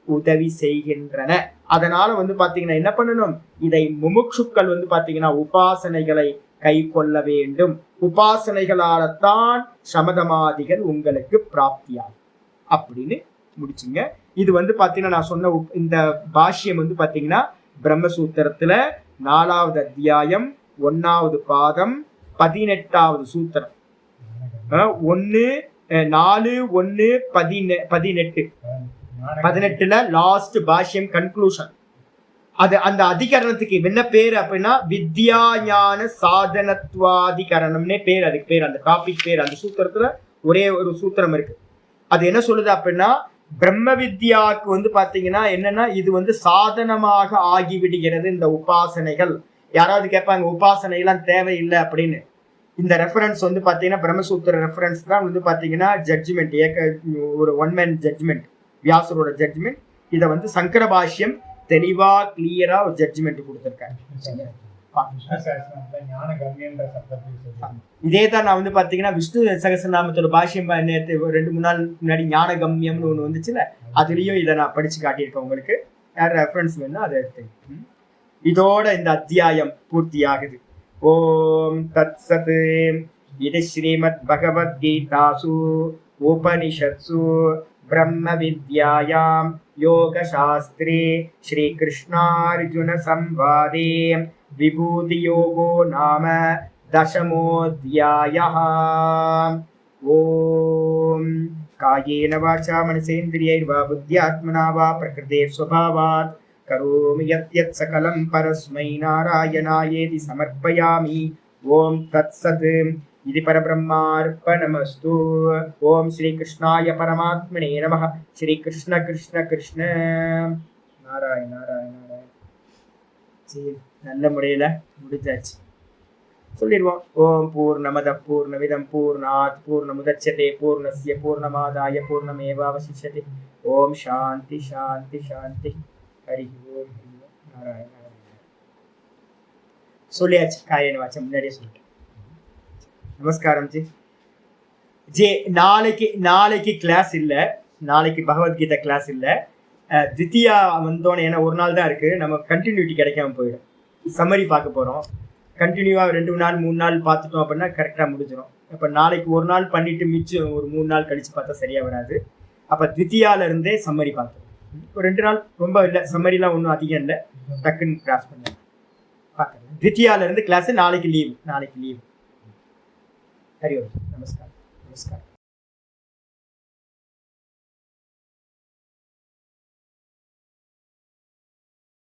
உதவி செய்கின்றன. அதனால வந்து பாத்தீங்கன்னா என்ன பண்ணணும், இதை முமுட்சுக்கள் வந்து பாத்தீங்கன்னா உபாசனைகளை கை கொள்ள வேண்டும், உபாசனைகளால தான் சமதமாதிகள் உங்களுக்கு பிராப்தியாகும் அப்படின்னு முடிச்சுங்க. இது வந்து பாத்தீங்கன்னா நான் சொன்ன இந்த பாஷ்யம் வந்து பாத்தீங்கன்னா பிரம்மசூத்திரத்துல 4வது அத்தியாயம் 1வது பாதம் 18வது சூத்திரம் 1-4-1-18 18ல லாஸ்ட் பாஷ்யம் கன்க்ளூஷன். அது அந்த அதிகரணத்துக்கு என்ன பேர் அப்படின்னா வித்யா ஞான சாதனத்வாதிகரணம்னே பேர். அதுக்கு பேர், அந்த டாபிக் பேர். அந்த சூத்திரத்துல ஒரே ஒரு சூத்திரம் இருக்கு. அது என்ன சொல்லுது அப்படின்னா, பிரம்ம வித்யாவுக்கு வந்து பாத்தீங்கன்னா என்னன்னா, இது சாதனமாக ஆகிவிடுகிறது இந்த உபாசனைகள். யாராவது கேட்பாங்க உபாசனைகள்லாம் தேவையில்லை அப்படின்னு. இந்த ரெஃபரன்ஸ் பாத்தீங்கன்னா பிரம்மசூத்திர ரெஃபரன்ஸ் தான் பாத்தீங்கன்னா ஜட்ஜ்மெண்ட், ஒரு ஒன் மேன் ஜட்ஜ்மெண்ட், வியாசரோட ஜட்ஜ்மெண்ட். இதை சங்கர பாஷ்யம் தெளிவா கிளியரா ஒரு ஜட்ஜ்மெண்ட் கொடுத்திருக்காங்க. இதே தான் நான் பாத்தீங்கன்னா விஷ்ணு சகஸ்ரநாமத்தோட பாஷ்யம் 2-3 நாள் முன்னாடி ஞான கம்யம்னு ஒண்ணு வந்துச்சுல, அதுலயும் இதை நான் படிச்சு காட்டியிருக்கேன். உங்களுக்கு யார் ரெஃபரன்ஸ் வேணும்னா அதை எடுத்து. இதோட இந்த அத்தியாயம் பூர்த்தி ஆகுது. ஓம் தத் சத். இது ஸ்ரீமத் பகவத்கீதாசு உபனிஷத்சு ब्रह्म विद्यायां योगशास्त्रे श्रीकृष्णार्जुन संवादे विभूति योगो नाम 10मोऽध्यायः। ओम कायेन वाचा मनसेन्द्रियैर्वा बुद्ध्यात्मना वा प्रकृते स्वभावात् करोमि यत् सकलं परस्मै नारायणायेति समर्पयामि। ओम तत्सत्। इति परब्रह्मार्पणमस्तु। ओम श्री कृष्णाय परमात्मने नमः। श्री कृष्ण कृष्ण कृष्ण नारायण नारायण नारायण। சரி, நல்ல முறையில முடிஞ்சாச்சு, சொல்லிடுவோம். ஓம் பூர்ணமத பூர்ணமிதம் பூர்ணாத் பூர்ணமுதச்யதே பூர்ணஸ்ய பூர்ணமாதாய பூர்ணமேவாவசிஷ்யதே. ஓம் சாந்தி சாந்தி சாந்தி. ஹரி ஓம் நாராயண நாராயண. சொல்லியாச்சு, காயேன வாச்சா முன்னாடியே சொல்லிட்டேன். நமஸ்காரம் ஜி. ஜி நாளைக்கு கிளாஸ் இல்லை, நாளைக்கு பகவத்கீதை கிளாஸ் இல்லை. தித்தியா வந்தோன்னு, ஏன்னா ஒரு நாள் தான் இருக்கு, நம்ம கண்டினியூட்டி கிடைக்காம போயிடும். சம்மரி பார்க்க போறோம். கண்டினியூவாக 2 நாள் 3 நாள் பார்த்துட்டோம் அப்படின்னா கரெக்டாக முடிஞ்சிடும். அப்போ நாளைக்கு ஒரு நாள் பண்ணிட்டு மிச்சம் ஒரு 3 நாள் கழிச்சு பார்த்தா சரியா வராது. அப்போ தித்தியால இருந்தே சம்மரி பார்த்துருவோம். ஒரு 2 நாள் ரொம்ப இல்லை, சம்மரிலாம் ஒன்றும் அதிகம் இல்லை, டக்குன்னு கிளாஸ் பண்ண பார்க்கலாம். தித்தியால இருந்து கிளாஸ். நாளைக்கு லீவு. हरि ओम। नमस्कार नमस्कार।